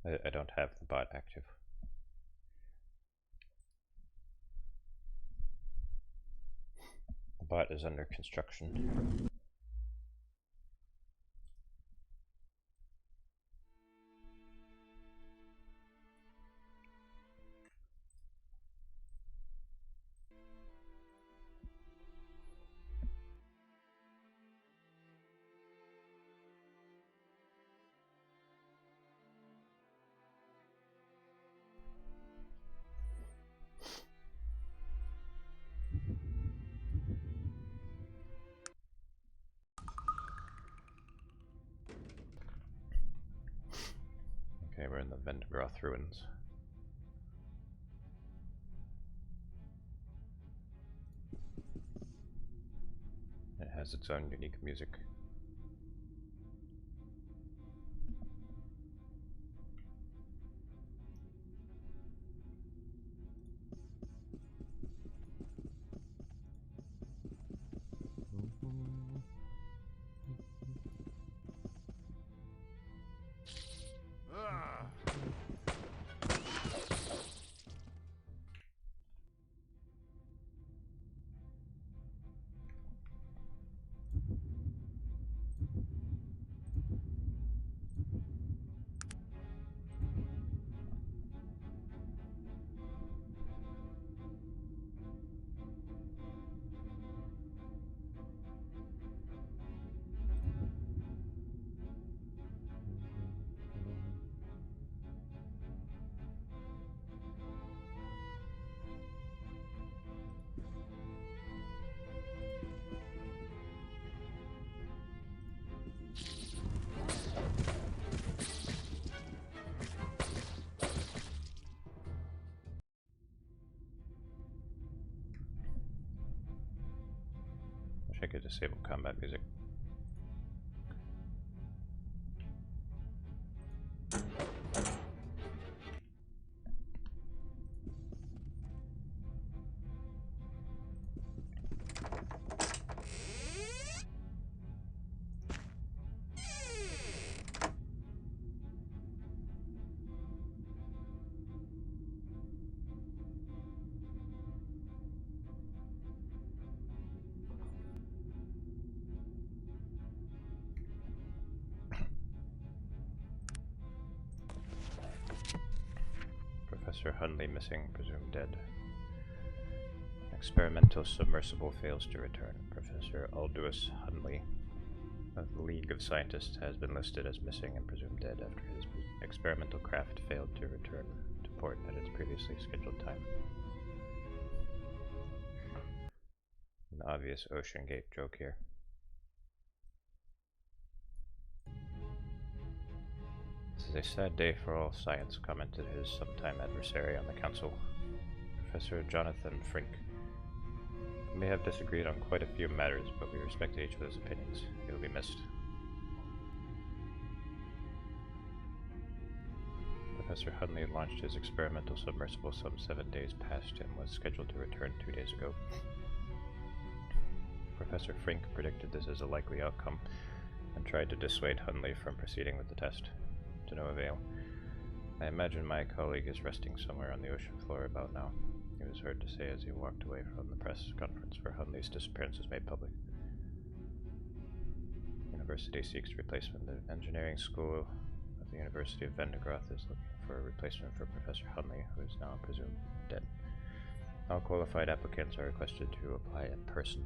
I don't have the bot active. The bot is under construction. Okay, we're in the Vendegroth ruins. It has its own unique music. Wish I could disable combat music. Professor Hunley missing, presumed dead. Experimental submersible fails to return. Professor Aldous Hunley of the League of Scientists has been listed as missing and presumed dead after his experimental craft failed to return to port at its previously scheduled time. An obvious Ocean Gate joke here. This is a sad day for all science, commented his sometime adversary on the council, Professor Jonathan Frink. We may have disagreed on quite a few matters, but we respected each other's opinions. He will be missed. Professor Hunley launched his experimental submersible some 7 days past and was scheduled to return 2 days ago. Professor Frink predicted this as a likely outcome and tried to dissuade Hunley from proceeding with the test. To no avail. I imagine my colleague is resting somewhere on the ocean floor about now. It was heard to say as he walked away from the press conference where Hunley's disappearance was made public. University seeks replacement. The engineering school of the University of Vendegroth is looking for a replacement for Professor Hunley, who is now presumed dead. All qualified applicants are requested to apply in person.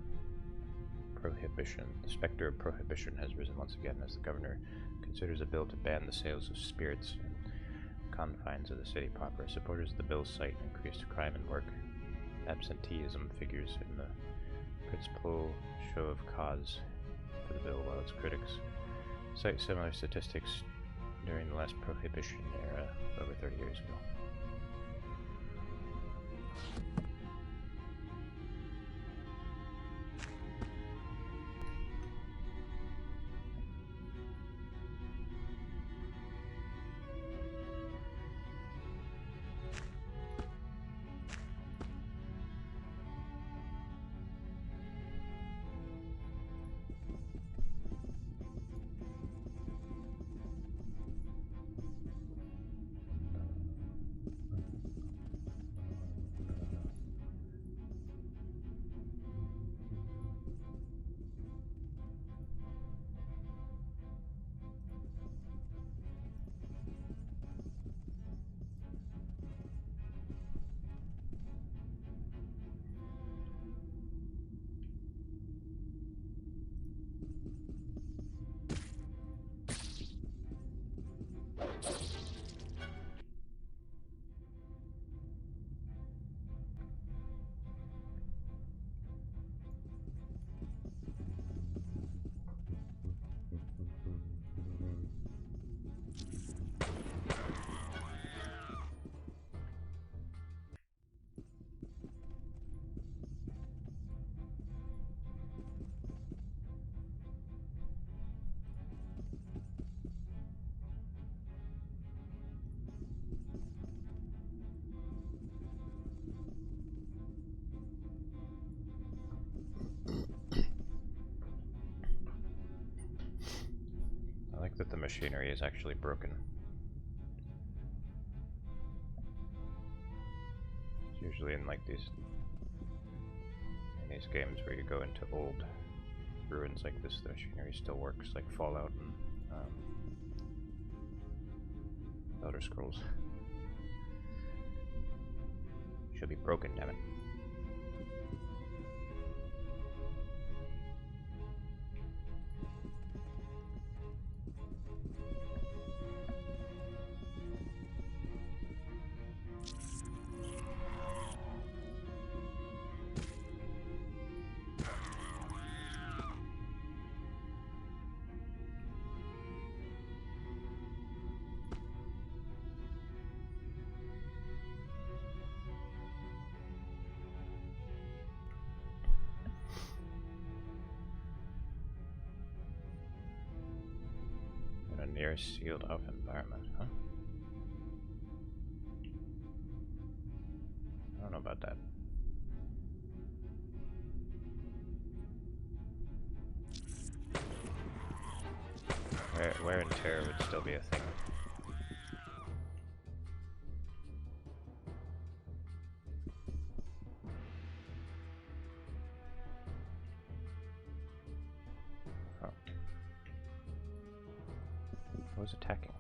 Prohibition. The specter of prohibition has risen once again as the governor considers a bill to ban the sales of spirits in confines of the city proper. Supporters of the bill cite increased crime and work. Absenteeism figures in the principal show of cause for the bill, while its critics cite similar statistics during the last prohibition era over 30 years ago. that the machinery is actually broken. It's usually in like these games where you go into old ruins like this, the machinery still works, like Fallout and Elder Scrolls. Should be broken, damn it. Near sealed off environment, huh? I don't know about that. Wear and tear would still be a thing. Was attacking.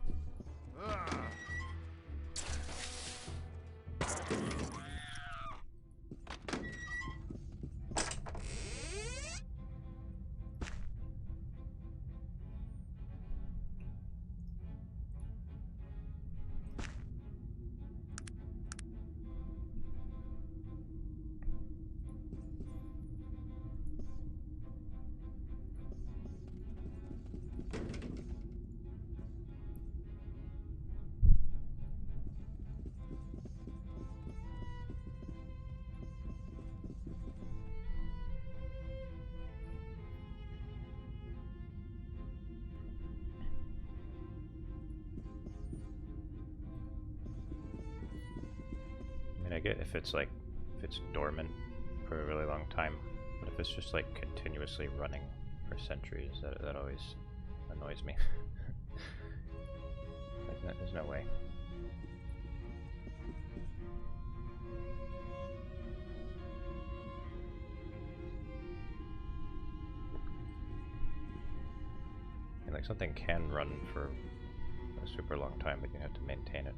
I get if it's dormant for a really long time, but if it's just like continuously running for centuries, that always annoys me. Like, there's no way. And like something can run for a super long time, but you have to maintain it.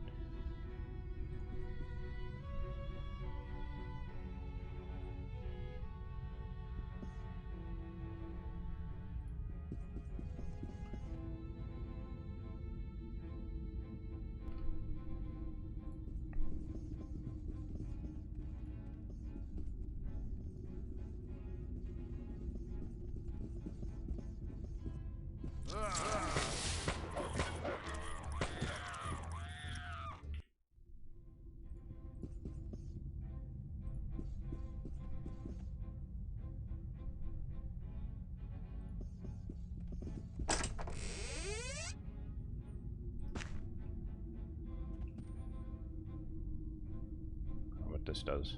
What this does.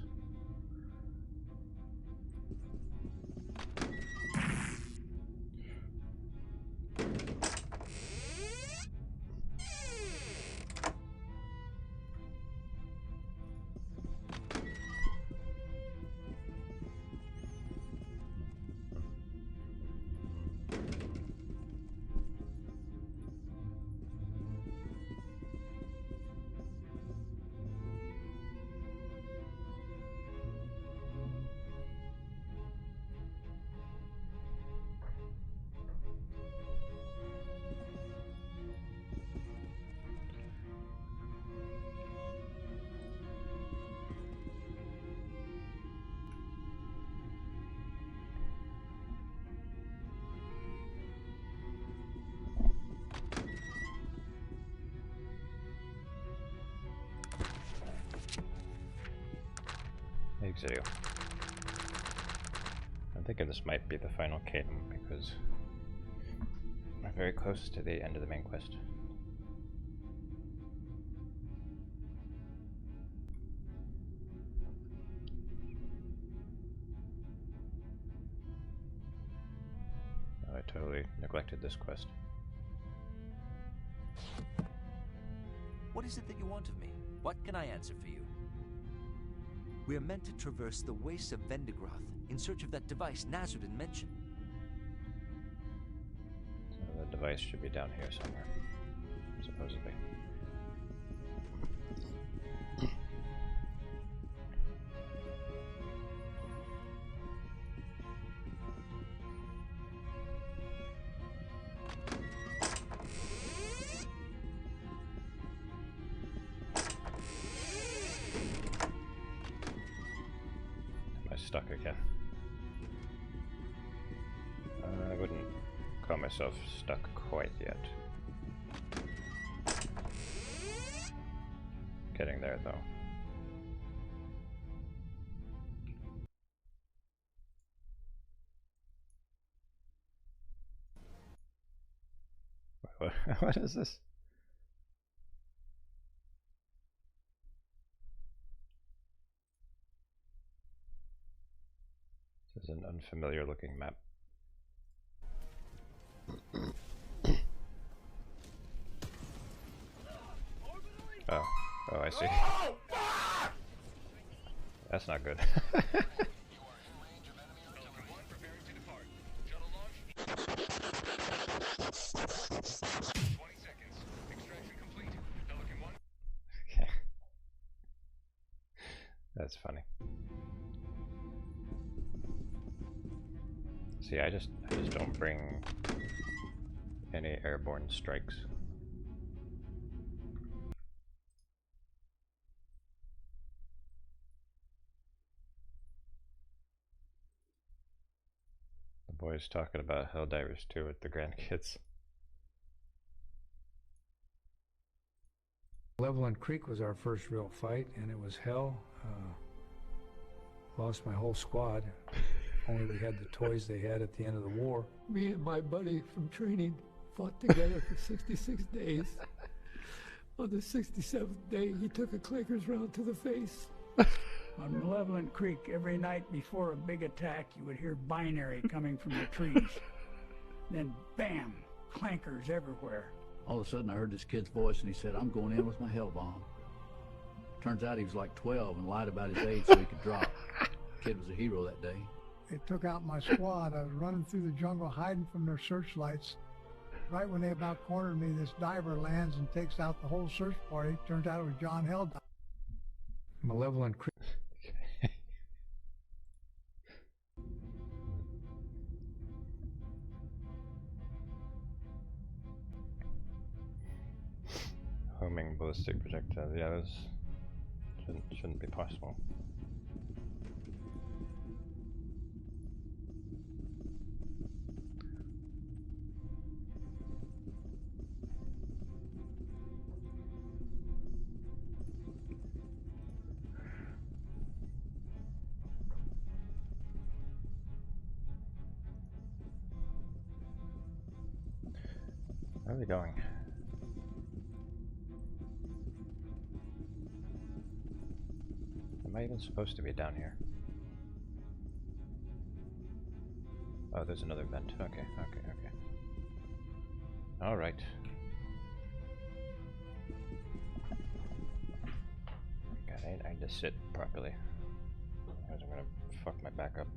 Exilio. I'm thinking this might be the final kingdom because we're very close to the end of the main quest. Oh, I totally neglected this quest. What is it that you want of me? What can I answer for you? We are meant to traverse the wastes of Vendigroth in search of that device Nazardin mentioned. So the device should be down here somewhere, supposedly. Stuck again. I wouldn't call myself stuck quite yet. Getting there though. What is this? This is an unfamiliar looking map. Oh, I see. That's not good. Okay. That's funny. See, I just don't bring any airborne strikes. The boys talking about Helldivers 2 with the grandkids. Leveland Creek was our first real fight, and it was hell. Lost my whole squad. Only we had the toys they had at the end of the war. Me and my buddy from training fought together for 66 days. On the 67th day, he took a clinker's round to the face. On Malevolent Creek, every night before a big attack, you would hear binary coming from the trees. Then, bam, clankers everywhere. All of a sudden, I heard this kid's voice, and he said, "I'm going in with my hell bomb." Turns out he was like 12 and lied about his age so he could drop. Kid was a hero that day. They took out my squad. I was running through the jungle, hiding from their searchlights. Right when they about cornered me, this diver lands and takes out the whole search party. Turns out it was John Helldiver. Malevolent Creek. Homing ballistic projectile. Yeah, this shouldn't be possible. Where are we going? Am I even supposed to be down here? Oh, there's another vent. Okay. Alright. God, I need to sit properly. Otherwise I'm gonna fuck my back up.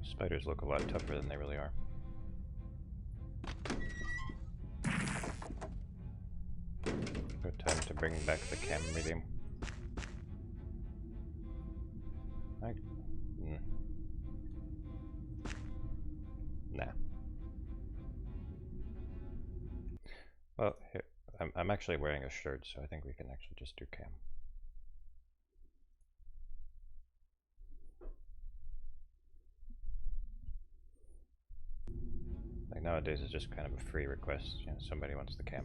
Spiders look a lot tougher than they really are. Good time to bring back the cam medium. Nah. Well, here, I'm actually wearing a shirt, so I think we can actually just do cam. nowadays is just kind of a free request. You know, somebody wants the cam,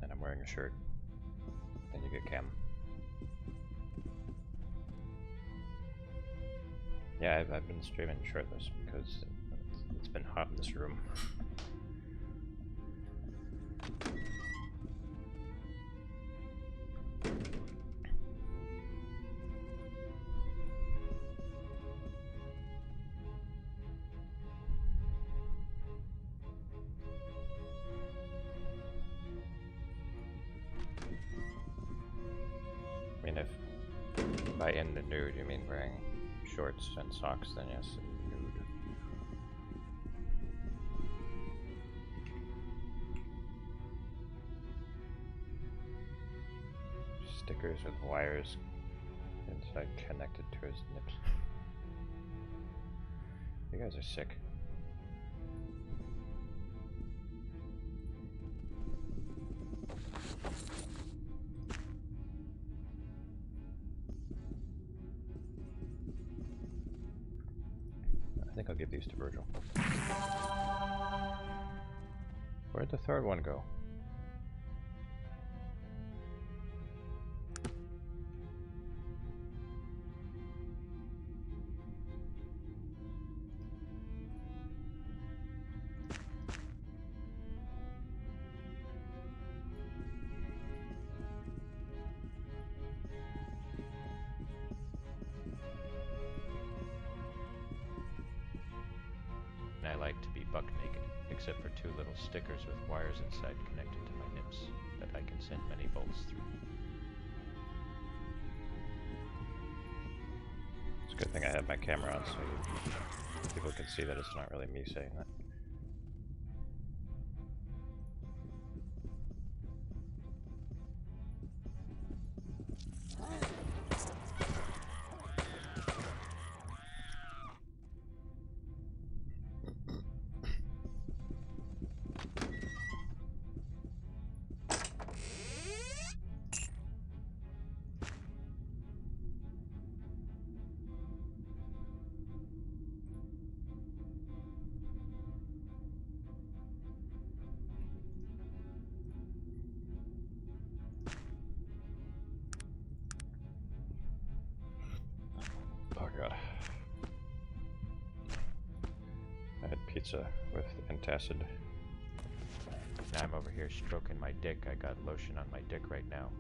and I'm wearing a shirt, then you get cam. Yeah, I've been streaming shirtless because it's been hot in this room. I mean, if by in the nude you mean wearing shorts and socks, then yes, nude. Stickers with wires inside connected to his nips. You guys are sick. I think I'll give these to Virgil. Where'd the third one go? I like to be buck naked, except for two little stickers with wires inside connected to my nips that I can send many bolts through. It's a good thing I have my camera on so people can see that it's not really me saying that. Oh god. I had pizza with antacid. Now I'm over here stroking my dick. I got lotion on my dick right now.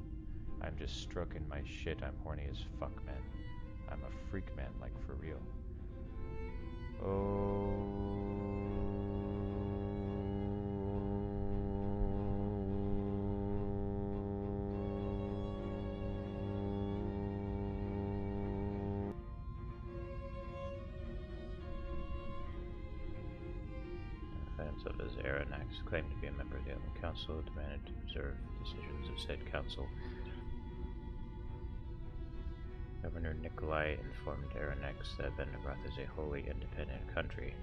I'm just stroking my shit. I'm horny as fuck, man. I'm a freak, man, like for real. Defendants of his Aranax claimed to be a member of the Elven Council, demanded to observe decisions of said council. Governor Nikolai informed Aranax that Vendegroth is a wholly independent country.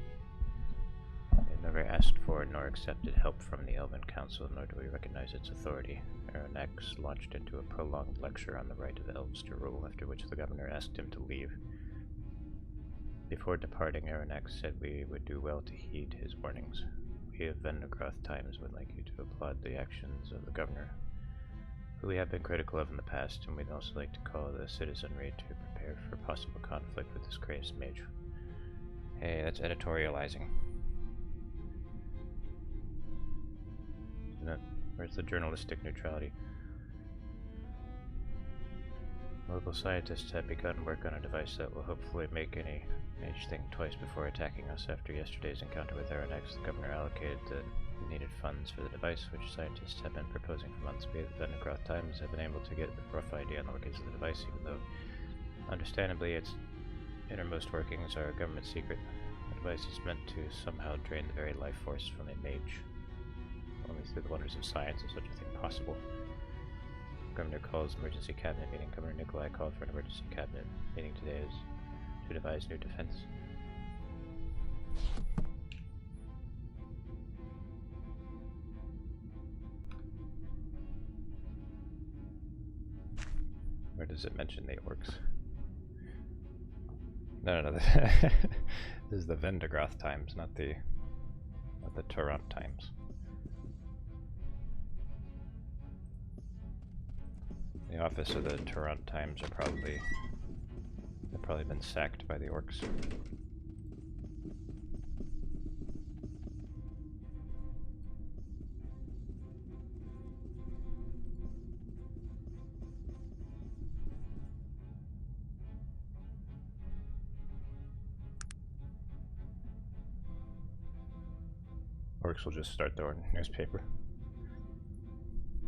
They have never asked for nor accepted help from the Elven Council, nor do we recognize its authority. Aranax launched into a prolonged lecture on the right of elves to rule, after which the governor asked him to leave. Before departing, Aranax said we would do well to heed his warnings. We of Vendegroth Times would like you to applaud the actions of the governor, who we have been critical of in the past, and we'd also like to call the citizenry to prepare for possible conflict with this crazed mage. Hey, that's editorializing. Isn't it? Where's the journalistic neutrality? Local scientists have begun work on a device that will hopefully make any mage think twice before attacking us. After yesterday's encounter with Aranax, the governor allocated the needed funds for the device, which scientists have been proposing for months. We at Vendegroth Times have been able to get a rough idea on the workings of the device, even though, understandably, its innermost workings are a government secret. The device is meant to somehow drain the very life force from a mage. Only through the wonders of science is such a thing possible. Governor calls emergency cabinet meeting. Governor Nikolai called for an emergency cabinet meeting today to devise new defense. Where does it mention the orcs? No. This is the Vendegroth Times, not the At the Toronto Times. The office of the Toronto Times they've probably been sacked by the orcs. Orcs will just start their own newspaper.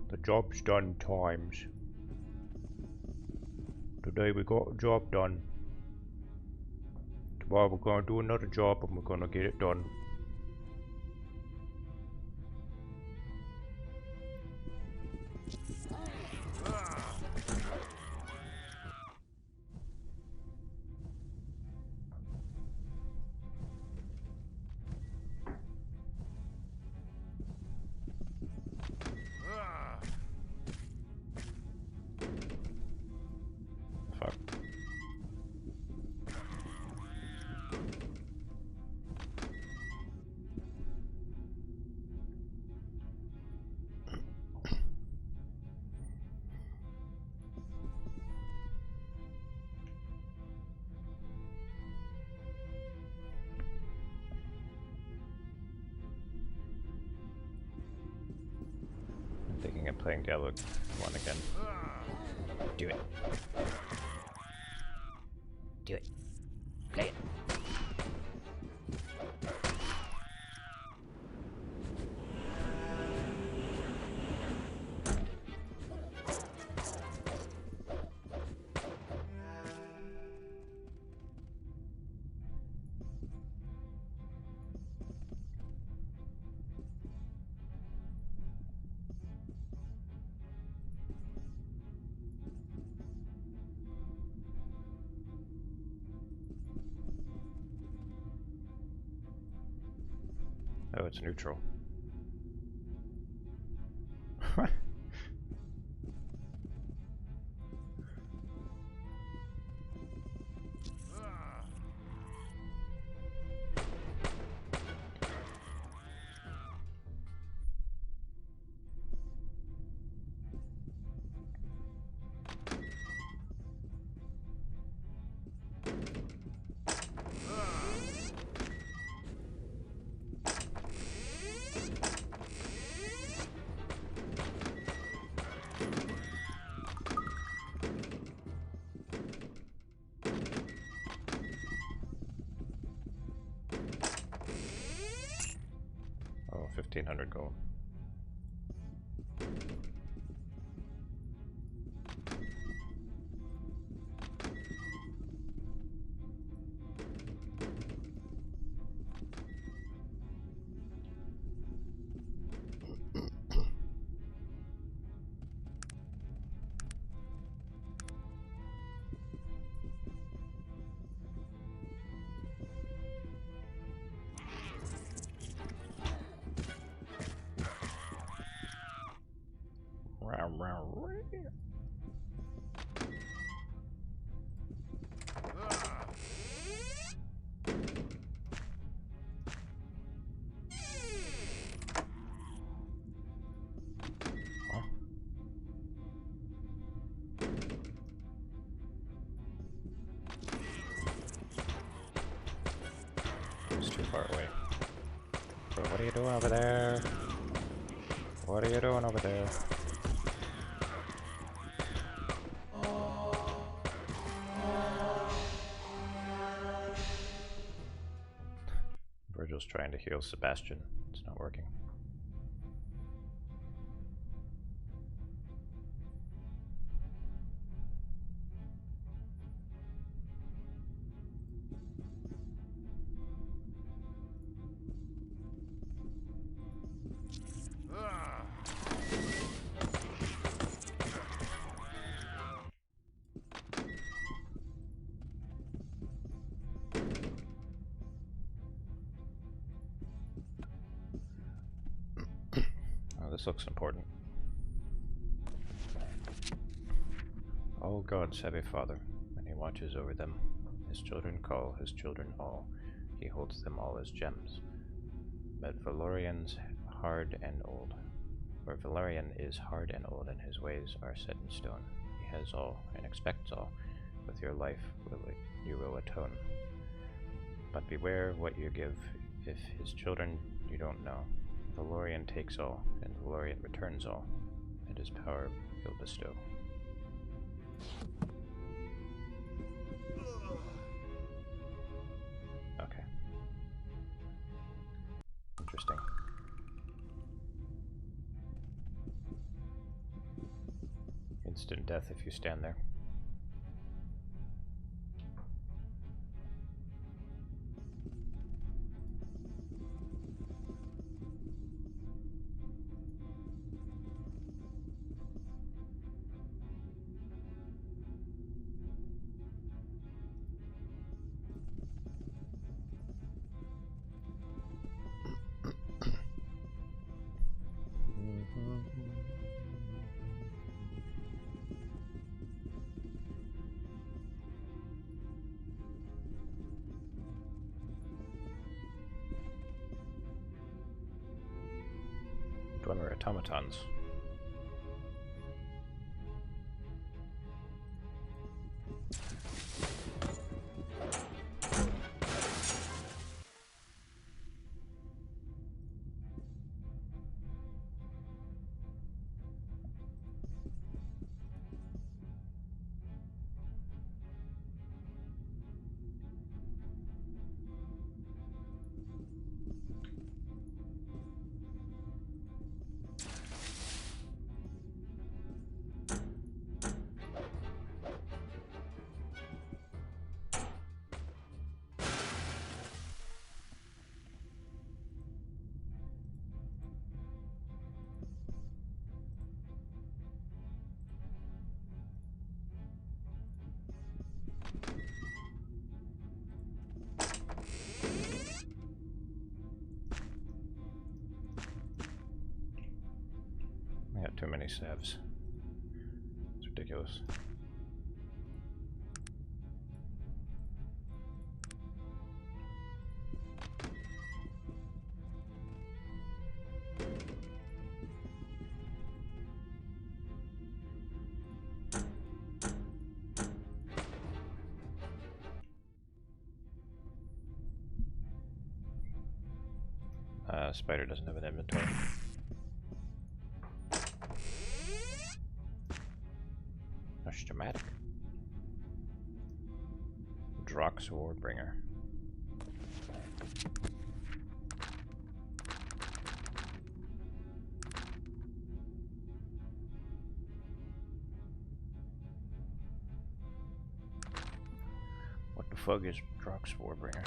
The job's done, Times. Today we got a job done. Tomorrow we're gonna do another job and we're gonna get it done. Fuck. I'm thinking of playing Diablo 1 again. Do it. Do it. Play it. Oh, it's neutral. Oh, 1500 gold. It's too far away. Bro, what are you doing over there? What are you doing over there? Virgil's trying to heal Sebastian. It's not working. This looks important. All God's heavy Father, and he watches over them. His children call, his children all. He holds them all as gems. But Valorian's hard and old. For Valorian is hard and old, and his ways are set in stone. He has all, and expects all. With your life you will atone. But beware what you give. If his children you don't know, Valorian takes all, and Valorian returns all, and his power he'll bestow. Okay. Interesting. Instant death if you stand there. Dwemer automatons. I got too many savs. It's ridiculous. Spider doesn't have an inventory. That's dramatic. Drox Warbringer. What the fuck is Drox Warbringer?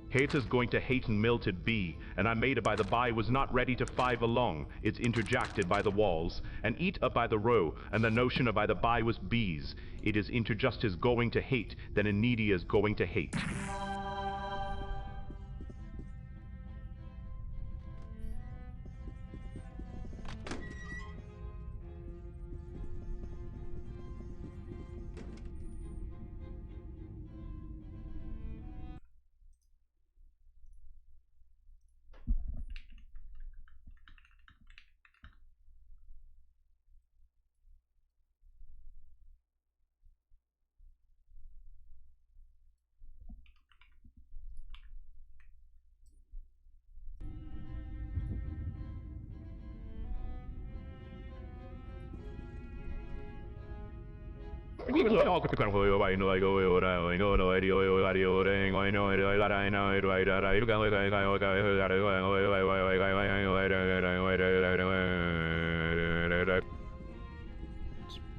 Haters going to hate and melted be, and I made it by the by was not ready to five along. It's interjected by the walls, and eat up by the row, and the notion of by the by was bees. It is interjustice going to hate, than a needy is going to hate.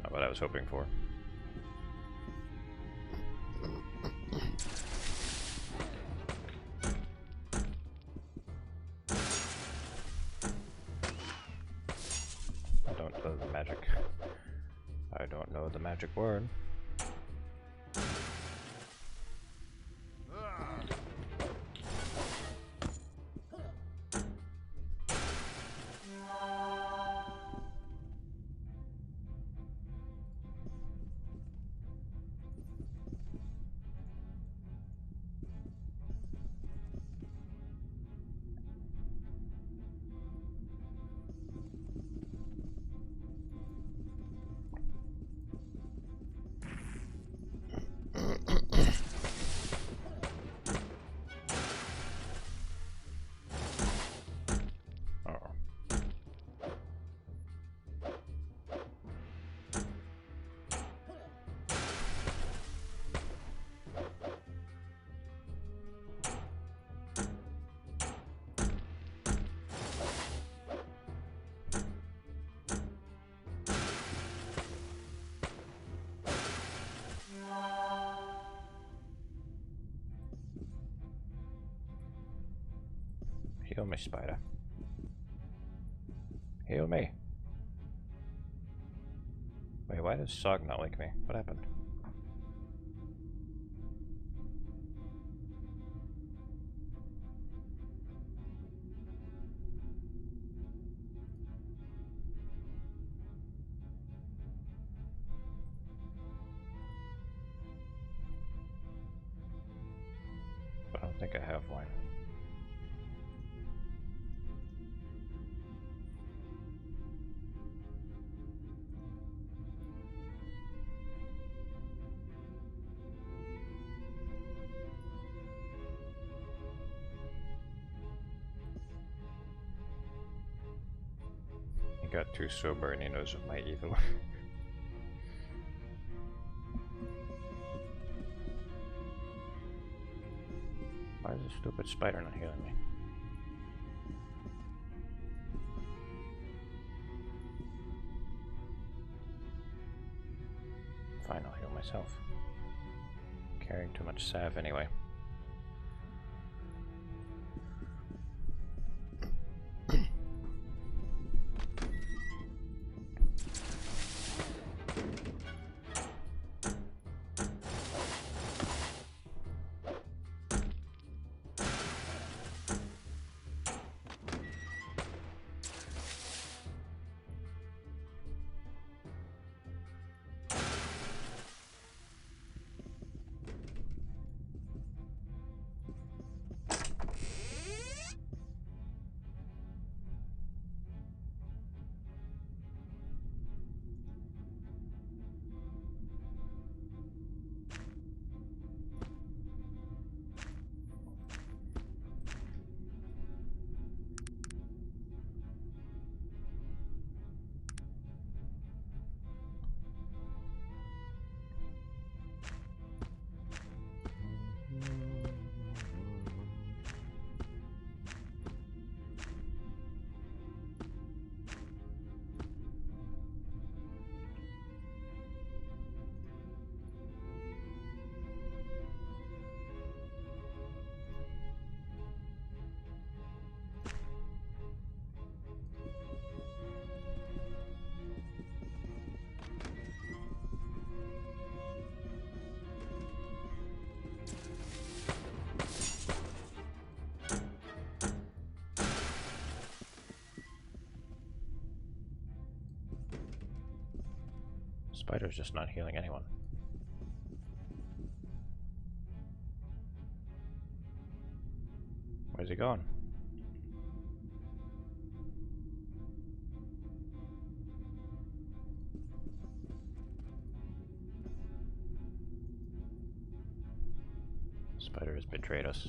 Not what I was hoping for. I don't know the magic. I don't know the magic word. Heal me, spider. Heal me. Wait, why does Sog not like me? What happened? I don't think I have one. He got too sober and he knows of my evil. Why is this stupid spider not healing me? Fine, I'll heal myself. Carrying too much salve anyway. Spider's just not healing anyone. Where's he going? Spider has betrayed us.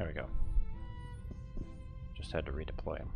There we go. Just had to redeploy him.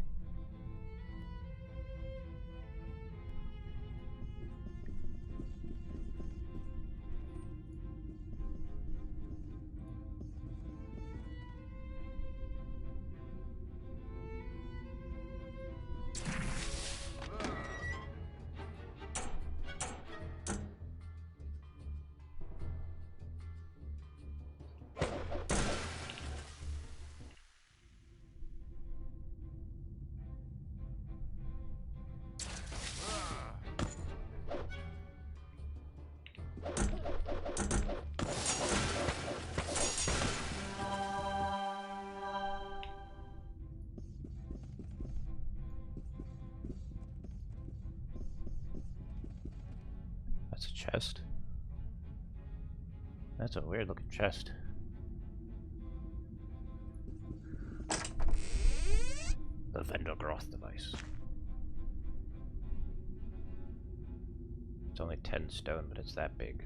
That's a chest. That's a weird looking chest. The Vendogroth device. It's only 10 stone, but it's that big.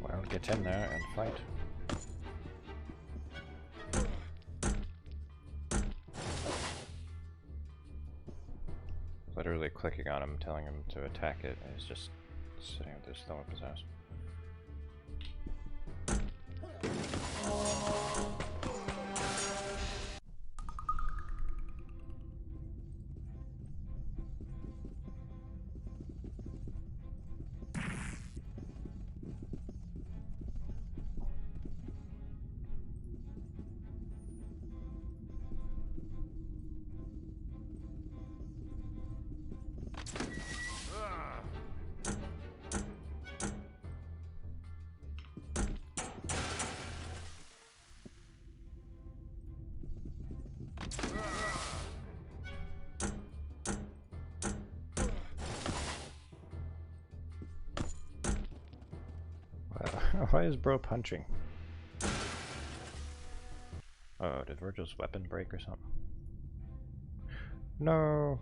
Well, get in there and fight. Literally clicking on him, telling him to attack it, and he's just sitting there still up his ass. Why is bro punching? Oh, did Virgil's weapon break or something? No.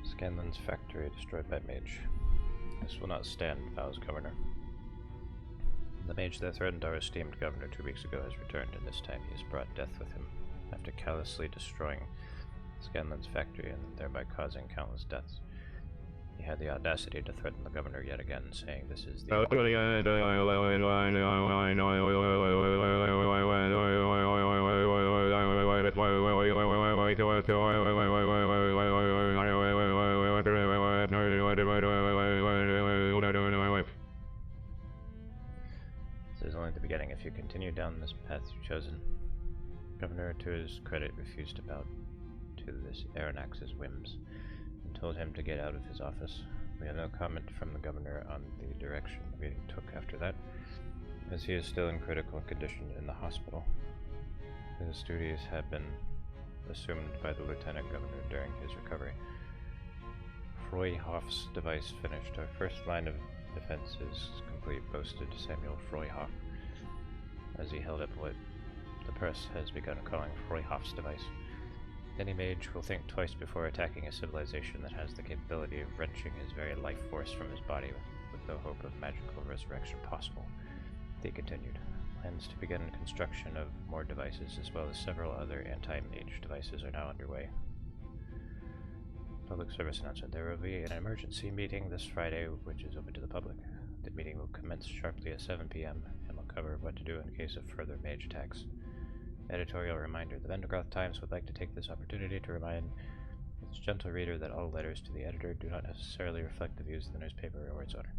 Scanlan's factory destroyed by mage. This will not stand, vows governor. The mage that threatened our esteemed governor 2 weeks ago has returned, and this time he has brought death with him, after callously destroying Scanlan's factory and thereby causing countless deaths. He had the audacity to threaten the governor yet again, saying this is the This is only the beginning. If you continue down this path you've chosen, Governor, to his credit, refused to bow to this Aronnax's whims and told him to get out of his office. We have no comment from the Governor on the direction the meeting took after that, as he is still in critical condition in the hospital. His duties have been assumed by the Lieutenant Governor during his recovery. Freuhoff's device finished. Our first line of defense is complete, boasted Samuel Freuhoff, as he held up what the press has begun calling Freuhoff's device. Any mage will think twice before attacking a civilization that has the capability of wrenching his very life force from his body with no hope of magical resurrection possible. They continued. Plans to begin construction of more devices, as well as several other anti-mage devices, are now underway. Public service announcement. There will be an emergency meeting this Friday, which is open to the public. The meeting will commence sharply at 7 p.m. and will cover what to do in case of further mage attacks. Editorial reminder. The Vendegroth Times would like to take this opportunity to remind its gentle reader that all letters to the editor do not necessarily reflect the views of the newspaper or its owner.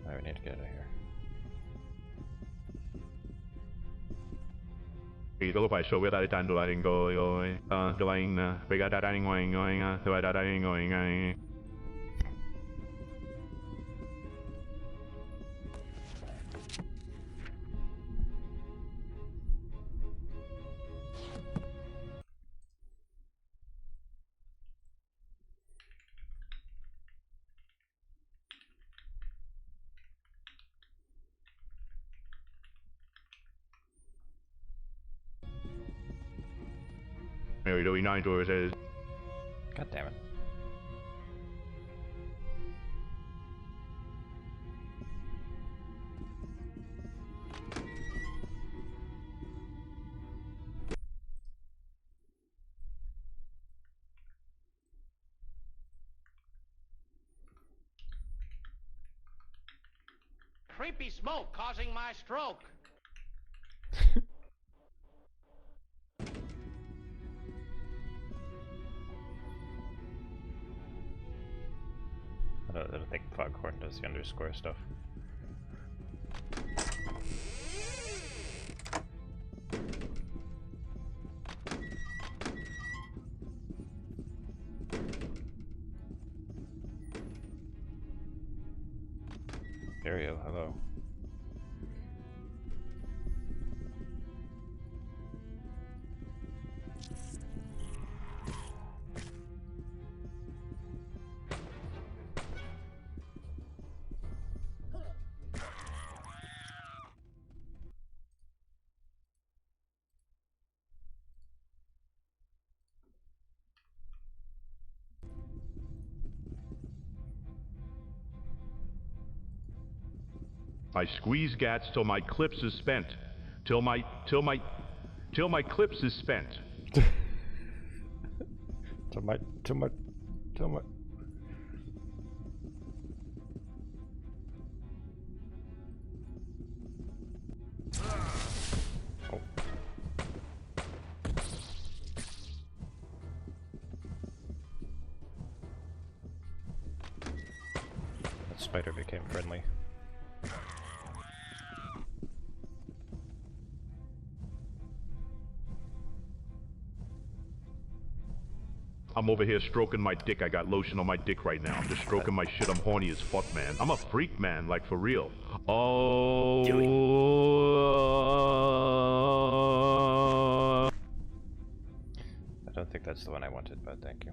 I need to get out of here. Lo phải show với tan đồ lại rồi đồ anh bây giờ đã ngồi ngồi rồi đã ngồi ngay. Mary doing 9 doors says. God damn it. Creepy smoke causing my stroke. I don't think Foghorn does the underscore stuff. Ariel, hello. I squeeze gats till my clips is spent. Till my clips is spent. Till my. Oh. That spider became friendly. I'm over here stroking my dick. I got lotion on my dick right now. I'm just stroking my shit. I'm horny as fuck, man. I'm a freak, man. Like, for real. Oh. I don't think that's the one I wanted, but thank you.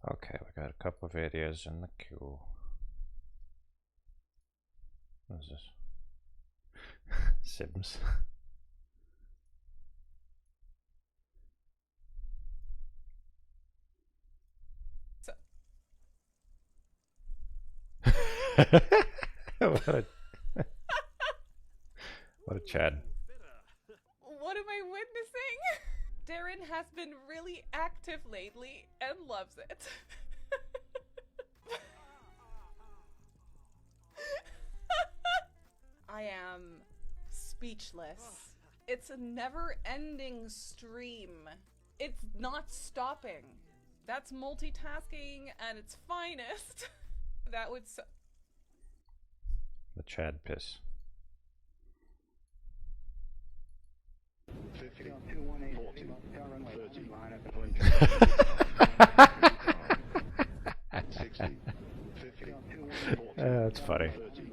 Okay, we got a couple of ideas in the queue. What is this? Sims. what a what a Chad. What am I witnessing? Darren has been really active lately and loves it. I am speechless. It's a never-ending stream. It's not stopping. That's multitasking at its finest. That would The Chad piss. 50, 40, 30, 60, 50, 40, That's funny. 30,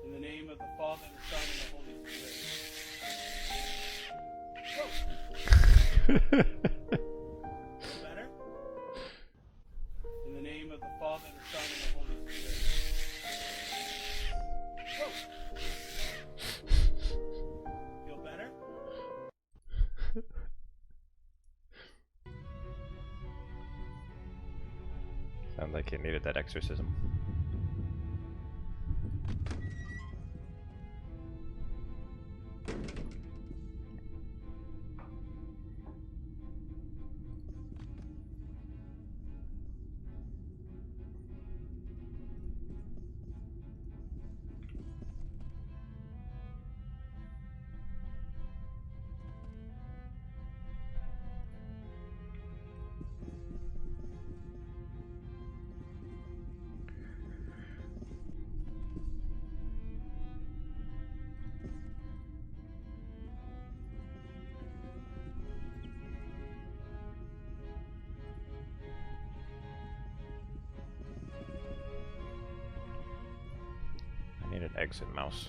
In the name of the Father, the Son, and the Holy Spirit. Better? In the name of the Father, the Son, and the Holy Spirit. Feel better? Sounds like he needed that exorcism. I need an exit mouse.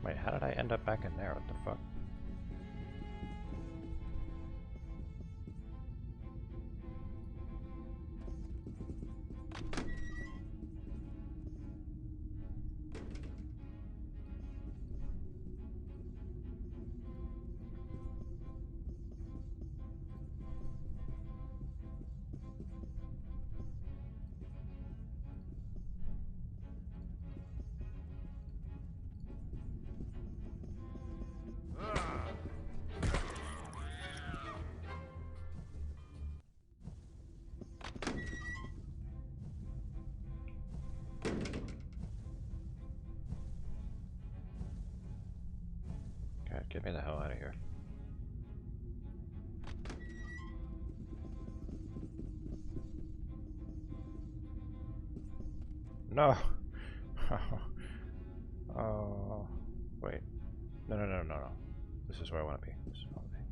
Wait, how did I end up back in there? What the fuck? God, get me the hell out of here. No! Oh, wait. No. This is where I want to be. This is where I want to be.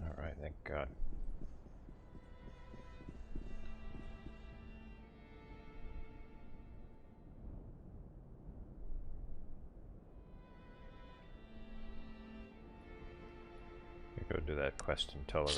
Alright, thank God. Go do that quest in Tulare.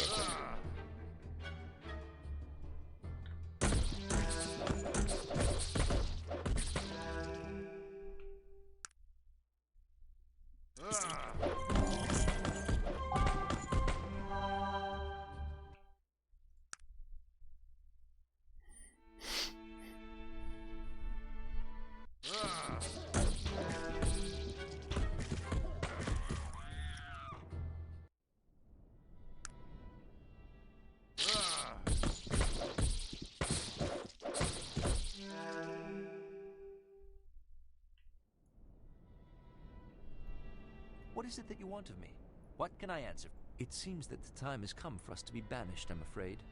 What is it that you want of me? What can I answer? It seems that the time has come for us to be banished, I'm afraid.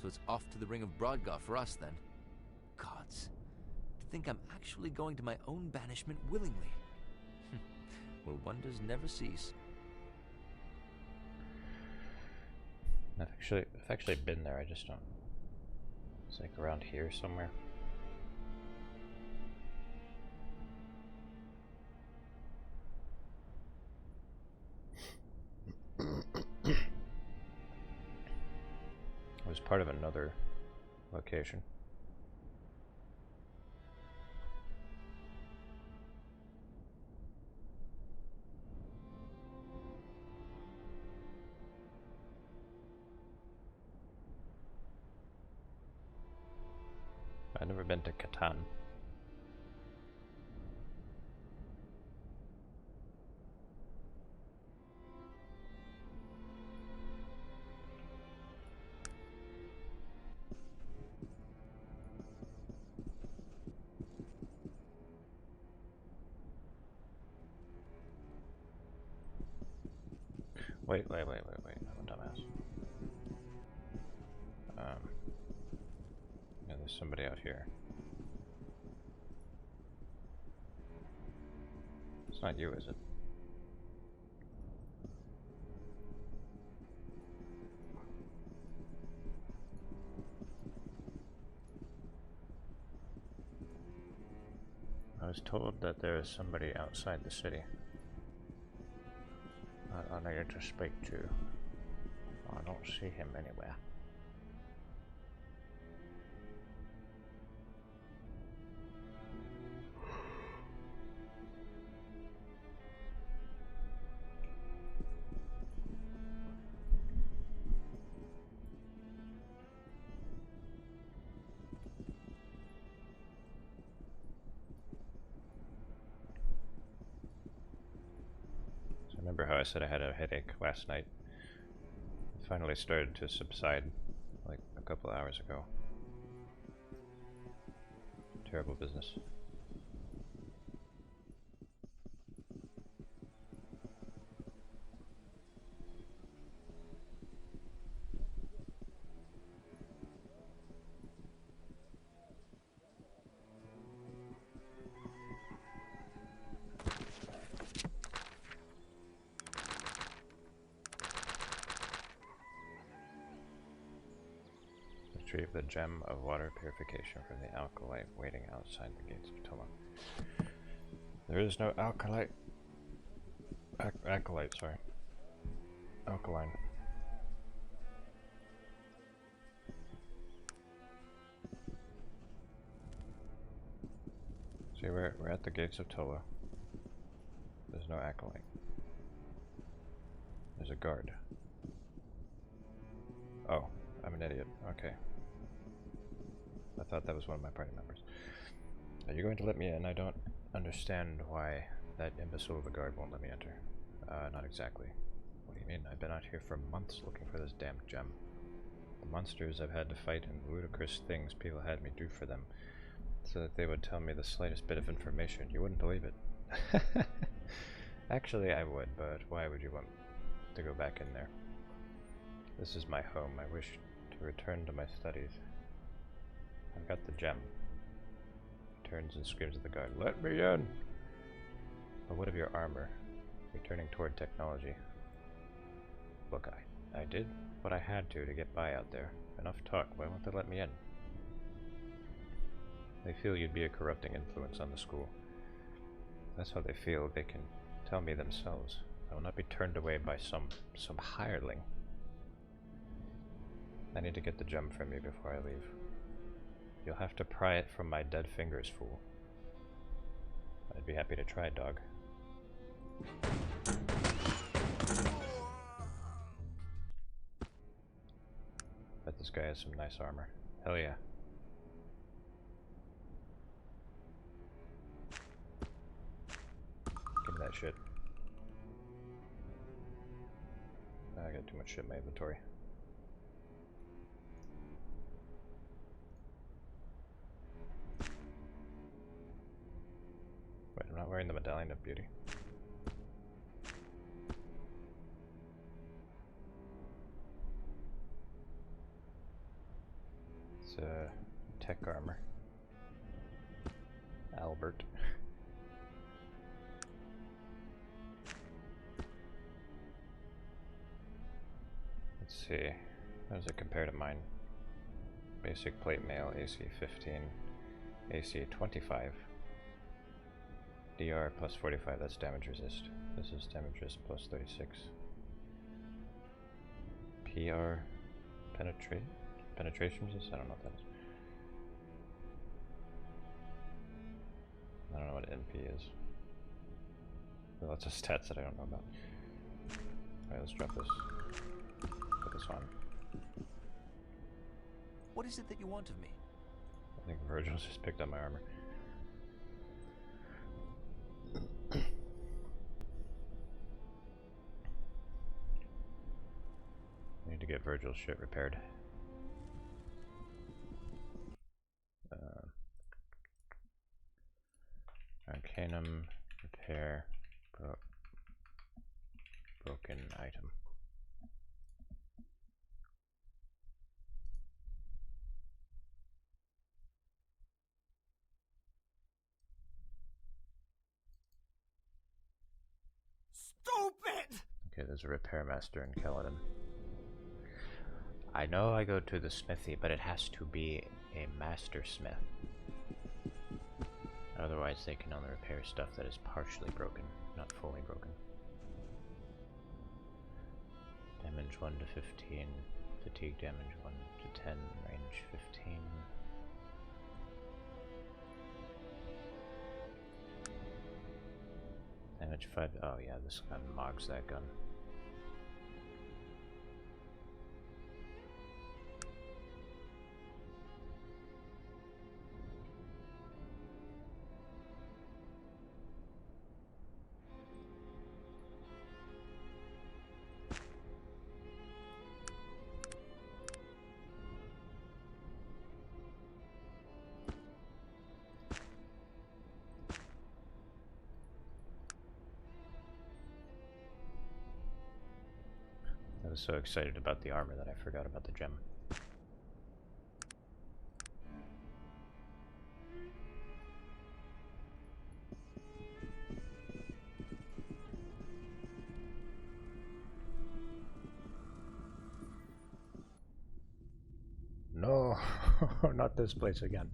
So it's off to the Ring of Brodgar for us, then. Gods. To think I'm actually going to my own banishment willingly. Will wonders never cease? I've actually been there, I just don't... It's like around here somewhere. It was part of another location. I've never been to Catan. Wait, I'm a dumbass. Yeah, there's somebody out here. It's not you, is it? I was told that there is somebody outside the city that I need to speak to. I don't see him anywhere. Remember how I said I had a headache last night? It finally started to subside like a couple hours ago. Terrible business. Retrieve the gem of water purification from the alkalite waiting outside the gates of Toma. There is no alkalite. Acolyte, sorry. Alkaline. See, we're at the gates of Tola. There's no acolyte. There's a guard. Oh, I'm an idiot. Okay. I thought that was one of my party members. Are you going to let me in? I don't understand why that imbecile of a guard won't let me enter. Not exactly. What do you mean? I've been out here for months looking for this damn gem. The monsters I've had to fight and ludicrous things people had me do for them, so that they would tell me the slightest bit of information. You wouldn't believe it. Actually, I would, but why would you want to go back in there? This is my home. I wish to return to my studies. I've got the gem. He turns and screams at the guard, "Let me in!" But what of your armor? Returning toward technology. Look, I did what I had to get by out there. Enough talk. Why won't they let me in? They feel you'd be a corrupting influence on the school. That's how they feel. They can tell me themselves. I will not be turned away by some hireling. I need to get the gem from you before I leave. You'll have to pry it from my dead fingers, fool. I'd be happy to try, dog. Bet this guy has some nice armor. Hell yeah. Give me that shit. I got too much shit in my inventory. Wait, I'm not wearing the Medallion of Beauty. tech armor. Albert. Let's see. How does it compare to mine? Basic plate mail, AC 15, AC 25. DR plus 45, that's damage resist. This is damage resist plus 36. PR penetration resist? I don't know what that is. I don't know what NP is. There are lots of stats that I don't know about. Alright, let's drop this. Put this on. What is it that you want of me? I think Virgil's just picked up my armor. I need to get Virgil's shit repaired. Arcanum, repair, broken item. Stupid! Okay, there's a repair master in Kaladin. I know I go to the smithy, but it has to be a master smith. Otherwise, they can only repair stuff that is partially broken, not fully broken. Damage 1 to 15, fatigue damage 1 to 10, range 15. Damage 5, oh yeah, this gun mogs that gun. I was so excited about the armor that I forgot about the gem. No, not this place again.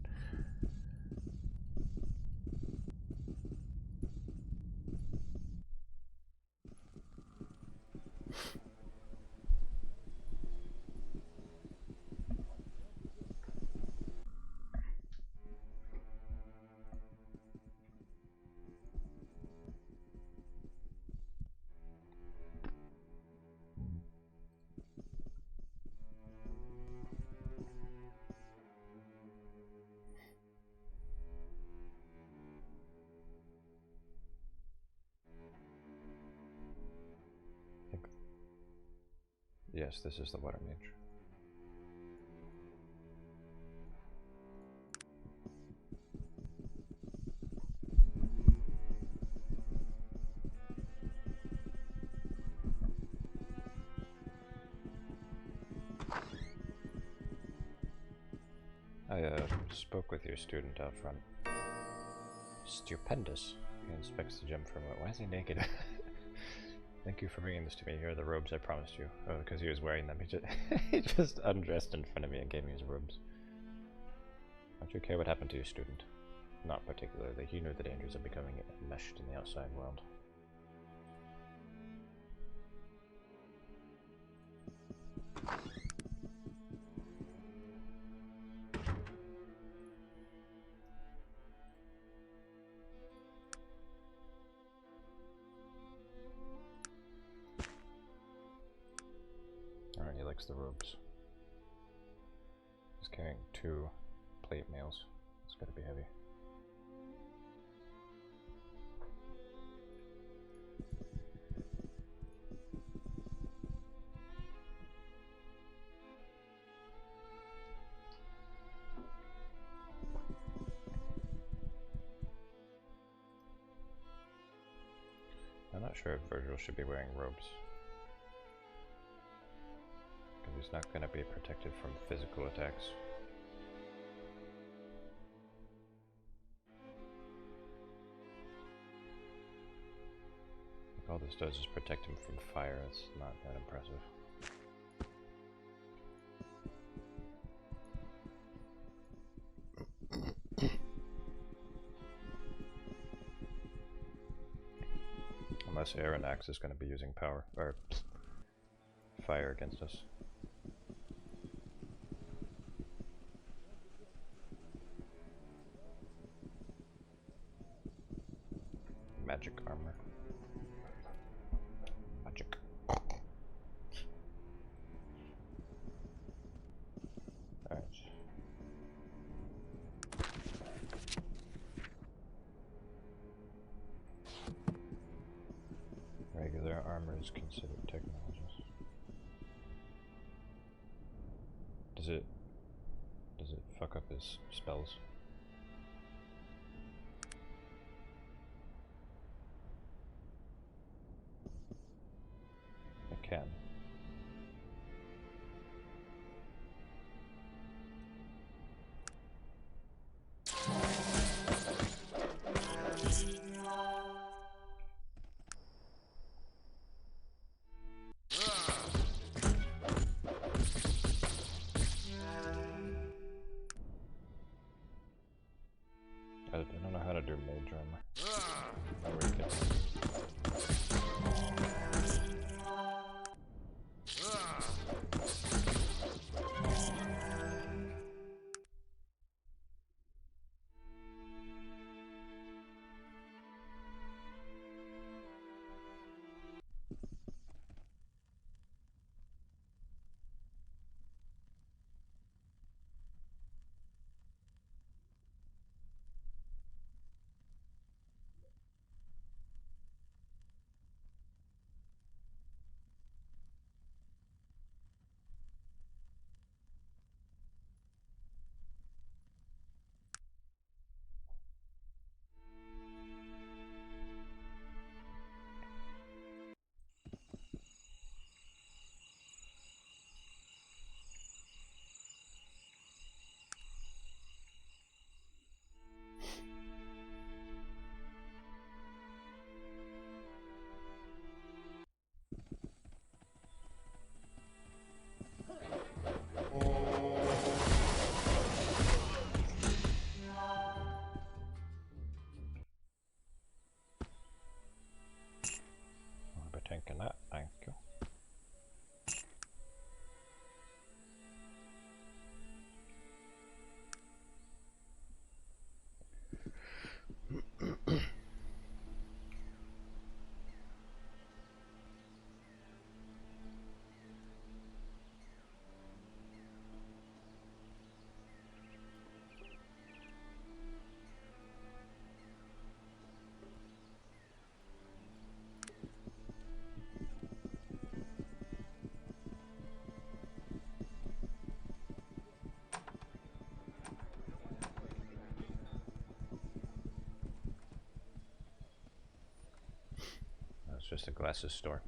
Yes, this is the water mage. I spoke with your student out front. Stupendous. He inspects the gem for a moment. Why is he naked? Thank you for bringing this to me. Here are the robes I promised you. Oh, because he was wearing them. He just undressed in front of me and gave me his robes. Don't you care what happened to your student? Not particularly. He knew the dangers of becoming enmeshed in the outside world. Alright, he likes the robes. He's carrying 2 plate mails. It's gotta be heavy. I'm not sure if Virgil should be wearing robes. Because he's not going to be protected from physical attacks. All this does is protect him from fire. It's not that impressive. Unless Aranax is going to be using power or fire against us. Magic armor. Magic. Alright. Regular armor is considered technologies. Does it fuck up his spells? It can. I don't know how to do mage armor. I really get it. I'll be taking that, thank you. It's just a glasses store.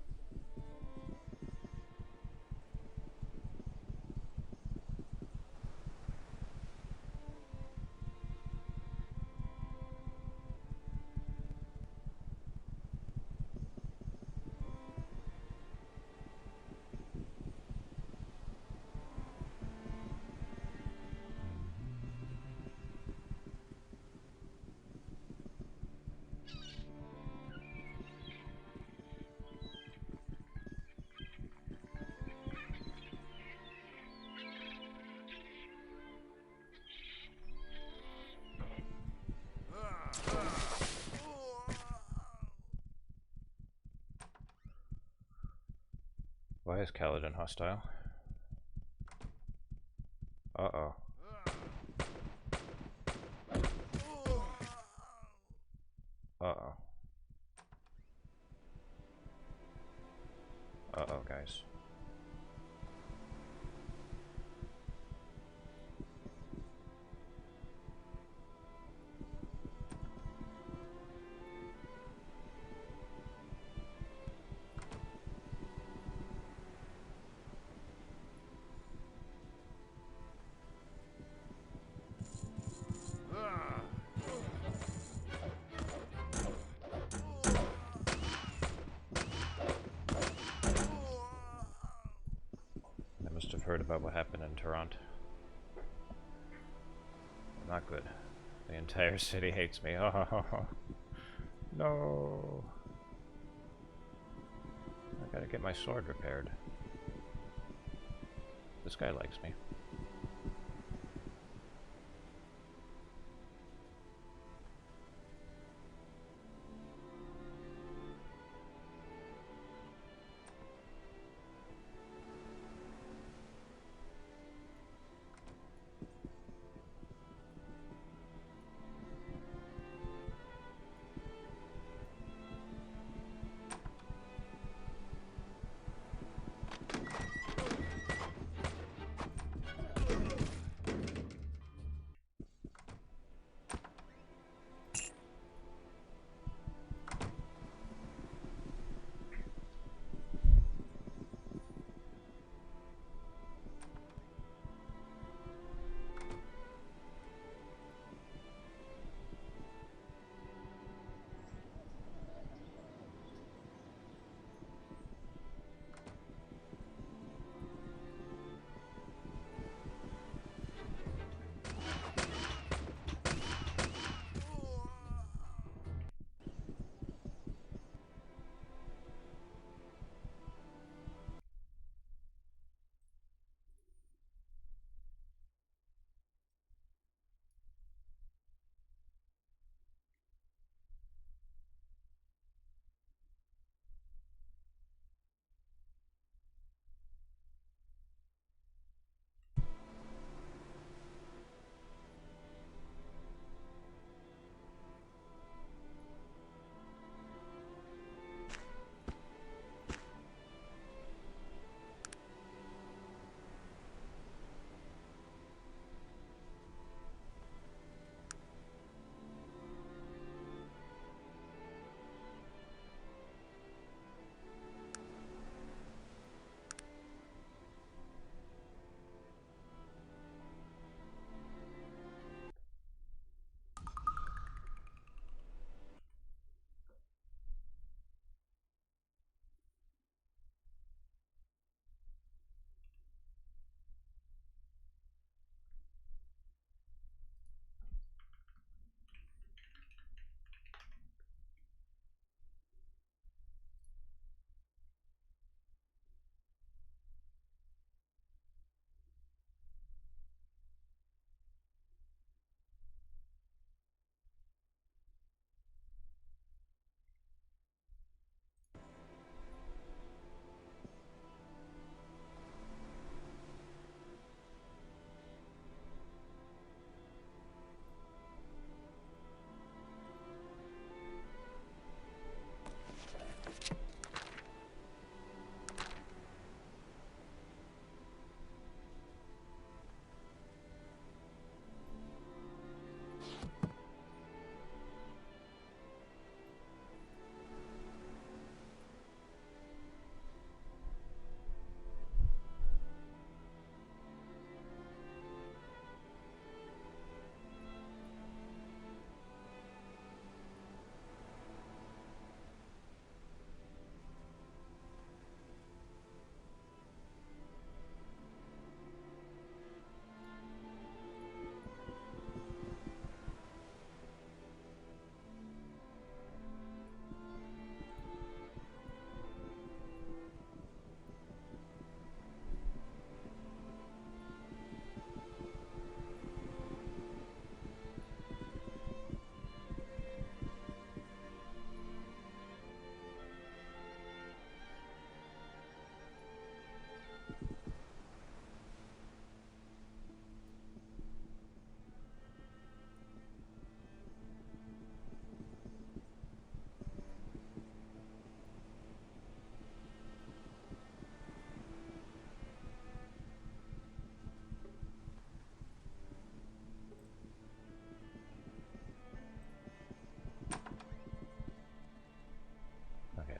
Why is Kaladin hostile? Uh-oh. Uh-oh. Uh-oh, guys. about what happened in Toronto. Not good. The entire city hates me. Oh, no. I gotta get my sword repaired. This guy likes me.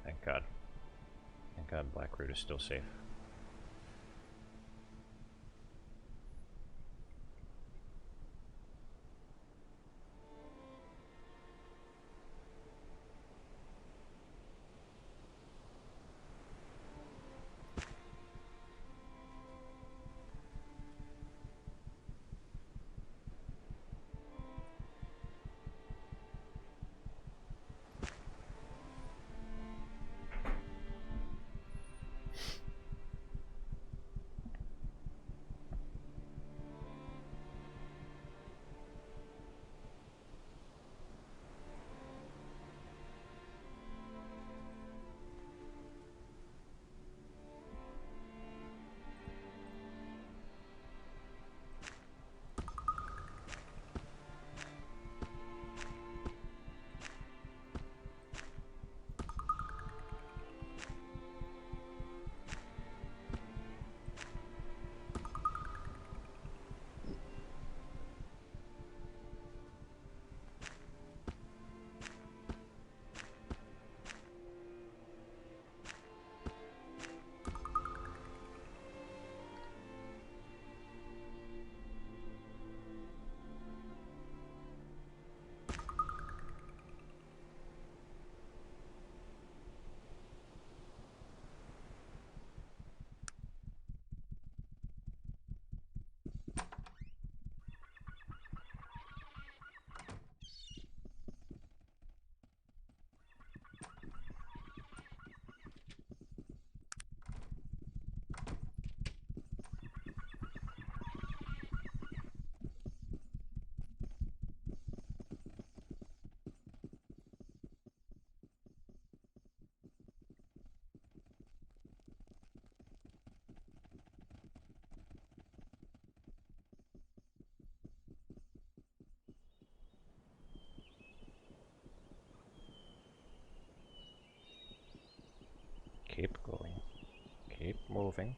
Thank God. Thank God Blackroot is still safe. Keep going. Keep moving.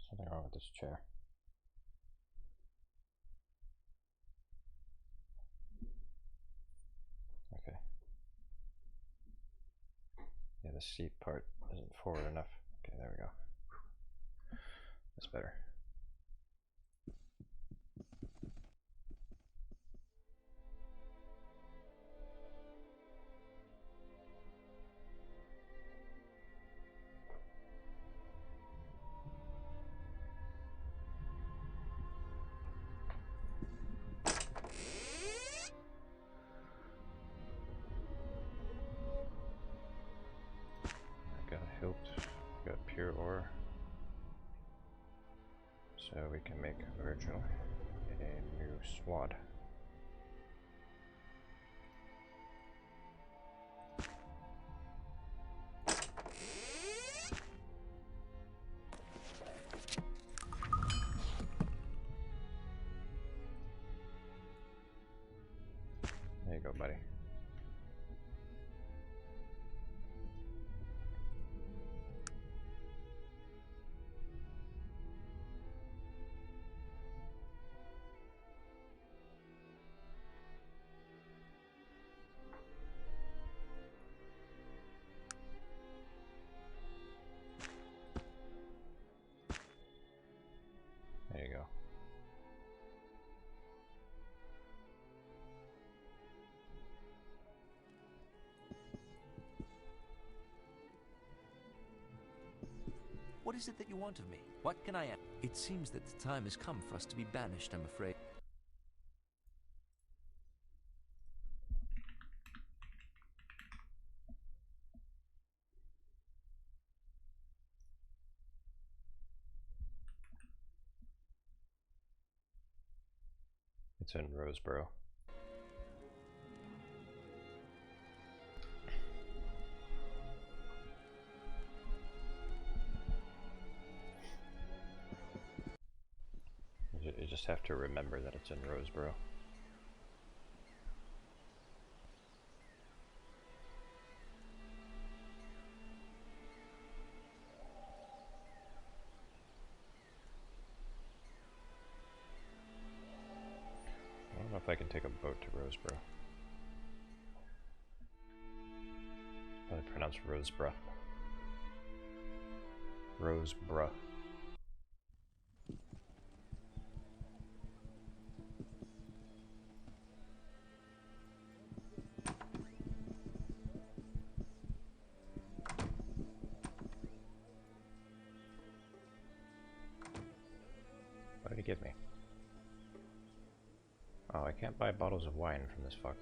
Something wrong with this chair. Okay. Yeah, the seat part isn't forward enough. Okay, there we go. That's better. Got hilt, got pure ore, so we can make Virgil a new sword. There you go, buddy. There you go. What is it that you want of me? What can I add? It seems that the time has come for us to be banished, I'm afraid. It's in Roseboro. You just have to remember that it's in Roseboro. I don't know if I can take a boat to Roseboro. Probably pronounced Roseboro. Roseboro. What did he give me? Oh, I can't buy bottles of wine from this fuck.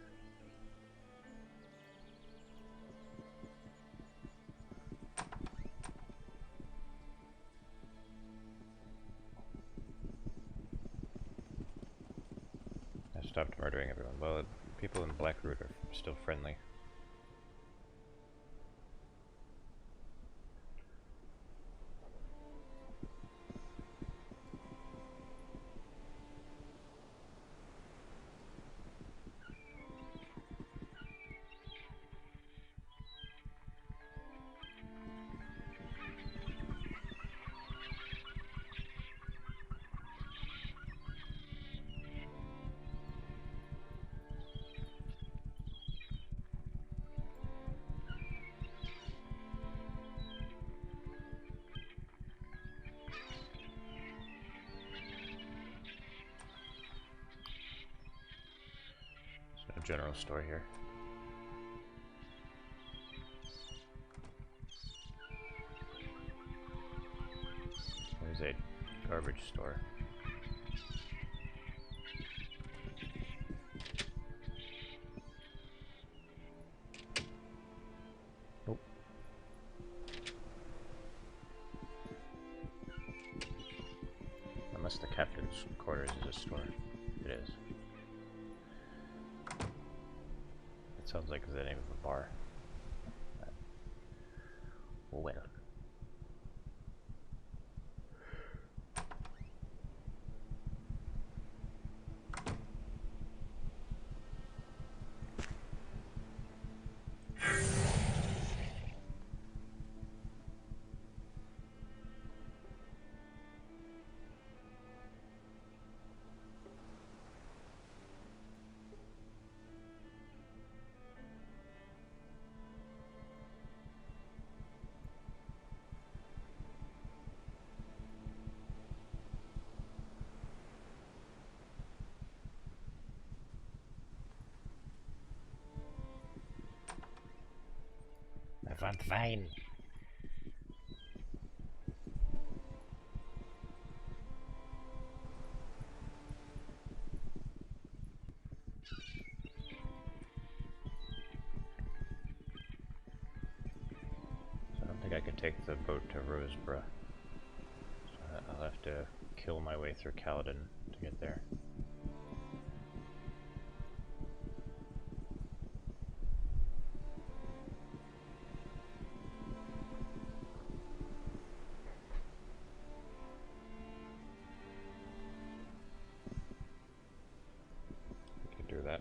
I stopped murdering everyone. Well, people in Blackroot are still friendly. There's no general store here. There's a garbage store. Nope. Sounds like the name of a bar. Well. I'm fine. So I don't think I could take the boat to Roseborough. So I'll have to kill my way through Caledon to get there. Do that.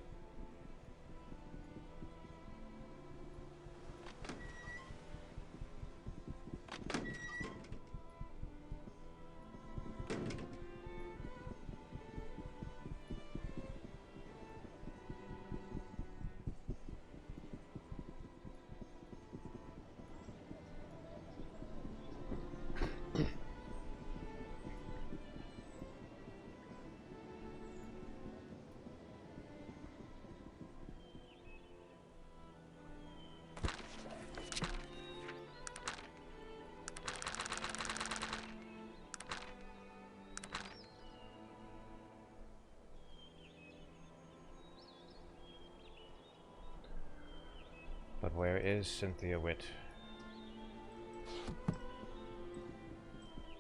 But where is Cynthia Witt?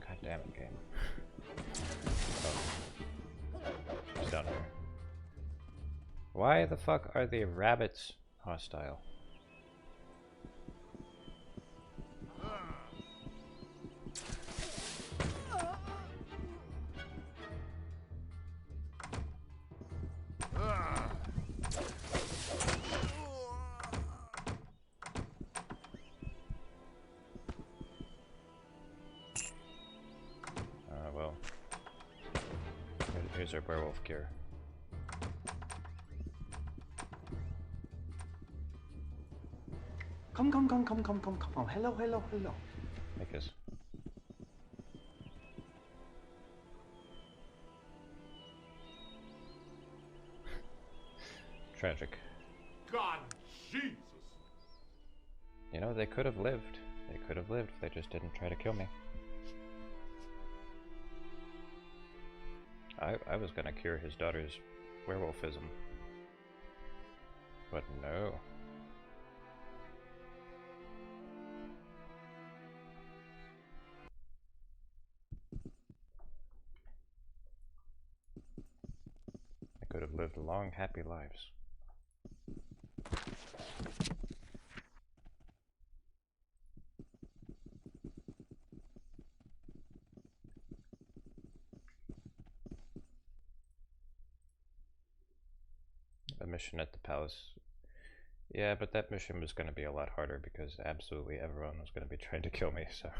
God damn it, game. Oh. She's down here. Why the fuck are the rabbits hostile? Well. Here's our werewolf gear. Come. Hello. Make us. Tragic. God, Jesus! You know, they could have lived. They could have lived if they just didn't try to kill me. I was gonna cure his daughter's werewolfism. But no. They could have lived long, happy lives. A mission at the palace. Yeah, but that mission was going to be a lot harder because absolutely everyone was going to be trying to kill me, so.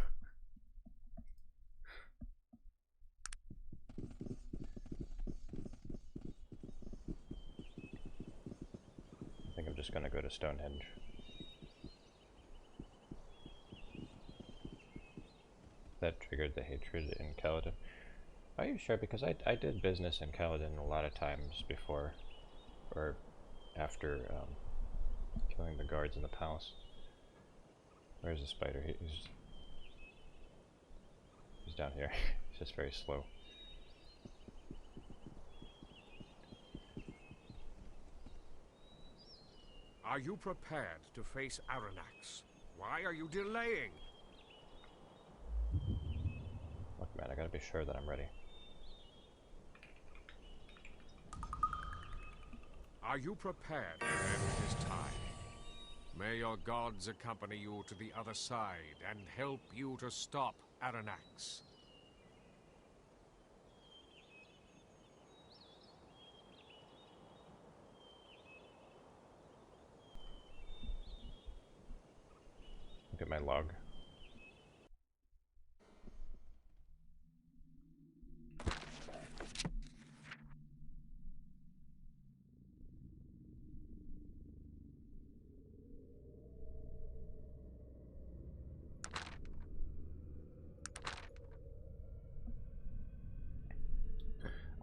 I think I'm just going to go to Stonehenge. That triggered the hatred in Caledon. Are you sure? Because I did business in Caledon a lot of times before, or after killing the guards in the palace. Where's the spider? He's down here. He's just very slow. Are you prepared to face Aranax? Why are you delaying? Look, man, I gotta be sure that I'm ready. Are Are you prepared to end this time? May your gods accompany you to the other side and help you to stop Aranax. Look at my log.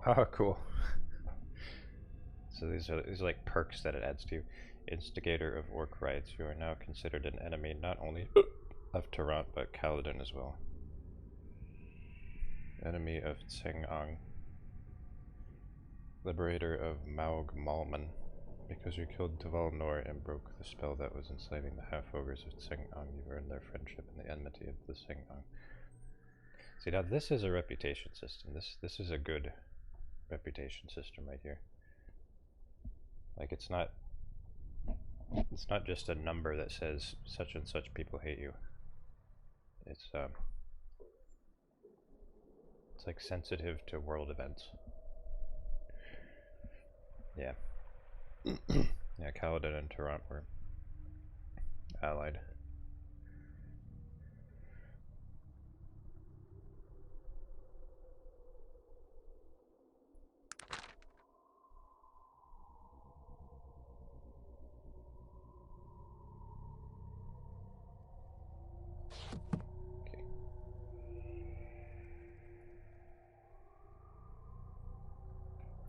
Oh, cool. So these are like perks that it adds to you. Instigator of orc riots. You are now considered an enemy not only of Tarant but Kaladin as well. Enemy of Tseng-Ang. Liberator of Maug Malman. Because you killed Tuval Nor and broke the spell that was enslaving the half-ogres of Tseng-Ang, you've earned their friendship and the enmity of the Tseng-Ang. See, now this is a reputation system. This is a good reputation system right here. Like, it's not just a number that says such and such people hate you. It's like sensitive to world events. Yeah. Yeah, Kaladin and Tarant were allied.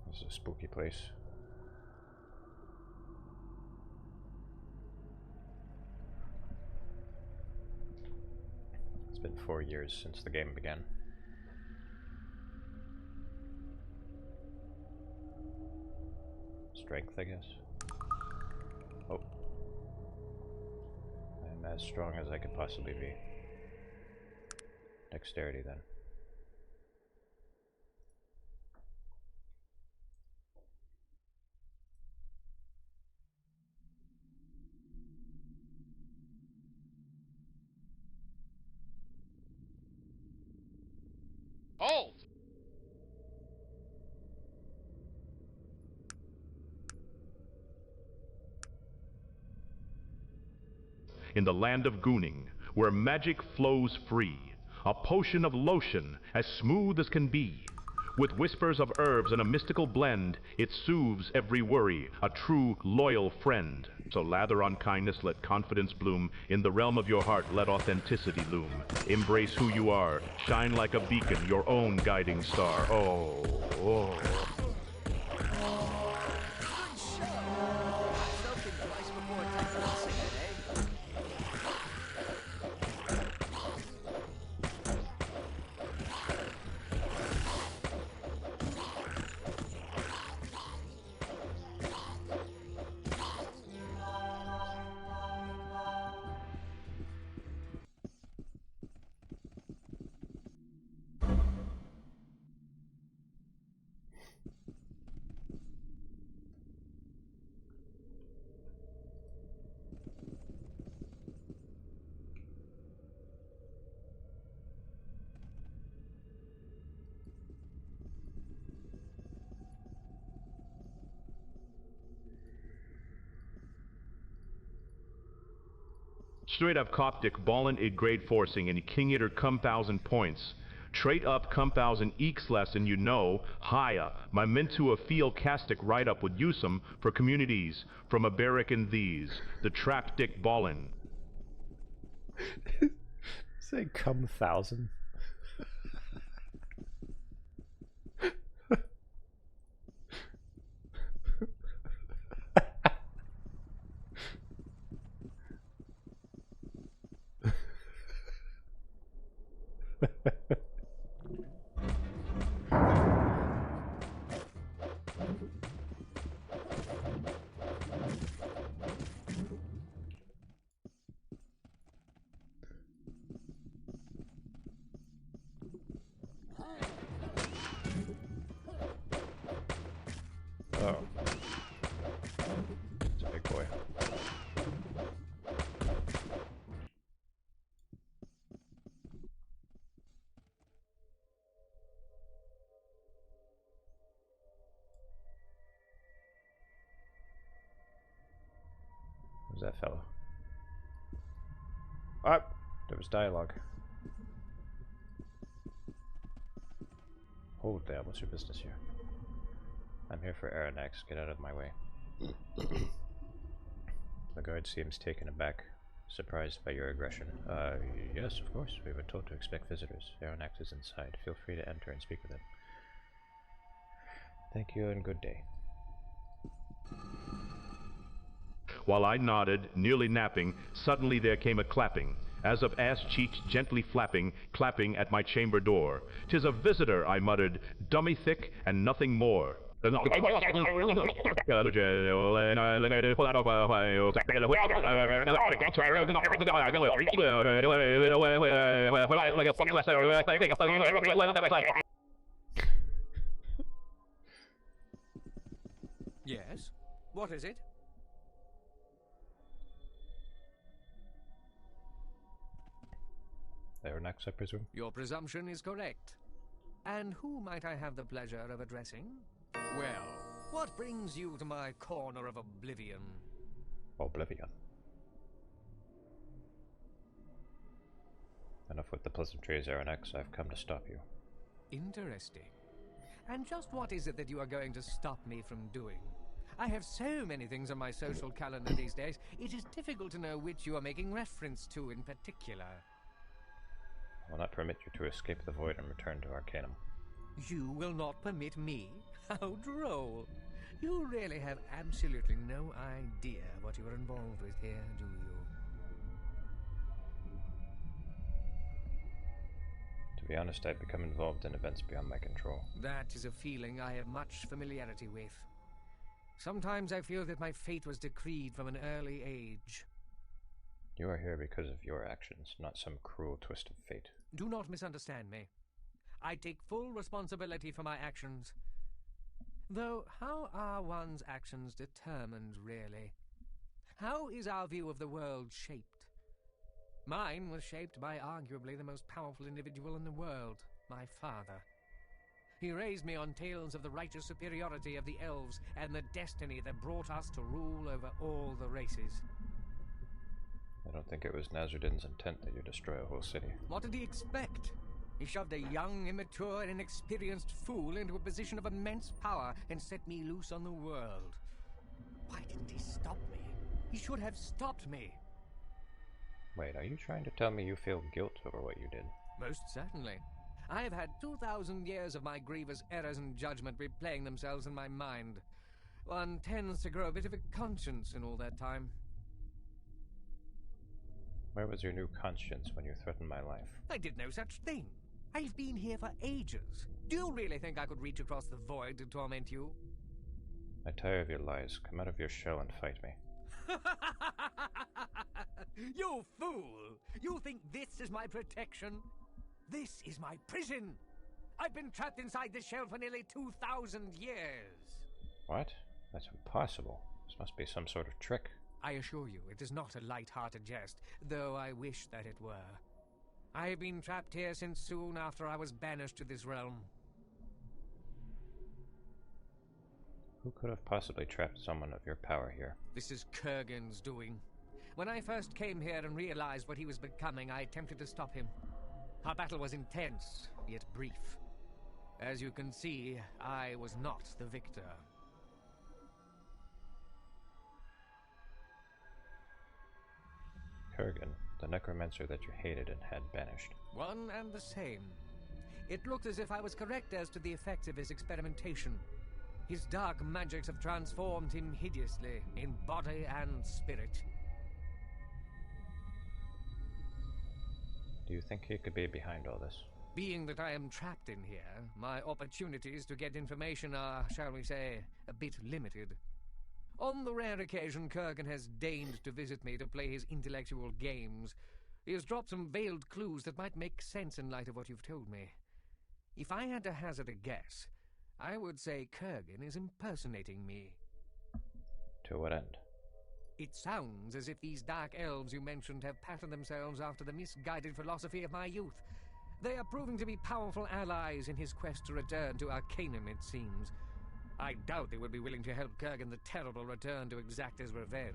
This is a spooky place. It's been 4 years since the game began. Strength, I guess. Oh. I'm as strong as I could possibly be. Dexterity, then. Hold! In the land of Gooning, where magic flows free, a potion of lotion as smooth as can be. With whispers of herbs and a mystical blend, it soothes every worry, a true, loyal friend. So lather on kindness, let confidence bloom. In the realm of your heart, let authenticity loom. Embrace who you are, shine like a beacon, your own guiding star. Oh, oh. Straight up Coptic, ballin' id grade forcing, and King Itter come 1,000 points. Trade up come 1,000 eeks lesson, you know, higher. My mentu a feel castic write up would use 'em for communities, from a barrack in these, the trap dick ballin'. Say come 1,000. Oh. Who's that fellow? Ah! There was dialogue. Hold there, what's your business here? I'm here for Aranax, get out of my way. The guard seems taken aback, surprised by your aggression. Yes, of course, we were told to expect visitors. Aranax is inside, feel free to enter and speak with him. Thank you and good day. While I nodded, nearly napping, suddenly there came a clapping, as of ass cheeks gently flapping, clapping at my chamber door. "'Tis a visitor," I muttered, "dummy thick and nothing more." Yes? What is it? Aranax, I presume? Your presumption is correct. And who might I have the pleasure of addressing? Well, what brings you to my corner of oblivion? Oblivion. Enough with the pleasantries, Aranax. I've come to stop you. Interesting. And just what is it that you are going to stop me from doing? I have so many things on my social calendar these days, it is difficult to know which you are making reference to in particular. I will not permit you to escape the void and return to Arcanum. You will not permit me? How droll. You really have absolutely no idea what you are involved with here, do you? To be honest, I've become involved in events beyond my control. That is a feeling I have much familiarity with. Sometimes I feel that my fate was decreed from an early age. You are here because of your actions, not some cruel twist of fate. Do not misunderstand me. I take full responsibility for my actions. Though, how are one's actions determined, really? How is our view of the world shaped? Mine was shaped by arguably the most powerful individual in the world, my father. He raised me on tales of the righteous superiority of the elves and the destiny that brought us to rule over all the races. I don't think it was Nazardin's intent that you destroy a whole city. What did he expect? He shoved a young, immature, and inexperienced fool into a position of immense power and set me loose on the world. Why didn't he stop me? He should have stopped me. Wait, are you trying to tell me you feel guilt over what you did? Most certainly. I have had 2,000 years of my grievous errors and judgment replaying themselves in my mind. One tends to grow a bit of a conscience in all that time. Where was your new conscience when you threatened my life? I did no such thing. I've been here for ages. Do you really think I could reach across the void to torment you? I tire of your lies. Come out of your shell and fight me. You fool! You think this is my protection? This is my prison! I've been trapped inside this shell for nearly 2,000 years! What? That's impossible. This must be some sort of trick. I assure you, it is not a light-hearted jest, though I wish that it were. I have been trapped here since soon after I was banished to this realm. Who could have possibly trapped someone of your power here? This is Kurgan's doing. When I first came here and realized what he was becoming, I attempted to stop him. Our battle was intense, yet brief. As you can see, I was not the victor. Kurgan, the necromancer that you hated and had banished. One and the same. It looked as if I was correct as to the effects of his experimentation. His dark magics have transformed him hideously, in body and spirit. Do you think he could be behind all this? Being that I am trapped in here, my opportunities to get information are, shall we say, a bit limited. On the rare occasion Kurgan has deigned to visit me to play his intellectual games, he has dropped some veiled clues that might make sense in light of what you've told me. If I had to hazard a guess, I would say Kurgan is impersonating me. To what end? It sounds as if these dark elves you mentioned have patterned themselves after the misguided philosophy of my youth. They are proving to be powerful allies in his quest to return to Arcanum, it seems. I doubt they would be willing to help Kurgan the Terrible return to exact his revenge.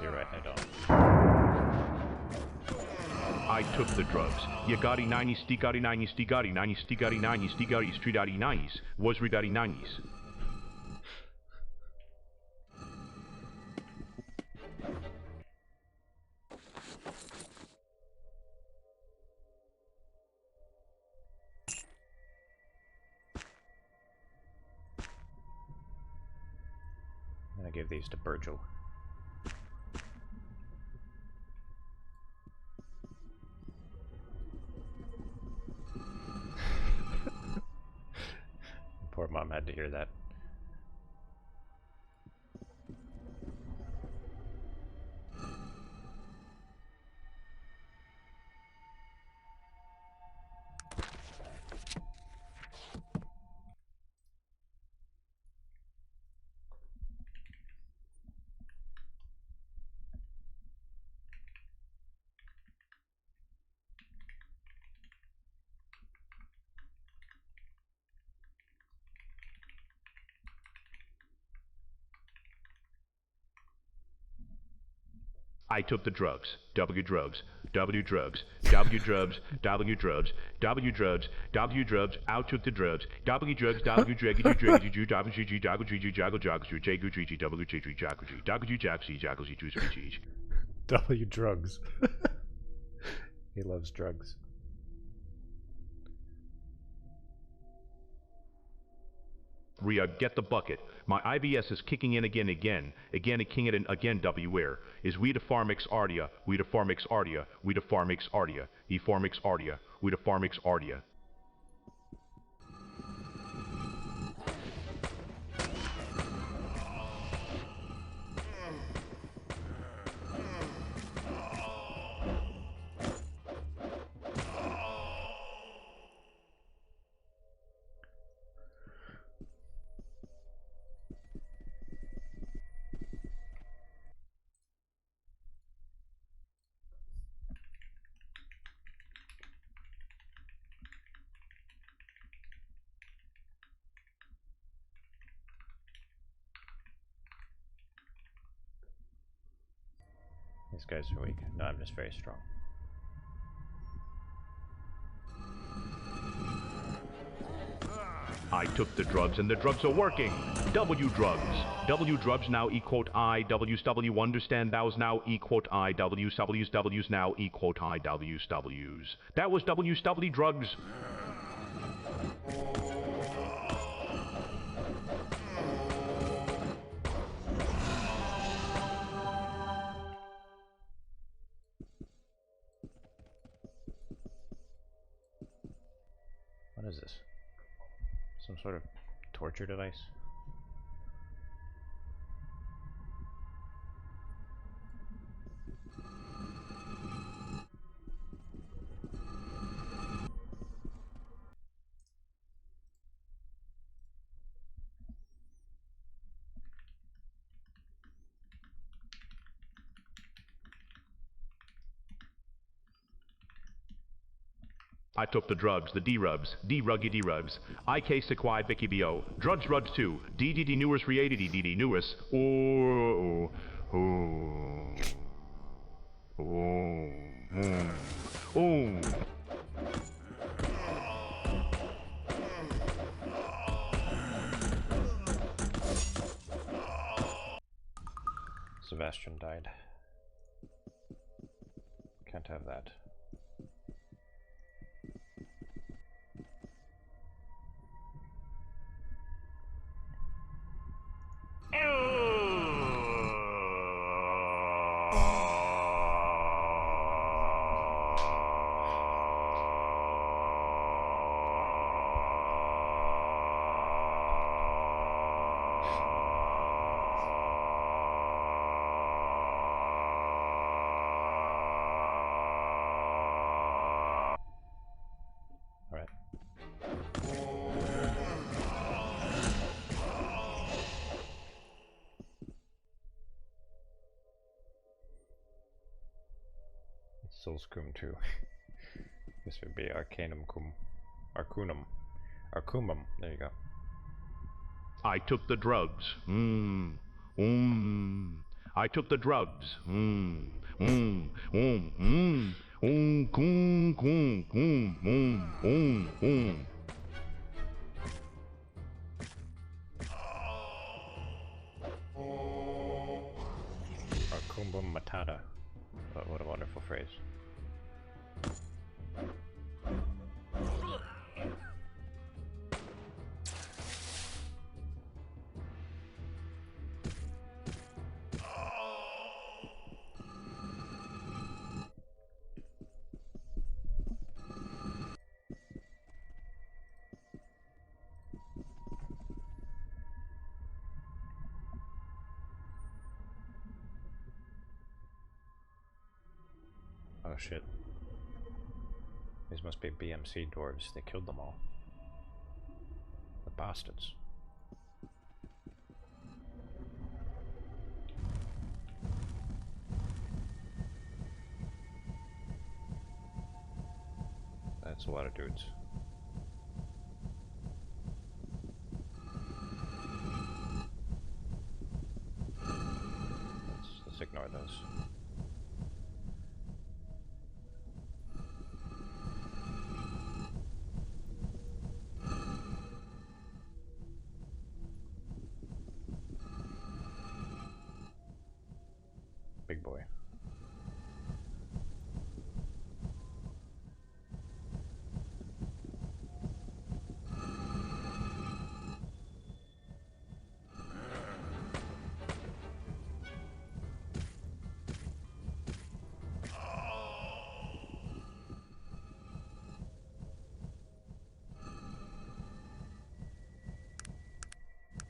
You're right, I don't. I took the drugs. Yagari 90 stigari 90 stigari 90 stigari 90 stigari stridari 90s was redari 90s. I'm gonna give these to Virgil. Poor mom had to hear that. I took the drugs. W drugs. W drugs. W drugs. W drugs. W drugs. W drugs. Out took the drugs. W drugs. W drugs. W drugs. W drugs. W drugs. W drugs. He loves drugs. Rhea, get the bucket. My IBS is kicking in again, again king it and again W-where. Is we to Farmix Ardia, we to Farmix Ardia, we to Farmix Ardia, he Farmix Ardia, we to Farmix Ardia. These guys are weak. No, I'm just very strong. I took the drugs and the drugs are working. W drugs. W drugs now E quote I. W's W understand thou's now E quote I. W's W's W's now E quote I. W's W's. That was W's W drugs. What is this? Some sort of torture device? I took the drugs, the D-rubs, D-ruggy D-rubs. IK sequai Vicky B.O. Drugs ruds 2. DDD newers reated DD newers. Oh, oh, oh, oh, oh. Sebastian died. Can't have that. Soulscum 2. This would be Arcanum cum. Arcunum. Arcumum. There you go. I took the drugs. I took the drugs. Coom, coom, coom, coom. Arcanum matata. Oh, what a wonderful phrase. Oh shit. These must be BMC dwarves. They killed them all. The bastards. That's a lot of dudes. Let's ignore those. Big boy.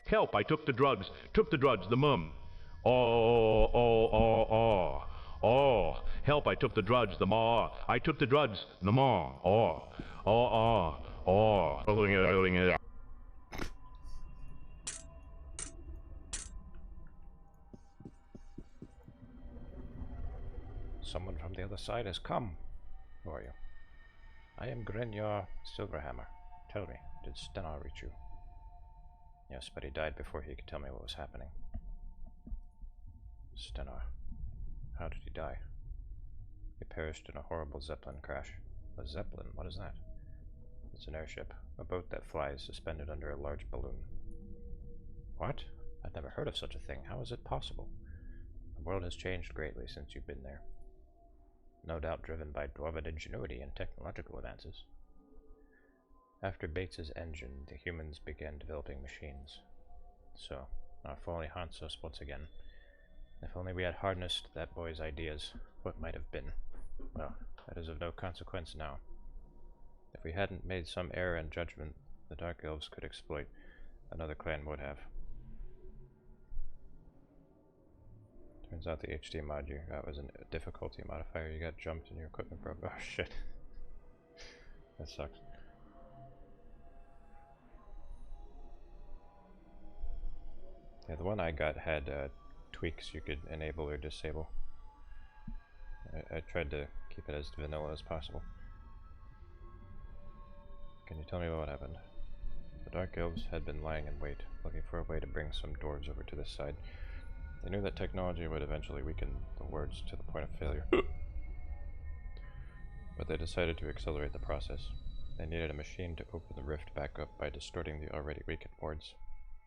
Help, I took the drugs. The mum. Oh. Help, I took the drugs, the ma. I took the drugs, the ma. Oh. Someone from the other side has come. Who are you? I am Grenyor Silverhammer. Tell me, did Stenar reach you? Yes, but he died before he could tell me what was happening. Stenar. How did he die? He perished in a horrible Zeppelin crash. A Zeppelin? What is that? It's an airship. A boat that flies suspended under a large balloon. What? I've never heard of such a thing. How is it possible? The world has changed greatly since you've been there. No doubt driven by dwarven ingenuity and technological advances. After Bates's engine, the humans began developing machines. So, our folly haunts us once again. If only we had harnessed that boy's ideas, what might have been. Well, that is of no consequence now. If we hadn't made some error in judgment, the Dark Elves could exploit. Another clan would have. Turns out the HD mod you got was a difficulty modifier. You got jumped and your equipment broke. Oh shit. That sucks. Yeah, the one I got had tweaks you could enable or disable. I tried to keep it as vanilla as possible. Can you tell me what happened? The Dark Elves had been lying in wait, looking for a way to bring some dwarves over to this side. They knew that technology would eventually weaken the wards to the point of failure. But they decided to accelerate the process. They needed a machine to open the rift back up by distorting the already weakened wards.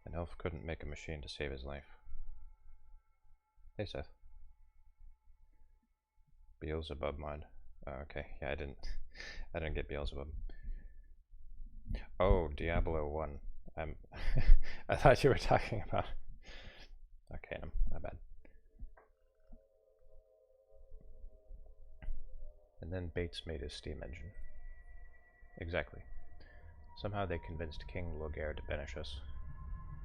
An elf couldn't make a machine to save his life. Hey Seth. Beelzebub mod. Oh, okay, yeah, I didn't get Beelzebub. Oh, Diablo 1. I thought you were talking about Arcanum, my bad. And then Bates made his steam engine. Exactly. Somehow they convinced King Logair to banish us.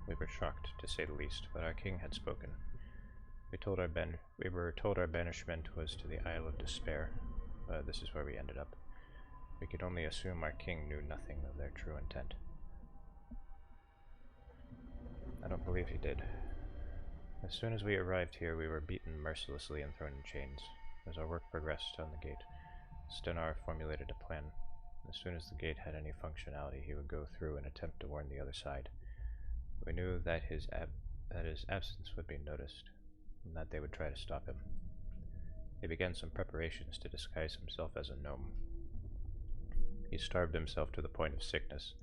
We were shocked, to say the least, but our king had spoken. We were told our banishment was to the Isle of Despair, but this is where we ended up. We could only assume our king knew nothing of their true intent. I don't believe he did. As soon as we arrived here, we were beaten mercilessly and thrown in chains. As our work progressed on the gate, Stenar formulated a plan. As soon as the gate had any functionality, he would go through and attempt to warn the other side. We knew that his absence would be noticed. and that they would try to stop him. He began some preparations to disguise himself as a gnome. He starved himself to the point of sickness,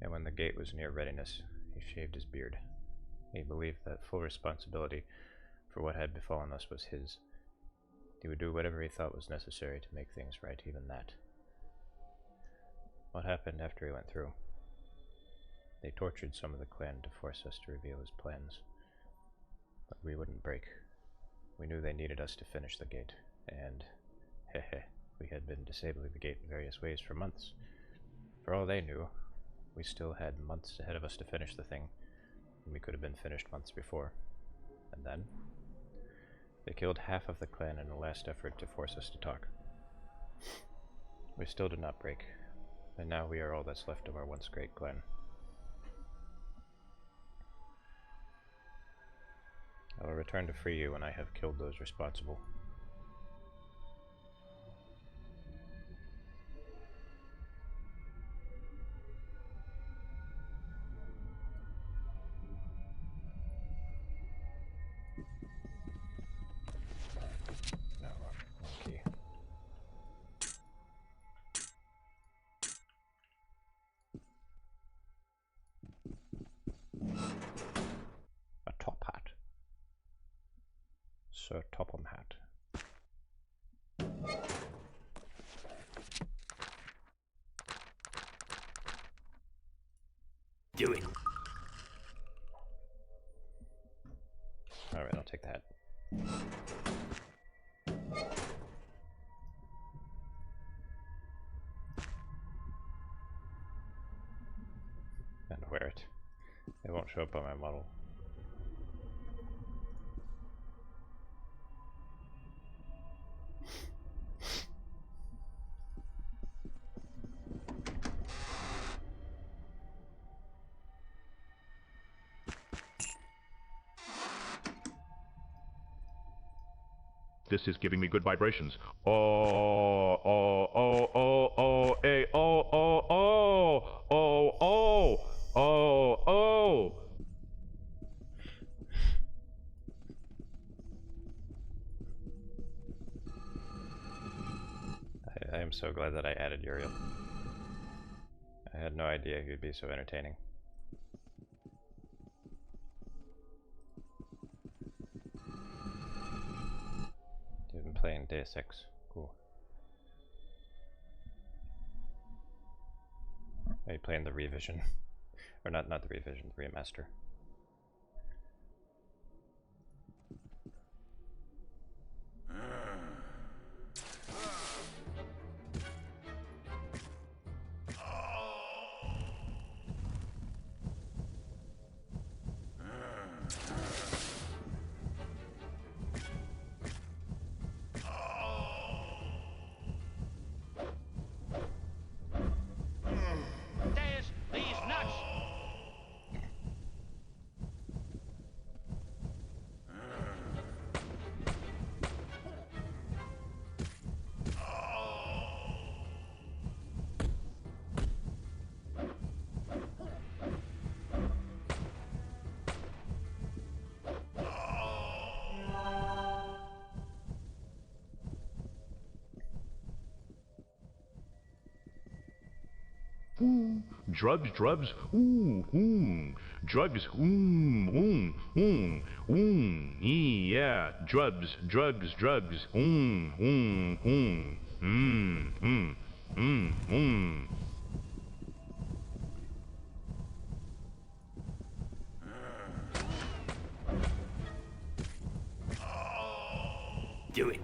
and when the gate was near readiness, he shaved his beard. He believed that full responsibility for what had befallen us was his. He would do whatever he thought was necessary to make things right, even that. What happened after he went through? They tortured some of the clan to force us to reveal his plans. But we wouldn't break. We knew they needed us to finish the gate, and we had been disabling the gate in various ways for months. For all they knew, we still had months ahead of us to finish the thing, and we could have been finished months before. And then, they killed half of the clan in a last effort to force us to talk. We still did not break, and now we are all that's left of our once great clan. I will return to free you when I have killed those responsible. No, key. A top hat. Sir Topham hat. Do it. Alright, I'll take that. And wear it. It won't show up on my model. This is giving me good vibrations. Oh, oh, oh, oh, oh, hey, oh, oh, oh, oh, oh, oh, oh. I am so glad that I added Uriel. I had no idea he would be so entertaining. You've been playing Deus Ex. Cool. Are you playing the revision? Or not the revision, the remaster. There's these nuts! Ooh, drugs, drugs, ooh, drugs, yeah, drugs, drugs, drugs, Do it.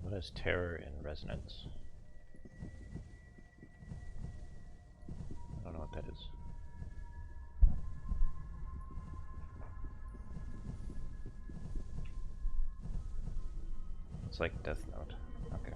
What is terror in resonance? I don't know what that is. It's like Death Note. Okay.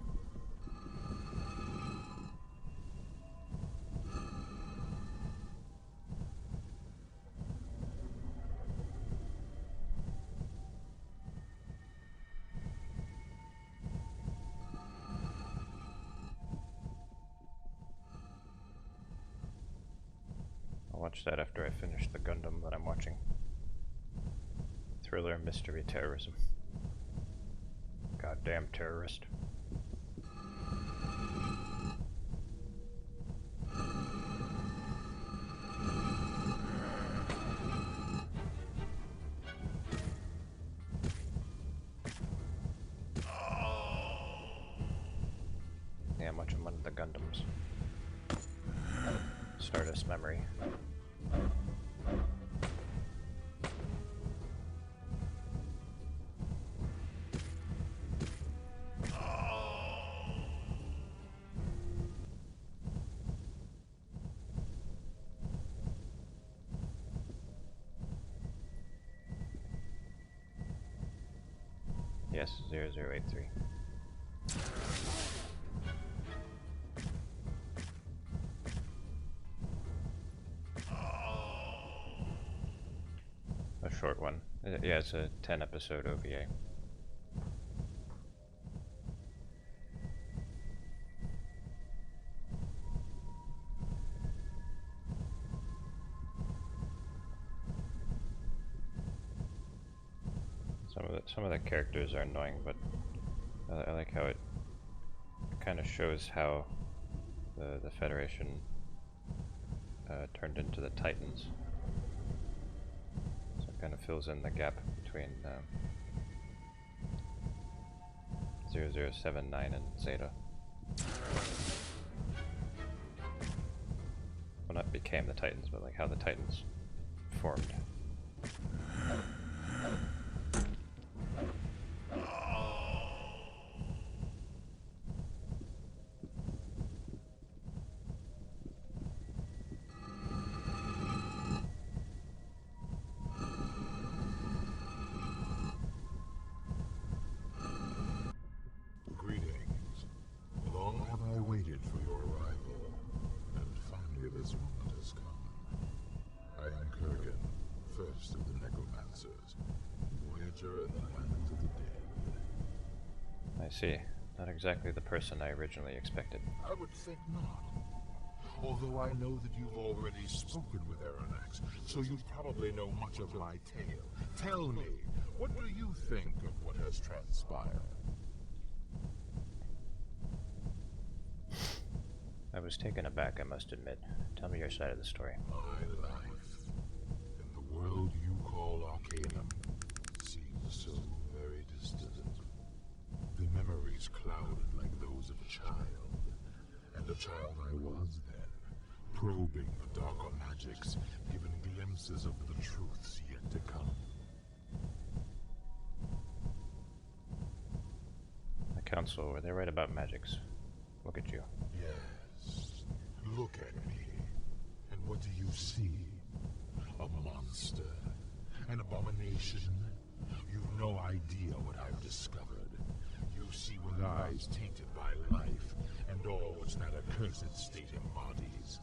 I'll watch that after I finish the Gundam that I'm watching. Thriller, mystery, terrorism. Goddamn terrorist. Yeah, much of one of the Gundams. Stardust memory. Yes, 0083. A short one. Yeah, it's a 10 episode OVA. Some of the characters are annoying, but I like how it kind of shows how the Federation turned into the Titans. So it kind of fills in the gap between 0079 and Zeta. Well, not became the Titans, but like how the Titans formed. Greetings. Long have I waited for your arrival, and finally this moment has come. I am Kurgan, first of the Necromancers, Voyager in the lands of the dead. I see. Not exactly the person I originally expected. I would think not. Although I know that you've already spoken with Aranax, so you probably know much of my tale. Tell me, what do you think of what has transpired? I was taken aback, I must admit. Tell me your side of the story. My life, in the world you call Arcanum, seems so very distant. The memories clouded like those of a child. And a child I was then, probing the darker magics, given glimpses of the truths yet to come. The Council, were they right about magics? Look at you. Yes. Look at me. And what do you see? A monster. An abomination. You've no idea what I've discovered. You see with eyes tainted by life, and all which that accursed state embodies.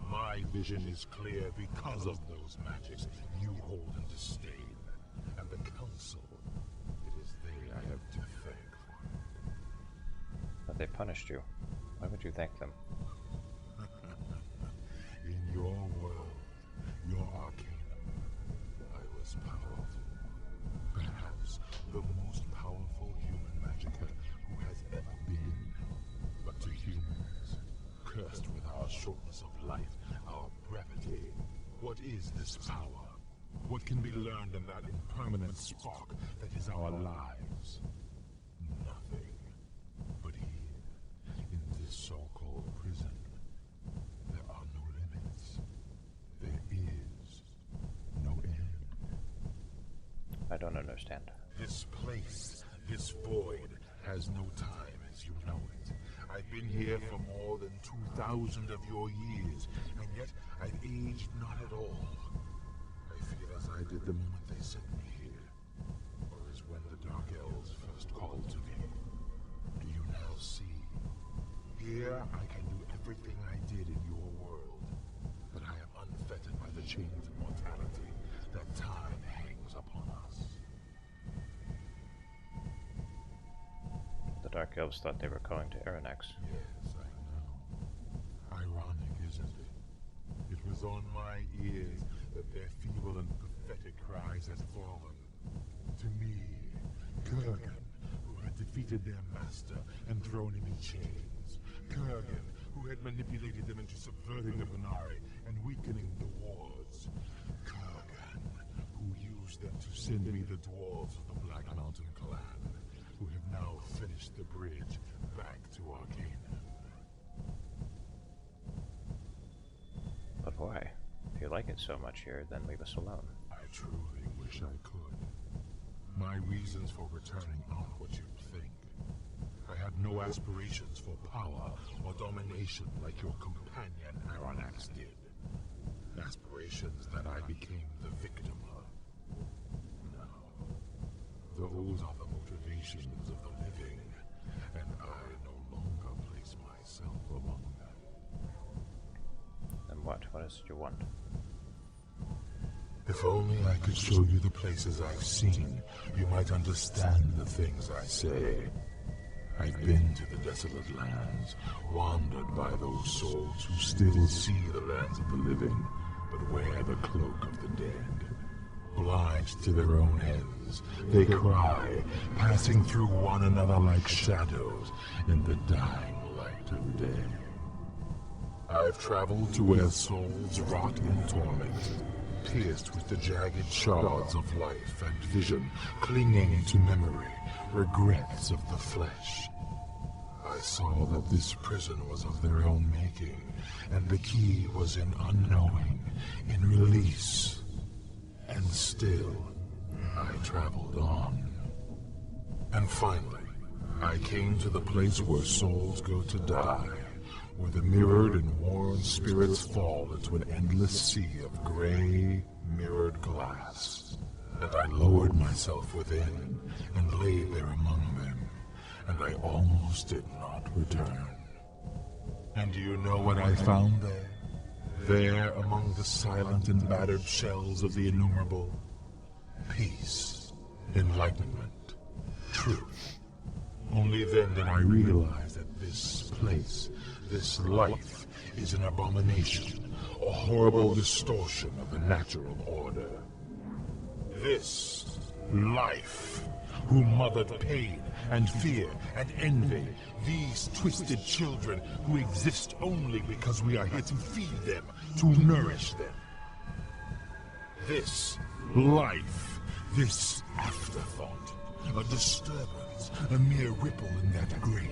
My vision is clear because of those magics you hold in disdain. And the Council, it is they I have to thank for it. But they punished you. Why would you thank them? In your world, your Arcanum, I was powerful. Perhaps the most powerful human magicka who has ever been. But to humans, cursed with our shortness of life, our brevity, what is this power? What can be learned in that impermanent spark that is our lives? Nothing. But here, in this so-called prison, there are no limits. There is no end. I don't understand. This place, this void, has no time as you know it. I've been here for more than 2,000 of your years, and yet I've aged not at all. I feel as I did the moment they sent me here, or as when the Dark Elves first called to me. Do you now see? Here I can do everything I did in your world, but I am unfettered by the chains of mortality that time hangs upon us. The Dark Elves thought they were calling to Aranax. Yes, I know. Ironic, isn't it? It was on my ears that their feeble and pathetic cries had fallen. thrown him in chains. Kurgan, who had manipulated them into subverting the Benari and weakening the wards. Kurgan, who used them to send me the dwarves of the Black Mountain clan, who have now finished the bridge back to Arcanum. But why? If you like it so much here, then leave us alone. I truly wish I could. My reasons for returning aren't what you'd think. I had no aspirations for power or domination like your companion Aronnax did. Aspirations that I became the victim of. No. Those are the motivations of the living, and I no longer place myself among them. Then what? What is it you want? If only I could show you the places I've seen, you might understand the things I say. I've been to the desolate lands, wandered by those souls who still see the lands of the living, but wear the cloak of the dead. Blind to their own ends, they cry, passing through one another like shadows in the dying light of day. I've traveled to where souls rot in torment, pierced with the jagged shards of life and vision, clinging to memory, regrets of the flesh. I saw that this prison was of their own making, and the key was in unknowing, in release. And still, I traveled on. And finally, I came to the place where souls go to die, where the mirrored and worn spirits fall into an endless sea of gray, mirrored glass. And I lowered myself within and lay there among them, and I almost did not return. And do you know what I found there? There, among the silent and battered shells of the innumerable, peace, enlightenment, truth. Only then did I realize that this place, this life, is an abomination, a horrible distortion of the natural order. This life, who mothered pain and fear and envy, these twisted children who exist only because we are here to feed them, to nourish them. This life, this afterthought, a disturbance, a mere ripple in that great,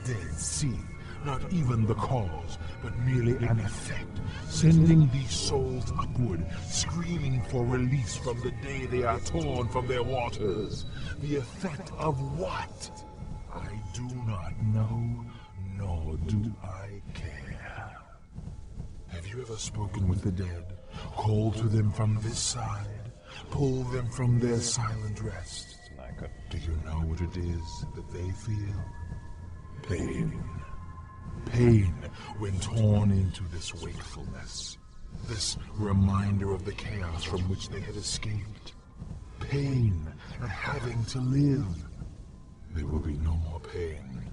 dead sea. Not even the cause, but merely an effect, sending these souls upward, screaming for release from the day they are torn from their waters. The effect of what? I do not know, nor do I care. Have you ever spoken with the dead, called to them from this side, pulled them from their silent rest? Do you know what it is that they feel? Pain. Pain when torn into this wakefulness, this reminder of the chaos from which they had escaped. Pain at having to live. There will be no more pain.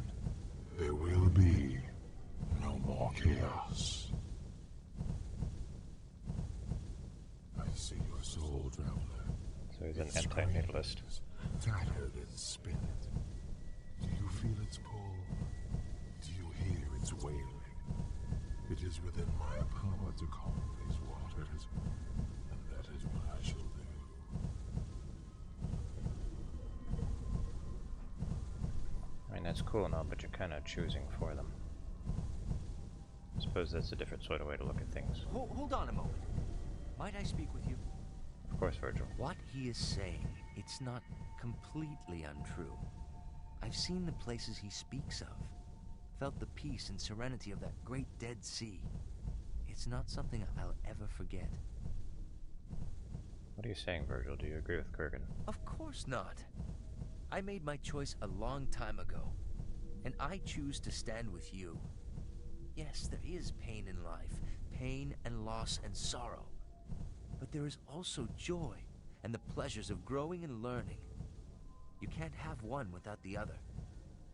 There will be no more chaos. I see your soul, traveler. So he's an anti-natalist. Tattered and spent. Do you feel its pull? Do you hear its wailing? It is within my power to calm these waters, and that is what I shall do. I mean, that's cool and all, but you're kind of choosing for them. I suppose that's a different sort of way to look at things. Hold on a moment. Might I speak with you? Of course, Virgil. What he is saying, it's not completely untrue. I've seen the places he speaks of. Felt the peace and serenity of that great dead sea. It's not something I'll ever forget. What are you saying, Virgil? Do you agree with Kurgan? Of course not. I made my choice a long time ago, and I choose to stand with you. Yes, there is pain in life, pain and loss and sorrow. But there is also joy and the pleasures of growing and learning. You can't have one without the other,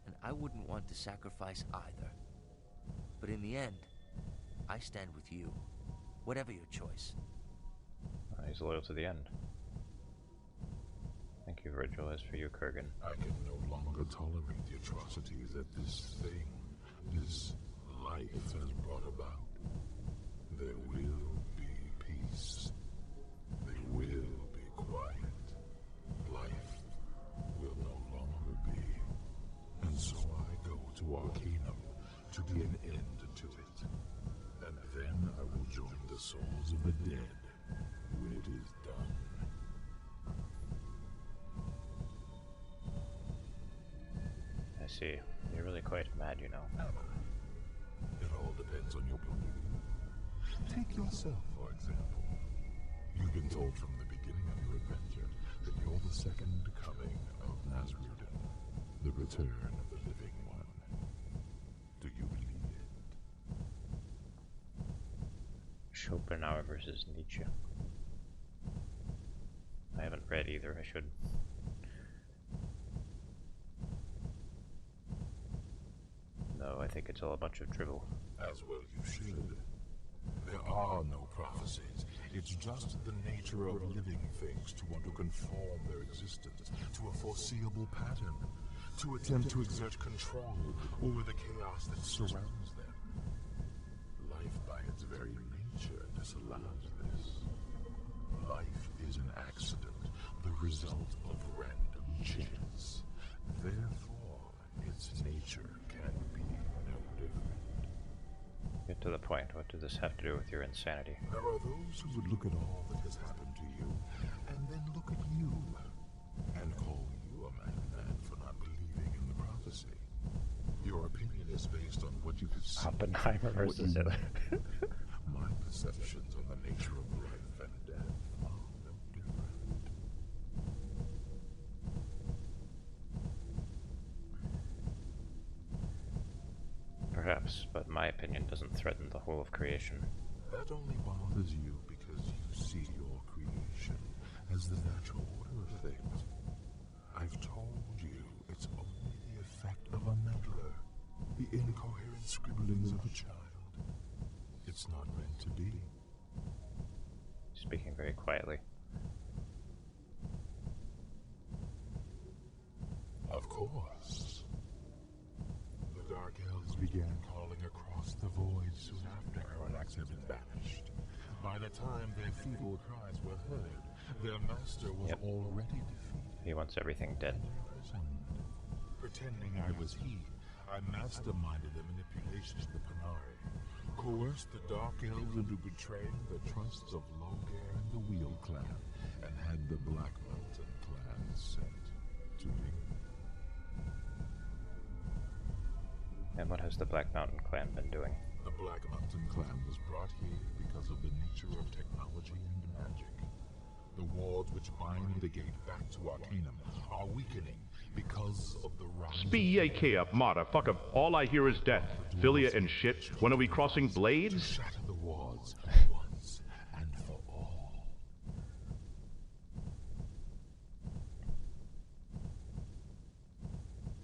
and I wouldn't want to sacrifice either. But in the end, I stand with you, whatever your choice. He's loyal to the end. Thank you, Virgil. As for you, Kurgan. I can no longer tolerate the atrocities that this thing, this life has brought about. There will be peace. They will be quiet. Life will no longer be. And so I go to Arcanum to be an end to it. And then I will join the souls of the dead when it is done. I see. You're really quite mad, you know. It all depends on your point of view. Take yourself, for example. You've been told from the beginning of your adventure that you're the second coming of Nasrudin, the return of the living one. Do you believe it? Schopenhauer versus Nietzsche. I haven't read either, I should. No, I think it's all a bunch of drivel. As well you should. There are no prophecies. It's just the nature of living things to want to conform their existence to a foreseeable pattern, to attempt to exert control over the chaos that surrounds them. Life by its very nature disallows this. Life is an accident, the result of random chance. Therefore, its nature can be no different. Get to the point. What does this have to do with your insanity? There are those who would look at all that has happened to you, and then look at you, and call you a madman for not believing in the prophecy. Your opinion is based on what you could see. Oppenheimer versus Hitler. My perceptions on the nature of life and death are no different. Perhaps, but my opinion doesn't threaten the whole of creation. That only bothers you because you see your creation as the natural order of things. I've told you it's only the effect of a meddler, the incoherent scribblings of a child. It's not meant to be. Speaking very quietly. Of course. The Dark Elves began calling across the void soon after Aranax had been banished. By the time their feeble cries were heard, their master was already defeated. He wants everything dead. Pretending I was he, I masterminded the manipulations of the Panari, coerced the Dark Elves into betraying the trusts of Logar and the Wheel Clan, and had the Black Mountain Clan sent to me. And what has the Black Mountain Clan been doing? The Black Mountain Clan was brought here because of the nature of technology and magic. The wards which bind the gate back to Arcanum are weakening because of the rise. Spie motherfucker. All I hear is death. Philia and shit. When are we crossing blades? To shatter the wards once and for all.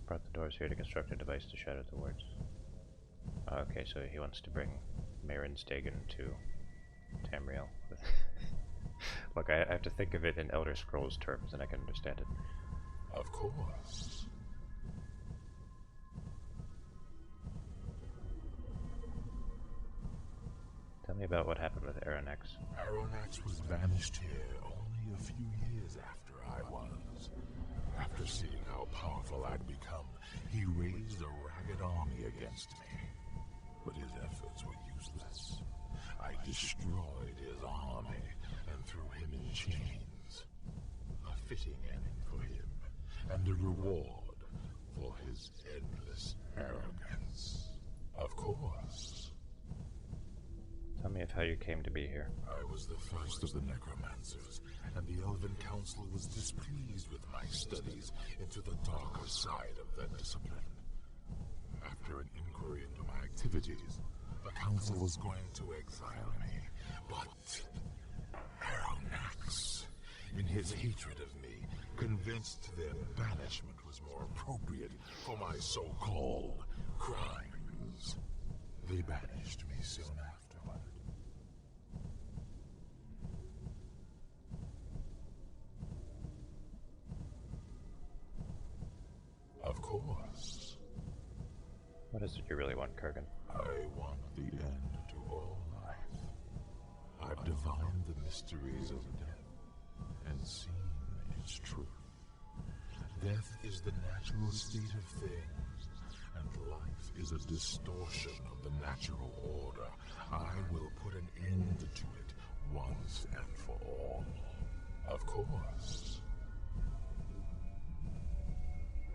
Brought the doors here to construct a device to shatter the wards. Okay, so he wants to bring Marin Stegan to Tamriel. Look, I have to think of it in Elder Scrolls terms, and I can understand it. Of course. Tell me about what happened with Aranax. Aranax was banished here only a few years after I was. After seeing how powerful I'd become, he raised a ragged army against me. But his efforts were useless. I destroyed his army and threw him in chains. A fitting end for him, and a reward for his endless arrogance. Of course. Tell me of how you came to be here. I was the first of the necromancers, and the Elven Council was displeased with my studies into the darker side of that discipline. After an inquiry into my activities, the Council was going to exile me, but Aranax, in his hatred of me, convinced their banishment was more appropriate for my so-called crimes. They banished me soon afterward. course. What is it you really want, Kurgan? I want the end to all life. I've divined the mysteries of death and seen its truth. Death is the natural state of things, and life is a distortion of the natural order. I will put an end to it once and for all. Of course.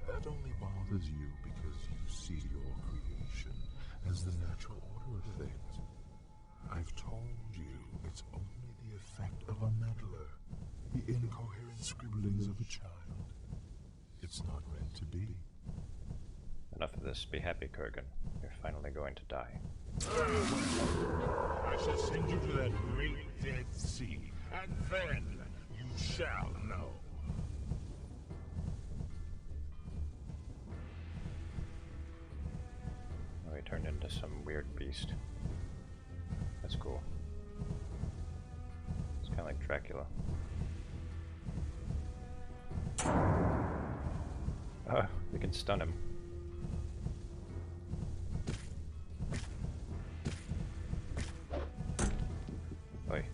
That only bothers you because you see your creation as the natural order of things. I've told you it's only the effect of a meddler, the incoherent scribblings of a child. It's not meant to be. Enough of this. Be happy, Kurgan. You're finally going to die. I shall send you to that great dead sea, and then you shall know. Oh, he turned into some weird beast. That's cool. It's kind of like Dracula. You can stun him. Oi.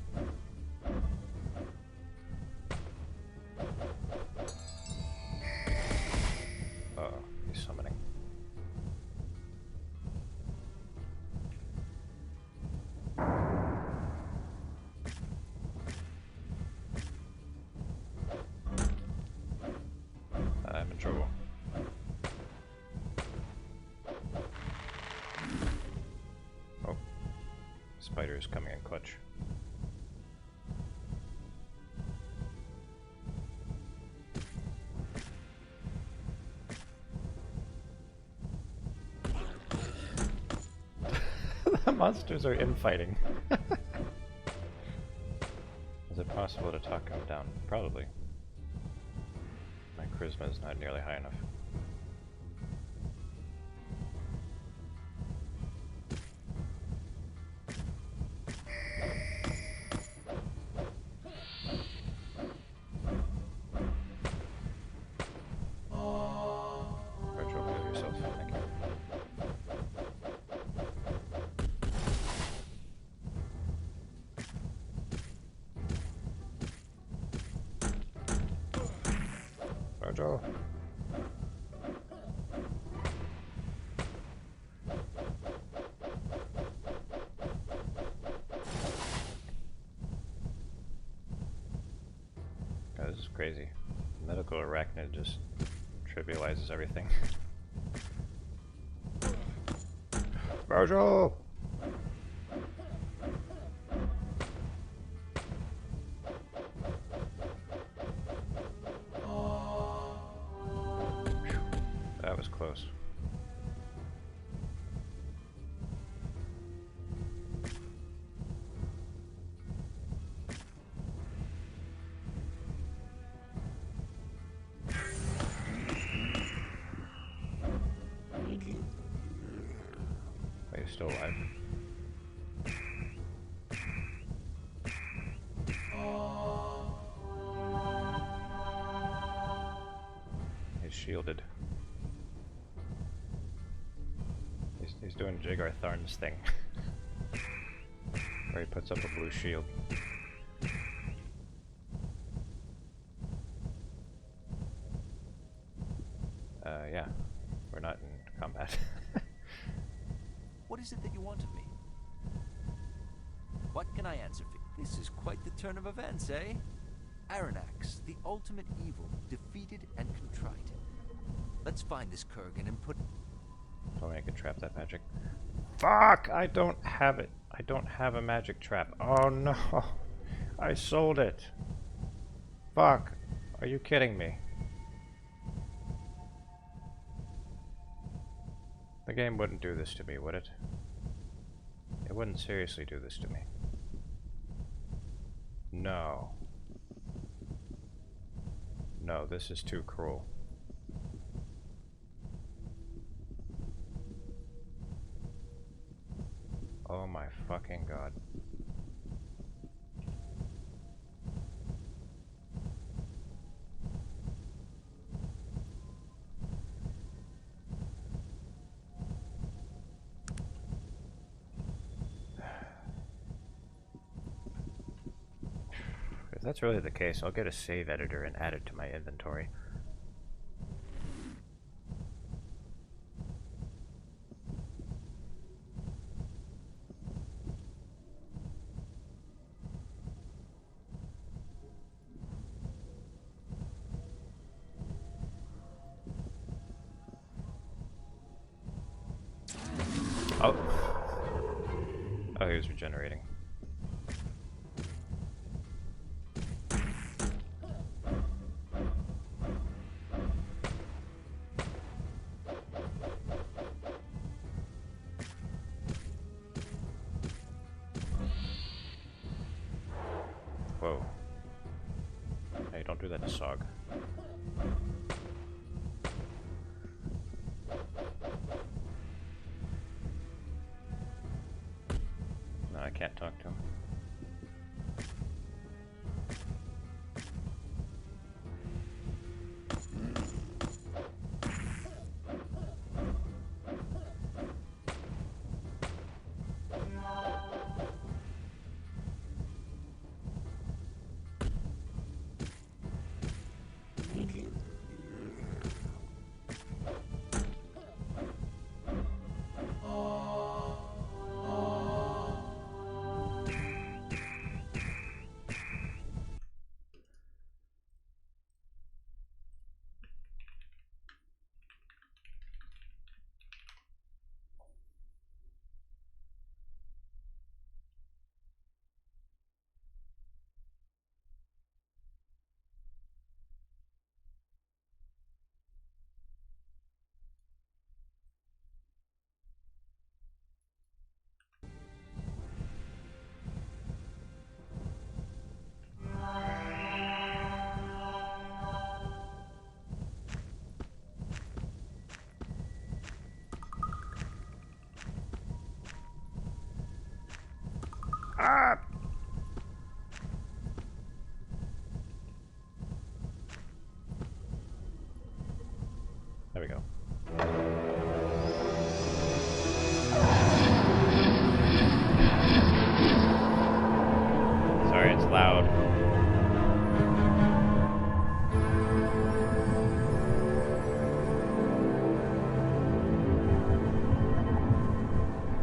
Uh-oh, he's summoning. I'm in trouble. Oh. Spider is coming in clutch. The monsters are infighting. Is it possible to talk him down? Probably. My charisma is not nearly high enough. Virtual, heal yourself. Thank you. Virgil. God, this is crazy. Medical arachnid just trivializes everything. Virgil! That was close. Wait, he's still alive. He's shielded. He's doing Jigar Tharn's thing. Where he puts up a blue shield. Yeah. We're not in combat. What is it that you want of me? What can I answer for you? This is quite the turn of events, eh? Aranax, the ultimate evil, defeated and contrite. Let's find this Kurgan and put... Oh, I could trap that magic. Fuck! I don't have it. I don't have a magic trap. Oh no! I sold it. Fuck! Are you kidding me? The game wouldn't do this to me, would it? It wouldn't seriously do this to me. No. No, this is too cruel. Oh my fucking god. that's really the case, I'll get a save editor and add it to my inventory. Oh. Oh, he was regenerating. Whoa. Hey, don't do that to Sog. No, I can't talk to him. Ah! There we go. Sorry, it's loud.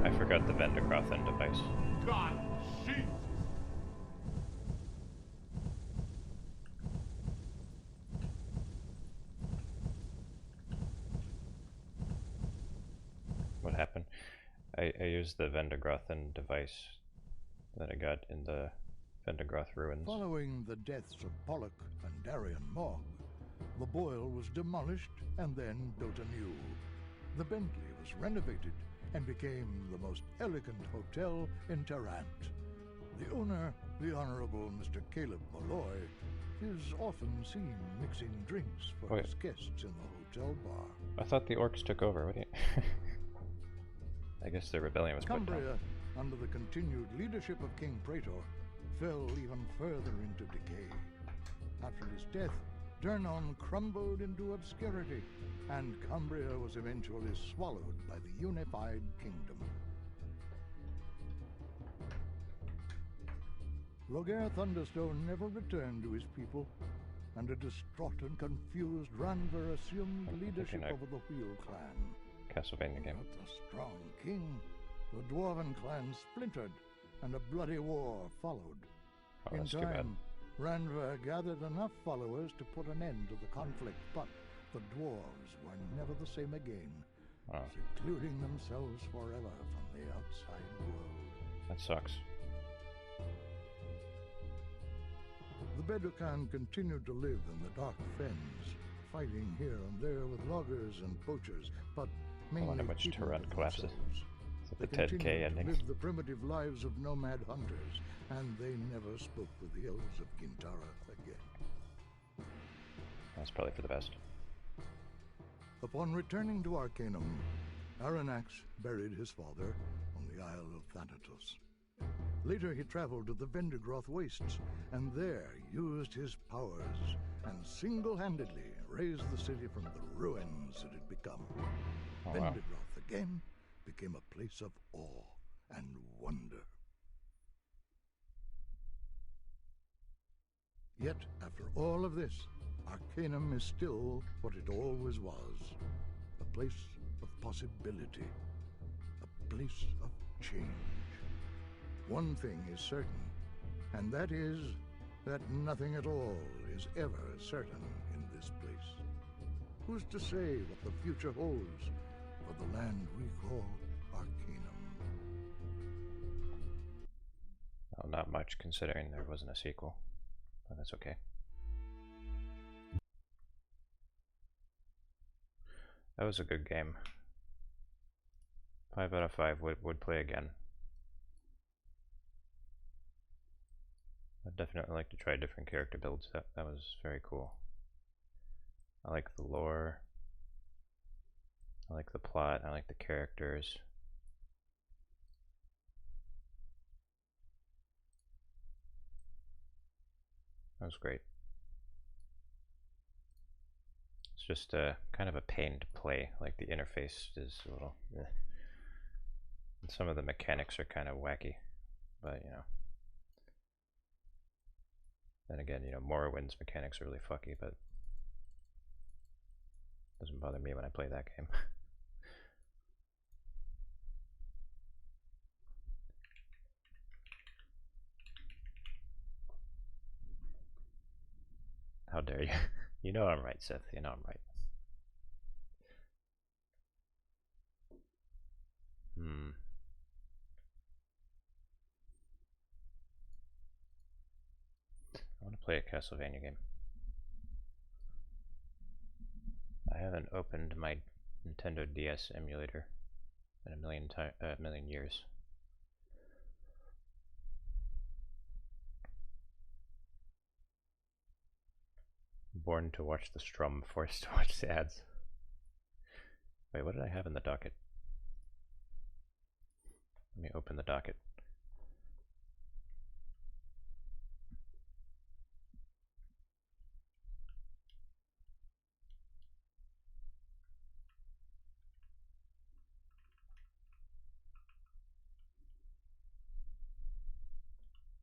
I forgot the Vendergrothen device. God, Jesus! What happened? I used the Vendergrothen device that I got in the Vendergroth ruins. Following the deaths of Pollock and Darian Mogg, the Boyle was demolished and then built anew. The Bentley was renovated and became the most elegant hotel in Tarrant. The owner, the Honorable Mr. Caleb Molloy, is often seen mixing drinks for his guests in the hotel bar. I thought the orcs took over. What do you... I guess the rebellion was put down. Cumbria, under the continued leadership of King Praetor, fell even further into decay. After his death, Durnon crumbled into obscurity, and Cumbria was eventually swallowed by the unified kingdom. Loghaire Thunderstone never returned to his people, and a distraught and confused Ranver assumed leadership over the Wheel clan. Castlevania game. But the strong king, the Dwarven clan splintered, and a bloody war followed. Oh, In that's too bad. time, Ranver gathered enough followers to put an end to the conflict, but the dwarves were never the same again, secluding themselves forever from the outside world. That sucks. The Bedouin continued to live in the dark fens, fighting here and there with loggers and poachers, but I mainly wonder how much keeping Tarrant to collapses. themselves. Is it They the Ted K continued to ending? live the primitive lives of nomad hunters, and they never spoke with the elves of Gintara again. That's probably for the best. Upon returning to Arcanum, Aranax buried his father on the Isle of Thanatos. Later he traveled to the Vendergroth Wastes, and there used his powers, and single-handedly raised the city from the ruins it had become. Oh, wow. Vendergroth again became a place of awe and wonder. Yet, after all of this, Arcanum is still what it always was. A place of possibility. A place of change. One thing is certain, and that is that nothing at all is ever certain in this place. Who's to say what the future holds for the land we call Arcanum? Well, not much considering there wasn't a sequel, but that's okay. That was a good game. 5 out of 5 would play again. I'd definitely like to try different character builds. That was very cool. I like the lore. I like the plot. I like the characters. That was great. It's just kind of a pain to play. Like the interface is a little and some of the mechanics are kind of wacky, but you know. Then again, you know, Morrowind's mechanics are really fucky, but doesn't bother me when I play that game. How dare you? You know I'm right, Seth. You know I'm right. I want to play a Castlevania game. I haven't opened my Nintendo DS emulator in a million years. Born to watch the Strum, forced to watch the ads. Wait, what did I have in the docket? Let me open the docket.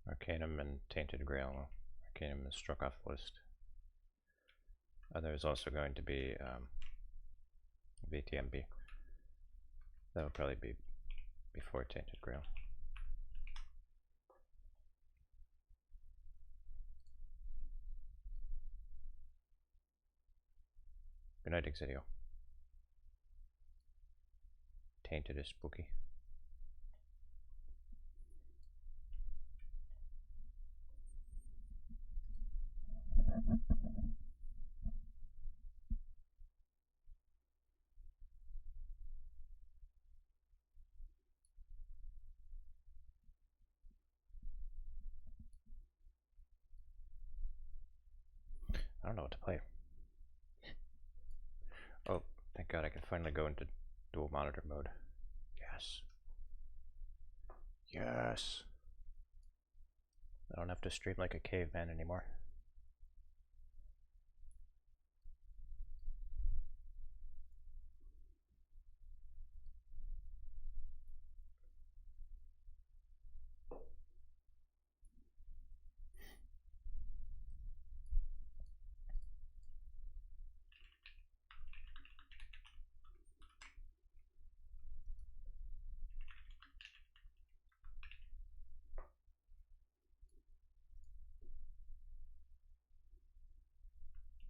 Arcanum and Tainted Grail. Arcanum is struck off the list. There's also going to be VTMB. That would probably be before Tainted Grail. Good night, Exidio. Tainted is spooky. I don't know what to play. Oh, thank God I can finally go into dual monitor mode. Yes. Yes. I don't have to stream like a caveman anymore.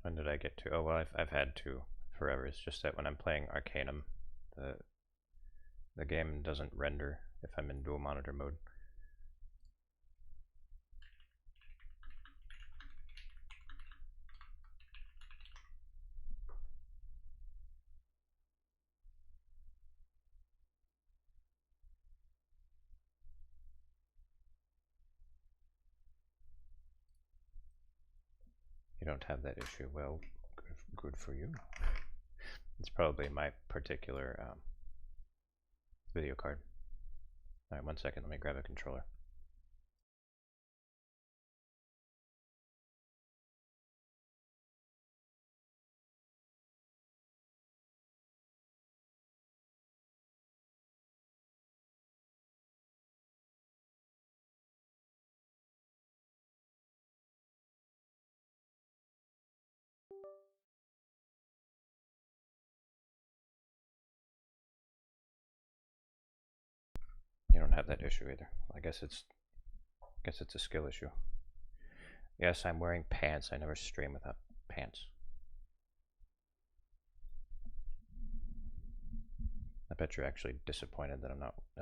When did I get to? Oh well, I've had to forever. It's just that when I'm playing Arcanum, the game doesn't render if I'm in dual monitor mode. You don't have that issue. Well, good for you. It's probably my particular video card. Alright, 1 second, let me grab a controller. don't have that issue either. I guess it's a skill issue. Yes, I'm wearing pants. I never stream without pants. I bet you're actually disappointed that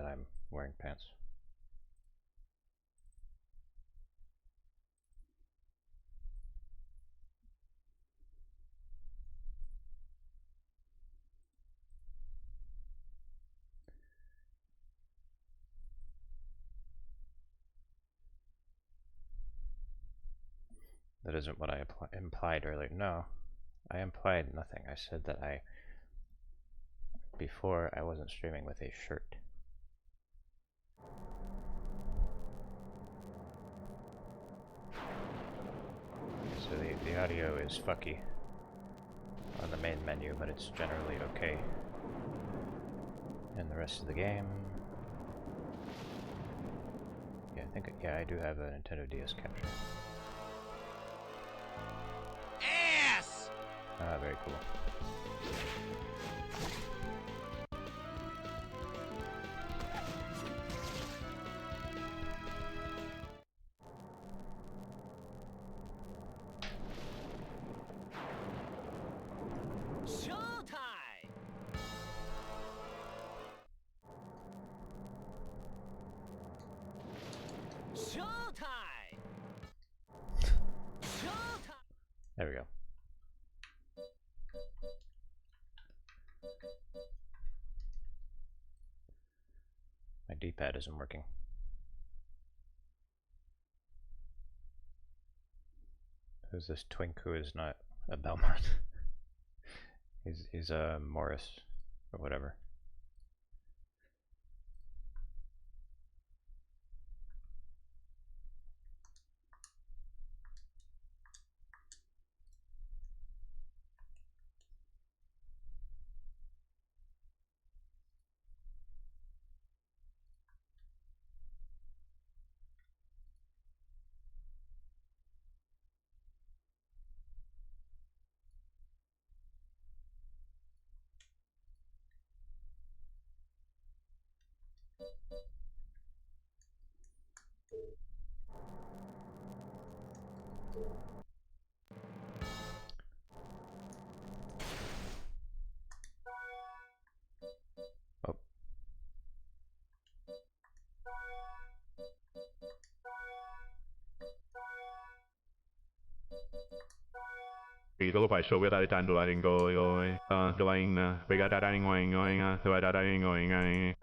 I'm wearing pants. That isn't what I implied earlier. No, I implied nothing. I said that before I wasn't streaming with a shirt. So the audio is fucky on the main menu, but it's generally okay in the rest of the game. Yeah, I do have a Nintendo DS capture. Ass! Ah, very cool. There we go. My D-pad isn't working. Who's this twink who is not a Belmont? he's a Morris or whatever. Oh. Thì tôi có phải show với đại tan đồ anh rồi đồ anh với cả đại anh ngoài rồi đại anh ngoài ngay.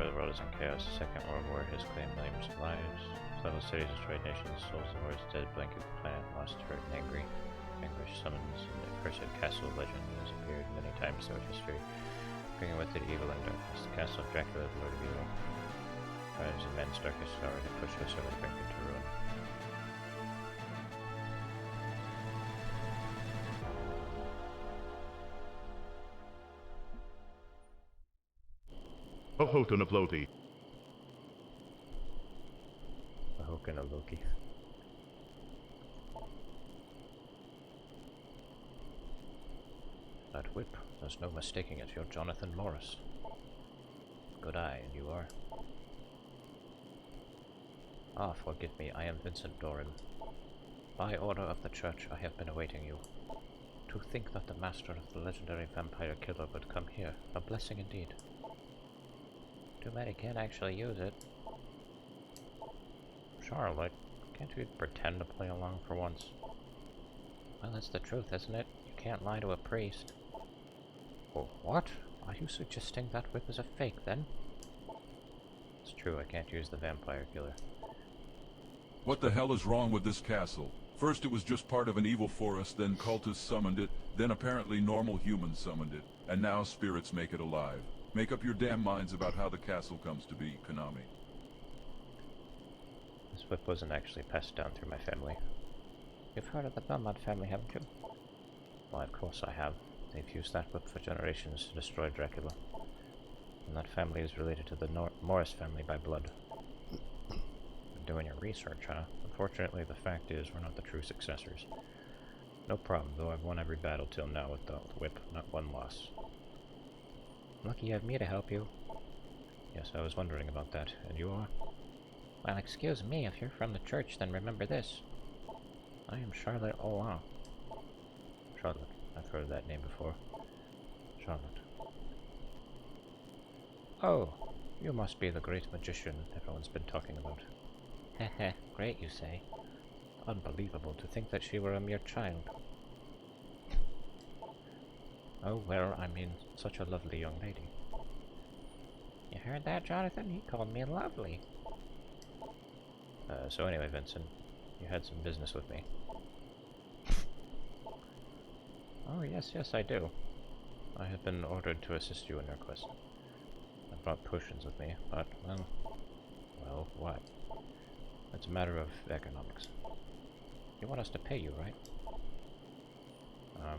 The world is in chaos. The Second World War has claimed millions of lives. Several cities, destroyed nations, souls of hordes, dead, blanket the planet, lost, hurt, and angry. Anguish summons the accursed castle legend has appeared many times throughout history, bringing with it evil and darkness. The castle of Dracula, the Lord of Evil. Riders of men's darkest hour to push us over the brink into ruin. Hohton of Loti. Hohton of Loki. That whip, there's no mistaking it. You're Jonathan Morris. Good eye, and you are. Ah, forgive me, I am Vincent Doran. By order of the Church, I have been awaiting you. To think that the master of the legendary vampire killer would come here, a blessing indeed. Too bad he can't actually use it. Charlotte, can't you pretend to play along for once? Well, that's the truth, isn't it? You can't lie to a priest. Oh, what? Are you suggesting that whip is a fake, then? It's true, I can't use the vampire killer. What the hell is wrong with this castle? First it was just part of an evil forest, then cultists summoned it, then apparently normal humans summoned it, and now spirits make it alive. Make up your damn minds about how the castle comes to be, Konami. This whip wasn't actually passed down through my family. You've heard of the Belmont family, haven't you? Why, of course I have. They've used that whip for generations to destroy Dracula. And that family is related to the Morris family by blood. Doing your research, huh? Unfortunately, the fact is we're not the true successors. No problem, though I've won every battle till now with the whip, not one loss. Lucky you have me to help you. Yes, I was wondering about that. And you are? Well, excuse me, if you're from the church, then remember this. I am Charlotte Ola. Charlotte. I've heard that name before. Charlotte. Oh, you must be the great magician everyone's been talking about. Heh, great you say. Unbelievable to think that she were a mere child. Oh, well, I mean, such a lovely young lady. You heard that, Jonathan? He called me lovely. So anyway, Vincent, you had some business with me. Oh, yes, I do. I have been ordered to assist you in your quest. I brought potions with me, but, well, what? It's a matter of economics. You want us to pay you, right?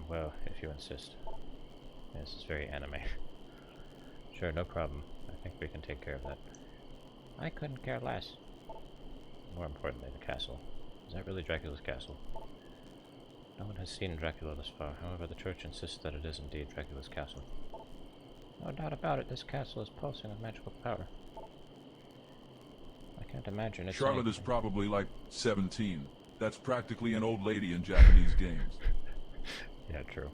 Well, if you insist. This is very anime. Sure, no problem. I think we can take care of that. I couldn't care less. More importantly, the castle. Is that really Dracula's castle? No one has seen Dracula thus far. However, the church insists that it is indeed Dracula's castle. No doubt about it, this castle is pulsing with magical power. I can't imagine it's Charlotte anything. is probably like 17. That's practically an old lady in Japanese games. Yeah, true.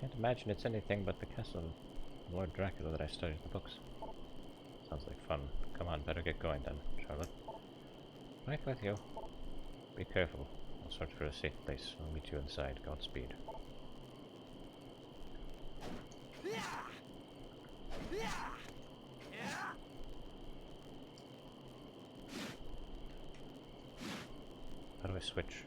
Can't imagine it's anything but the castle of Lord Dracula that I studied in the books. Sounds like fun. Come on, better get going then, Charlotte. Right with you. Be careful. I'll search for a safe place. I'll meet you inside. Godspeed. How do I switch?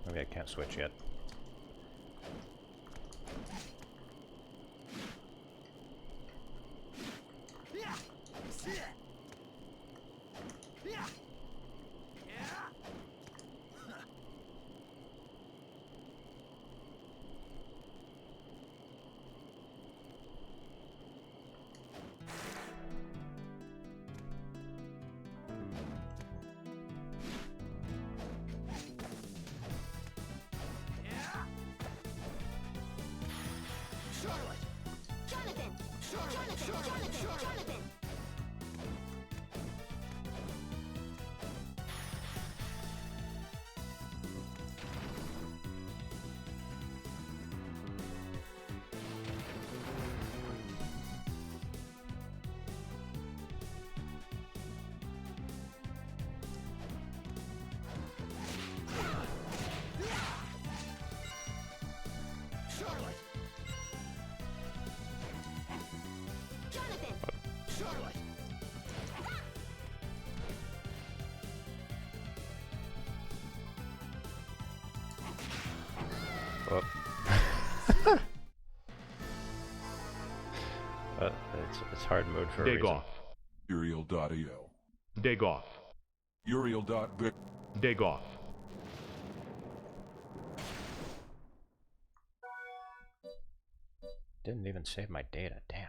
Maybe I can't switch yet. Jonathan! Oh. It's hard mode for a reason. Dagoth. Uriel.io. Dagoth. Uriel.bit. Dagoth. Didn't even save my data, damn.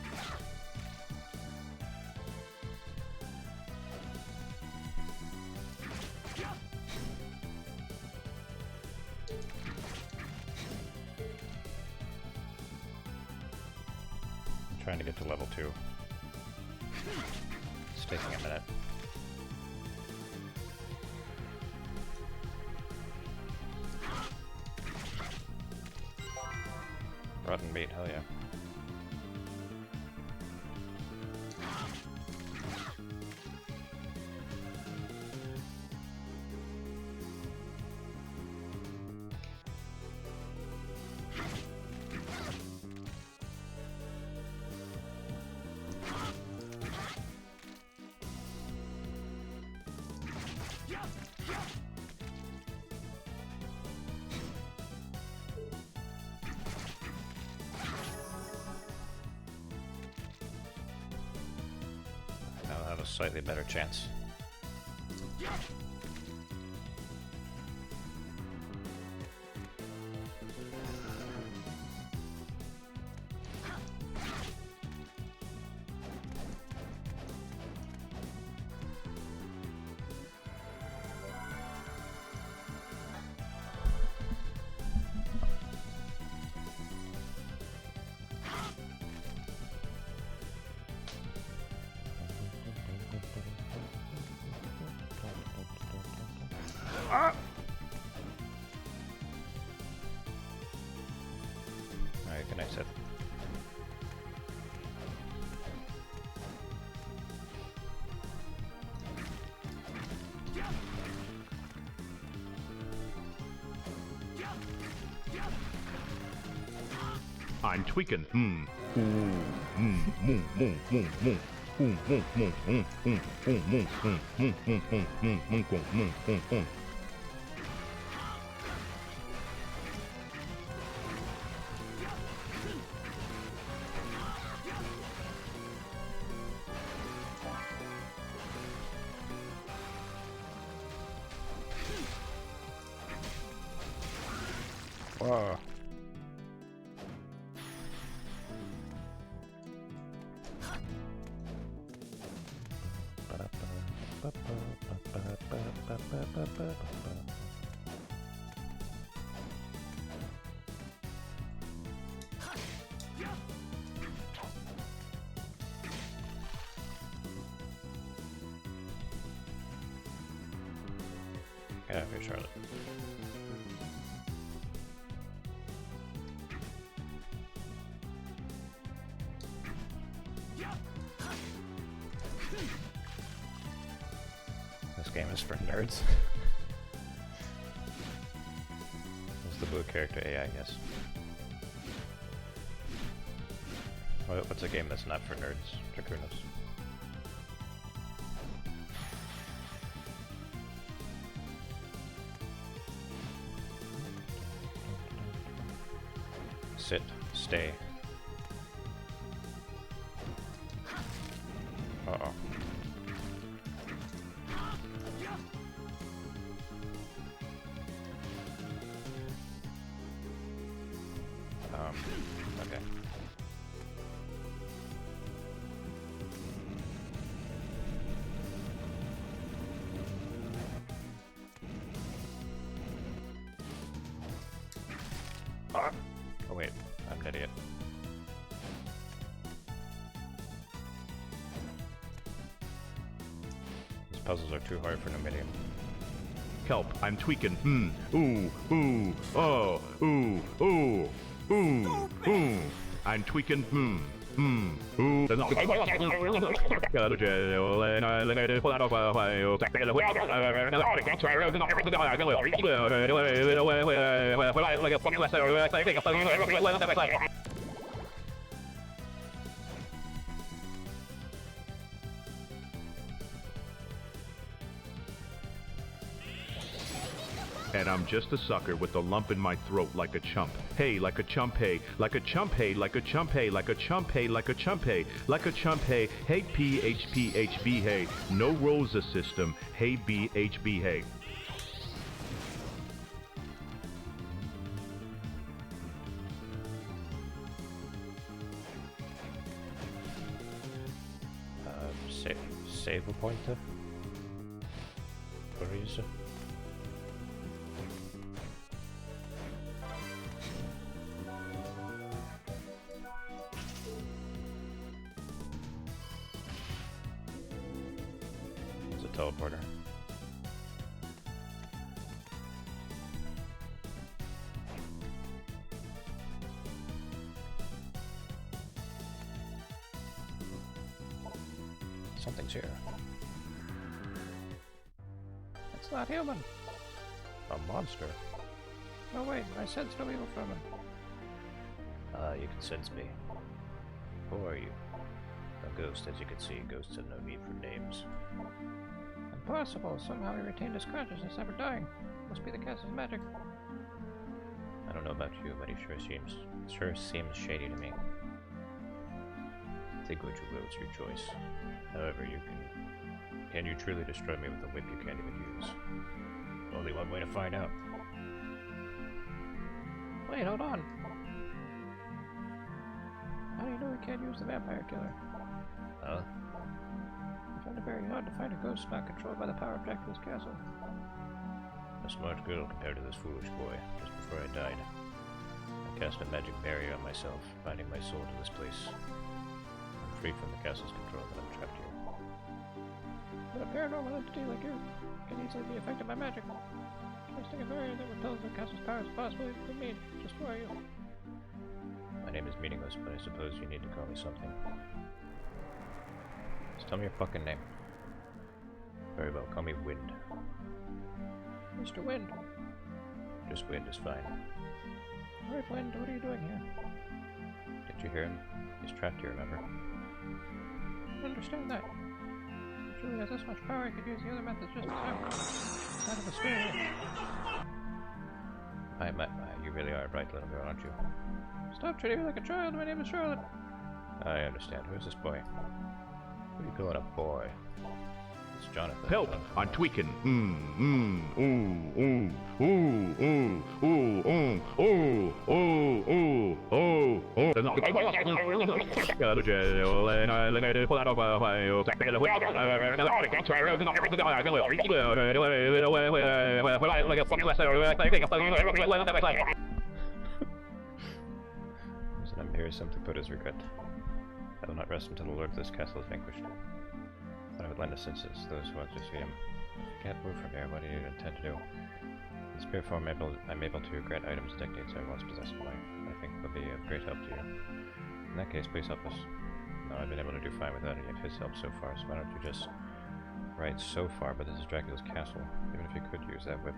Trying to get to level 2. It's taking a minute. Rotten meat, hell yeah. I'll have a slightly better chance. Alright, good night, Seth. I'm tweaking. Whoa. Get out of here, Charlotte. This game is for nerds. Is the blue character AI? Yes. What's a game that's not for nerds? Dracunos. Sit. Stay. Uh-oh. Okay. Oh wait, I'm an idiot. These puzzles are too hard for Numidium. Kelp, I'm tweaking. I'm tweaking. And I'm just a sucker with a lump in my throat like a chump. Hey, like a chump, hey, like a chump, hey, like a chump, hey, like a chump, hey, like a chump, hey, like a chump, hey, hey, PHPHB, hey, no Rosa system, hey, BHB, hey. Save a pointer? Please. teleporter. Something's here. It's not human. A monster. No wait, I sensed no evil from him. You can sense me. Who are you? A ghost, as you can see. Ghosts have no need for names. Impossible! Somehow he retained his consciousness, never dying. Must be the castle's magic. I don't know about you, but he sure seems shady to me. Think what you will, it's your choice. However, can you truly destroy me with a whip you can't even use? Only one way to find out. Wait, hold on. How do you know we can't use the vampire killer? Huh? I found it very hard to find a ghost not controlled by the power of Dracula's castle. A smart girl compared to this foolish boy. Just before I died, I cast a magic barrier on myself, binding my soul to this place. I'm free from the castle's control, but I'm trapped here. But a paranormal entity like you can easily be affected by magic. Casting a barrier that repels the castle's powers possibly for me. Just who are you? My name is meaningless, but I suppose you need to call me something. Just tell me your fucking name. Very well, call me Wind. Mr. Wind. Just Wind is fine. Alright, Wind, what are you doing here? Did you hear him? He's trapped here, remember? I understand that. If Julie has this much power, he could use the other methods just as out of the scale. You really are a bright little girl, aren't you? Stop treating me like a child. My name is Charlotte. I understand. Who's this boy? Who are you calling a boy? It's Jonathan. Help! I'm tweaking. I'm here simply put as regret. I will not rest until the lord of this castle is vanquished. I would lend assistance to those who want to defeat him. If you can't move from here, what do you intend to do? In spirit form, I'm able to grant items and techniques I once possessed in life. I think will be of great help to you. In that case, please help us. No, I've been able to do fine without any of his help so far, so why don't you just... Right, so far, but this is Dracula's castle. Even if you could use that whip,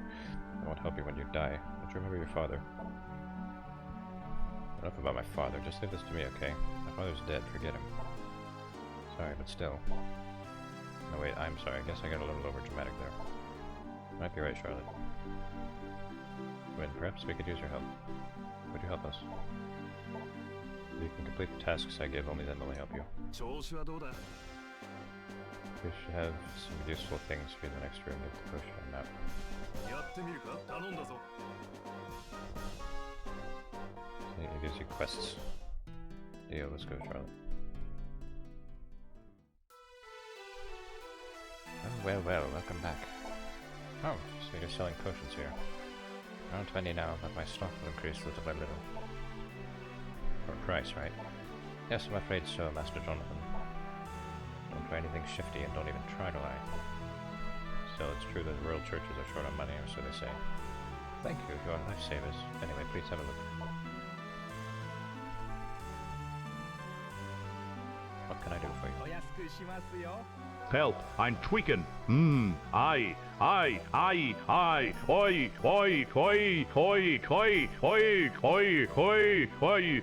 I won't help you when you die. Don't you remember your father? Enough about my father, just leave this to me, okay? My father's dead, forget him. Sorry, but still. No wait, I'm sorry, I guess I got a little over dramatic there. You might be right, Charlotte. Win, perhaps we could use your help. Would you help us? You can complete the tasks I give, only then will I help you. We should have some useful things for you in the next room with the potion and map. It gives you quests. Deal, let's go, Charlotte. Oh, well, welcome back. Oh, so you're selling potions here. Around 20 now, but my stock will increase little by little. For a price, right? Yes, I'm afraid so, Master Jonathan. Don't try anything shifty and don't even try to lie. Still, it's true that the royal churches are short on money, or so they say. Thank you, you are lifesavers. Anyway, please have a look. What can I do for you? Help! I'm tweaking. Oi, oi, oi, oi, oi, oi, oi, oi, oi, oi, oi, oi,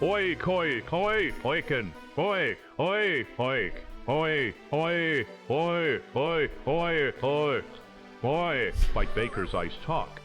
oi, oikin, oi, oi, oi, oi, oi, oi, oi, oi, oi, oi, like Baker's Ice talk.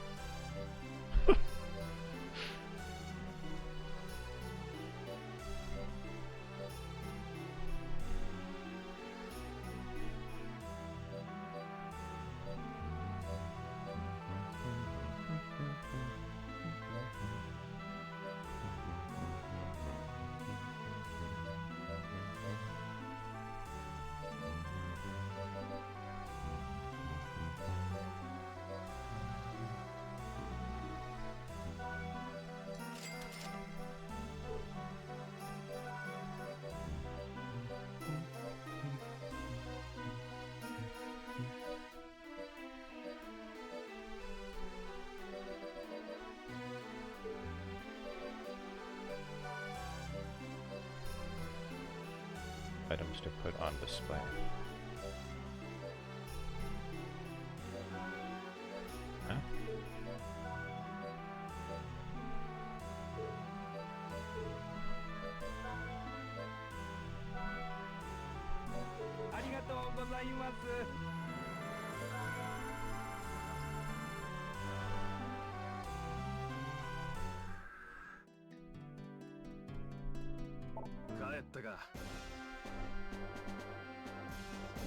items to put on display. Huh?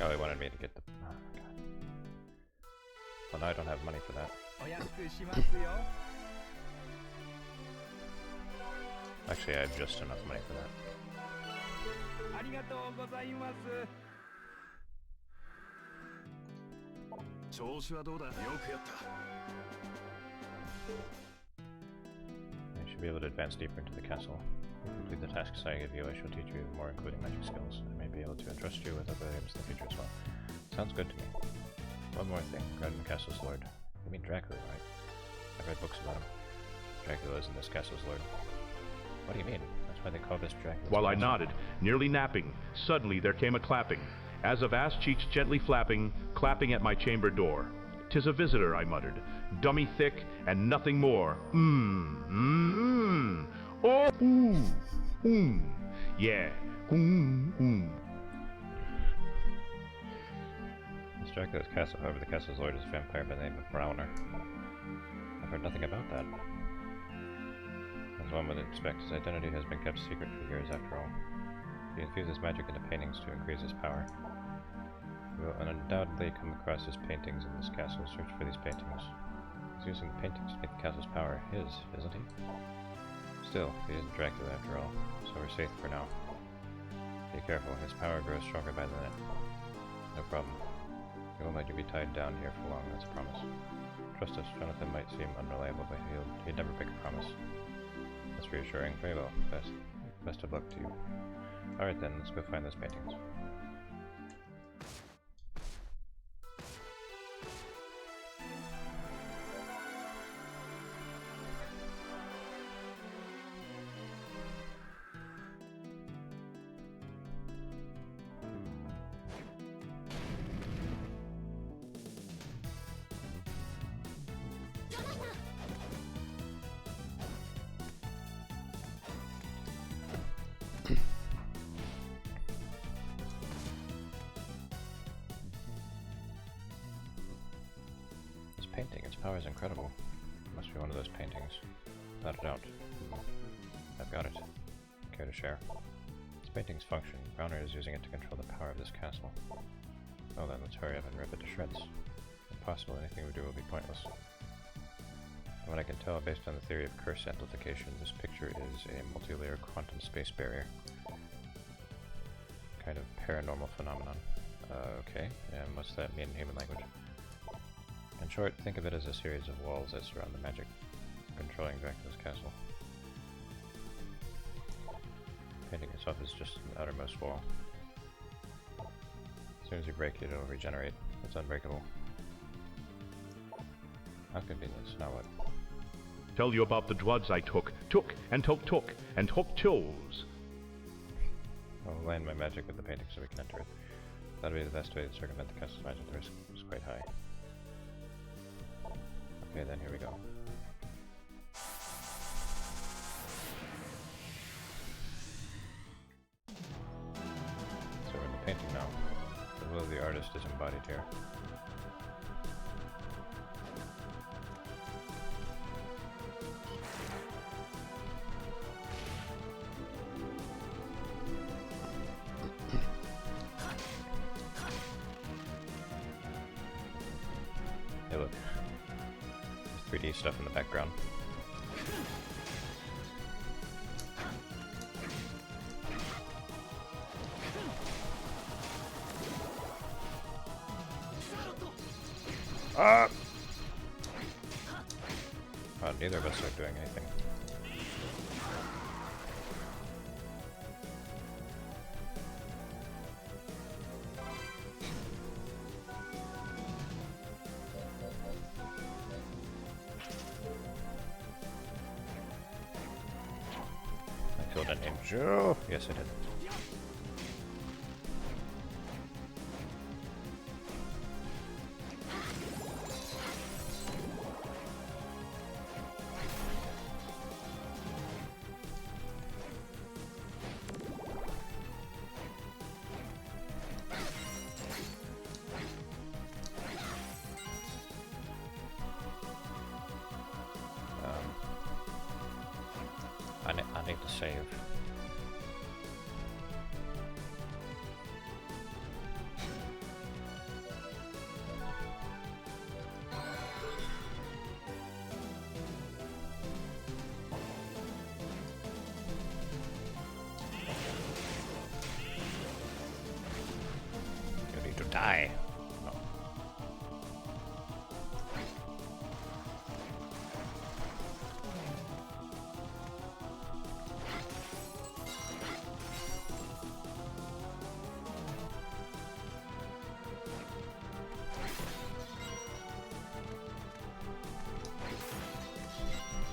Oh, they wanted me to get the... Oh, God. Well, now I don't have money for that. Actually, I have just enough money for that. I should be able to advance deeper into the castle. If you complete the tasks I give you, I shall teach you even more, including magic skills. I may be able to entrust you with other items in the future as well. Sounds good to me. One more thing, regarding the castle's lord. You mean Dracula, right? I've read books about him. Dracula is in this castle's lord. What do you mean? That's why they call this Dracula. While I nodded, nearly napping, suddenly there came a clapping, as of ass cheeks gently flapping, clapping at my chamber door. "'Tis a visitor," I muttered, "dummy thick and nothing more. Oh, yeah, This Dracula's castle, however, the castle's lord is a vampire by the name of Browner. I've heard nothing about that. As one would expect, his identity has been kept secret for years after all. He infuses magic into paintings to increase his power. You will undoubtedly come across his paintings in this castle. Search for these paintings. He's using the paintings to make the castle's power his, isn't he? Still, he isn't Dracula after all, so we're safe for now. Be careful, his power grows stronger by the minute. No problem. He won't let you be tied down here for long, that's a promise. Trust us, Jonathan might seem unreliable, but he'd never break a promise. That's reassuring. Very well. Best of luck to you. Alright then, let's go find those paintings. Painting, its power is incredible. Must be one of those paintings. Without a doubt. I've got it. Care to share? This painting's function. Browner is using it to control the power of this castle. Well then, let's hurry up and rip it to shreds. Impossible, anything we do will be pointless. From what I can tell, based on the theory of curse amplification, this picture is a multi-layer quantum space barrier. Kind of paranormal phenomenon. Okay, and what's that mean in human language? In short, think of it as a series of walls that surround the magic controlling Dracula's castle. The painting itself is just an outermost wall. As soon as you break it, it'll regenerate. It's unbreakable. How convenient. Now what? Tell you about the drugs I took, and took chills. I'll land my magic with the painting so we can enter it. That'll be the best way to circumvent the castle's magic. The risk is quite high. Okay, then here we go. So we're in the painting now. The will of the artist is embodied here. Hey look. 3D stuff in the background. Ah! Neither of us are doing anything. An angel. Yes, I did. to save. You need to die. No.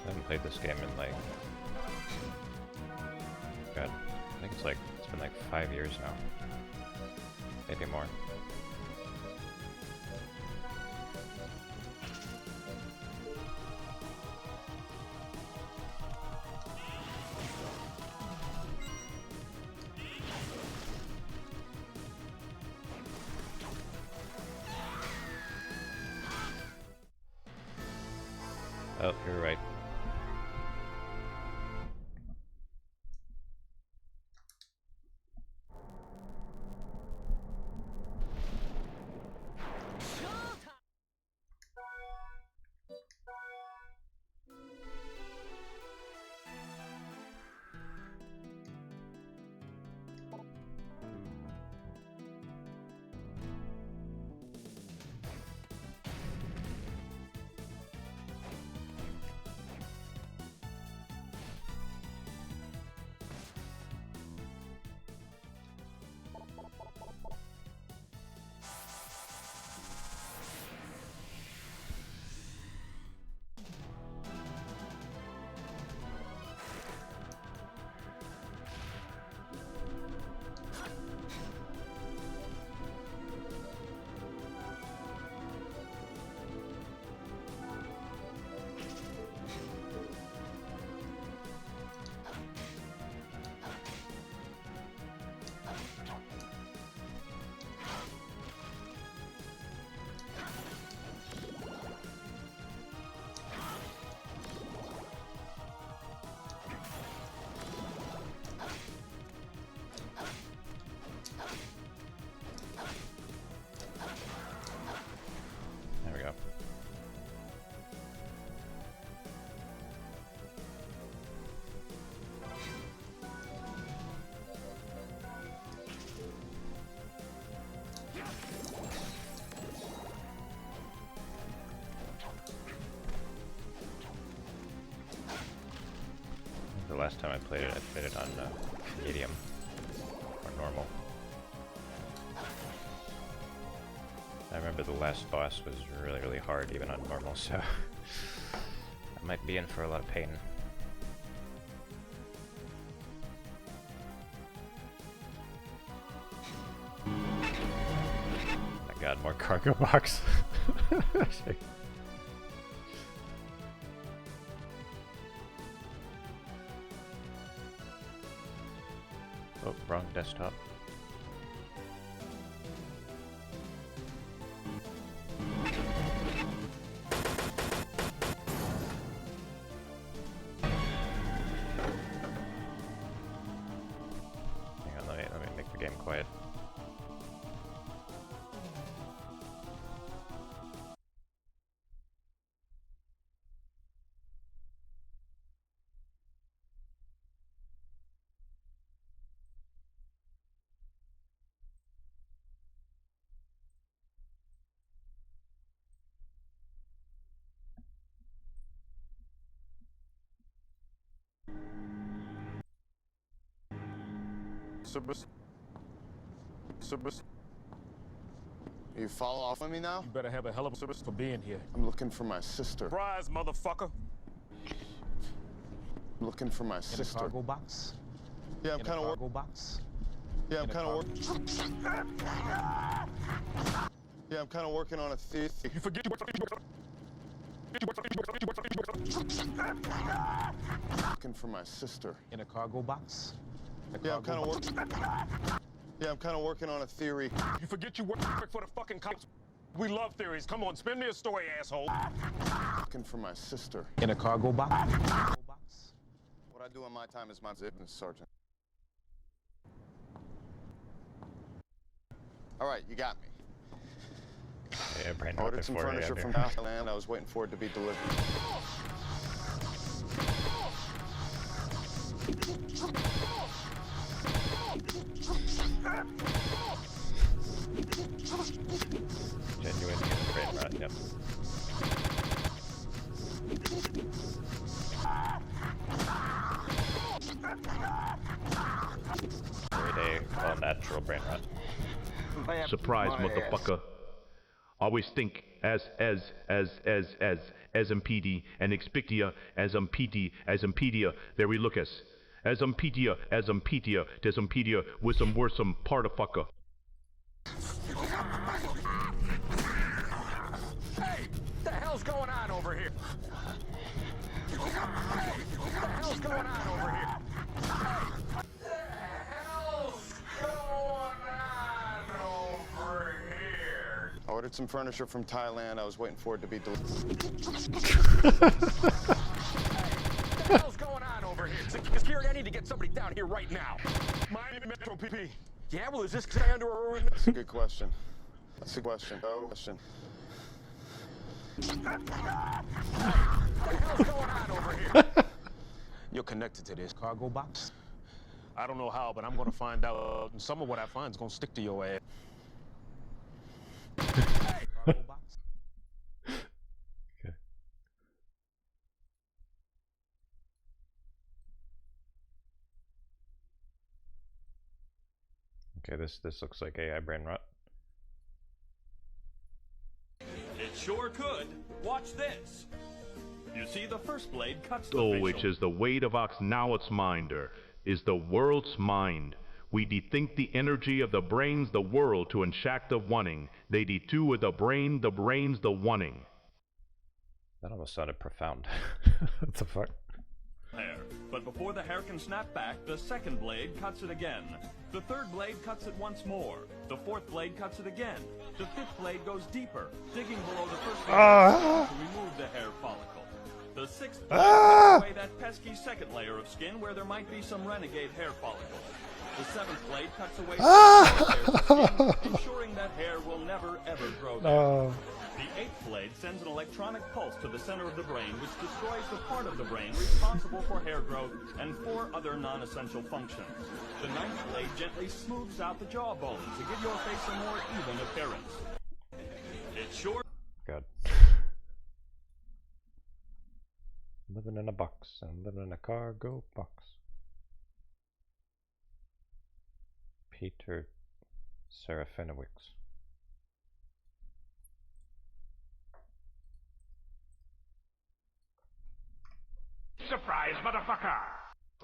I haven't played this game in like, God, I think it's been like 5 years now, maybe more. Oh, you're right. There we go. The last time I played it, I played it on medium or normal. I remember the last boss was really hard even on normal, so I might be in for a lot of pain. My god, more cargo box. Oh, wrong desktop. Hang on, let me make the game quiet. You follow off on me now? You better have a hell of a service for being here. I'm looking for my sister. Surprise, motherfucker! I'm looking for my sister. In a cargo box? Yeah, I'm kind of cargo box? Yeah, I'm kind of working. Yeah, I'm kind of working on a theory. You forget you looking for my sister. In a cargo box? Yeah, I'm kind of working. Yeah, I'm kind of working on a theory. You forget you work for the fucking cops. We love theories. Come on, spin me a story, asshole. Looking for my sister. In a cargo box? What I doing my time as my business, Sergeant. All right, you got me. Yeah, brain I rot ordered some before furniture from here. Thailand. I was waiting for it to be delivered. Genuine human brain rot, yep. Everyday, all natural brain rot. Surprise, motherfucker. Always think as MPD and Expictia as Impedia, there we look as Impedia, Desumpedia, with some worsome part-a-fucker. Hey, what the hell's going on over here? Hey, what the hell's going on over here? I ordered some furniture from Thailand. I was waiting for it to be delivered. What the hell's going on over here? Security, I need to get somebody down here right now. My Metro PP. Yeah, well, is this guy under a ruin? That's a good question. That's a question. Oh, question. What the hell's going on over here? You're connected to this cargo box? I don't know how, but I'm gonna find out. And some of what I find is gonna stick to your ass. Hey, cargo box. Okay. Okay, this looks like AI brain rot. It sure could. Watch this. You see, the first blade cuts the Oh, facial. which is the weight of Oxnowitz minder, is the world's mind. We dethink the energy of the brains, the world, to unshack the wanting. They do with the brain, the brains, the wanting. That almost sounded profound. What the fuck? Hair. But before the hair can snap back, the second blade cuts it again. The third blade cuts it once more. The fourth blade cuts it again. The fifth blade goes deeper, digging below the first blade to remove the hair follicle. The sixth blade cuts away that pesky second layer of skin where there might be some renegade hair follicles. The seventh blade cuts away layers of skin, ensuring that hair will never ever grow there. The eighth blade sends an electronic pulse to the center of the brain, which destroys the part of the brain responsible for hair growth and 4 other non-essential functions. The ninth blade gently smooths out the jawbone to give your face a more even appearance. It's sure. God. Living in a box. I'm living in a cargo box. Peter Serafinowicz. Surprise, motherfucker!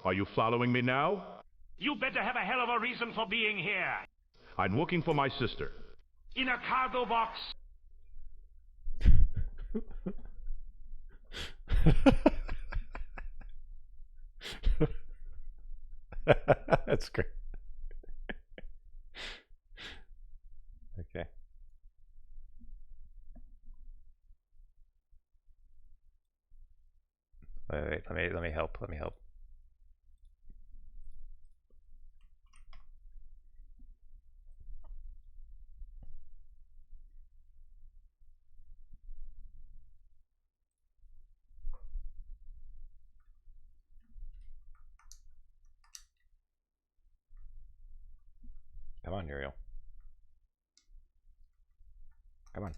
Are you following me now? You better have a hell of a reason for being here. I'm looking for my sister. In a cargo box. That's great. Okay. Wait, let me help. Let me help. Come on, Uriel. Come on.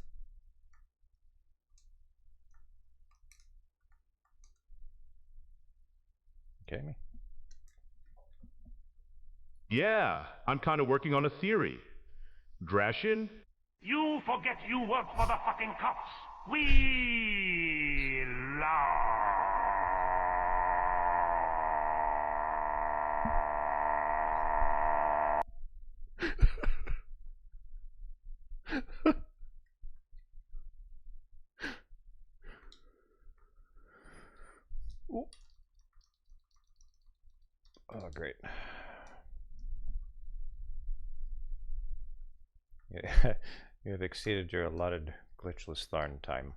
kidding me? Yeah, I'm kind of working on a theory. Drashin? You forget you work for the fucking cops. We Oh, great. Yeah, you have exceeded your allotted glitchless Tharn time.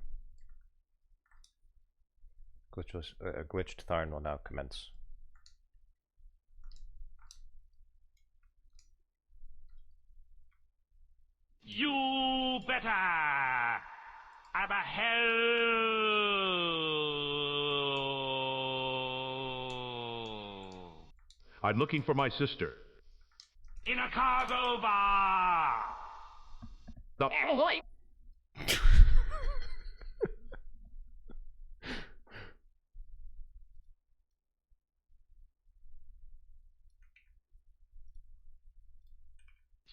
Glitched Tharn will now commence. You better have a hell. I'm looking for my sister. In a cargo bar. The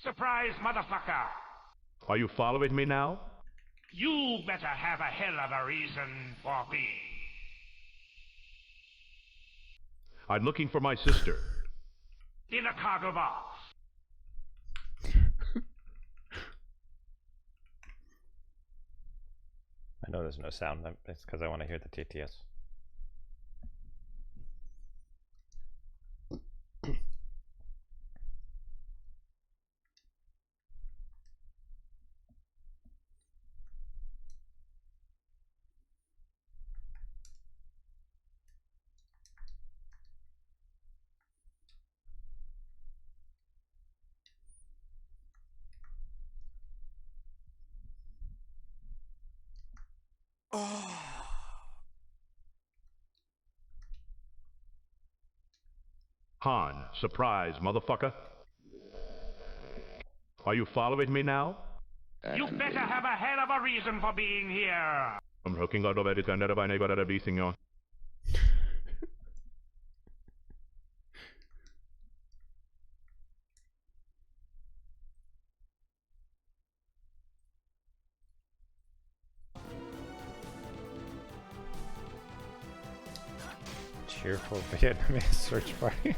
Surprise, motherfucker. Are you following me now? You better have a hell of a reason for being. I'm looking for my sister. In a cargo box. I know there's no sound, it's because I want to hear the TTS. Han, surprise, motherfucker. Are you following me now? You better have a hell of a reason for being here. I'm looking out over it and everybody got everything on. Cheerful Vietnamese search party.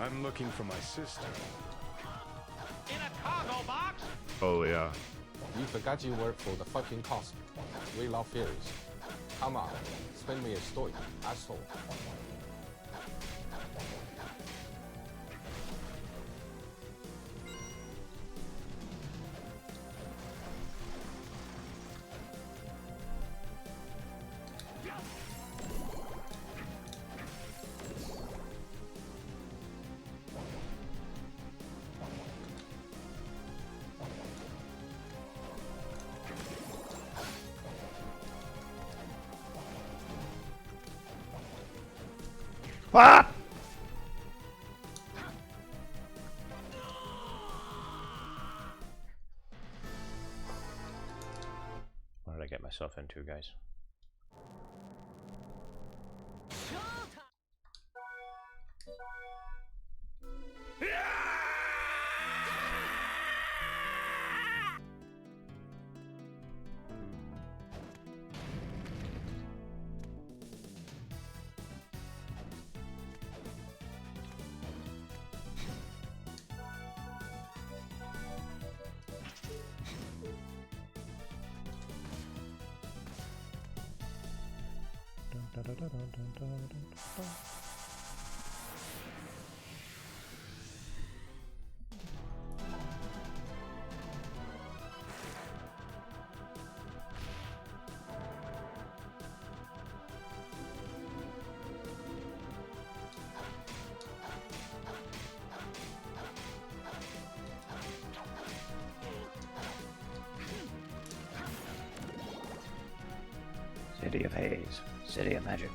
I'm looking for my sister. In a cargo box? Oh yeah. You forgot you work for the fucking cost. We love theories. Come on, spin me a story, asshole. Ah! What did I get myself into, guys? City of Haze, City of Magic.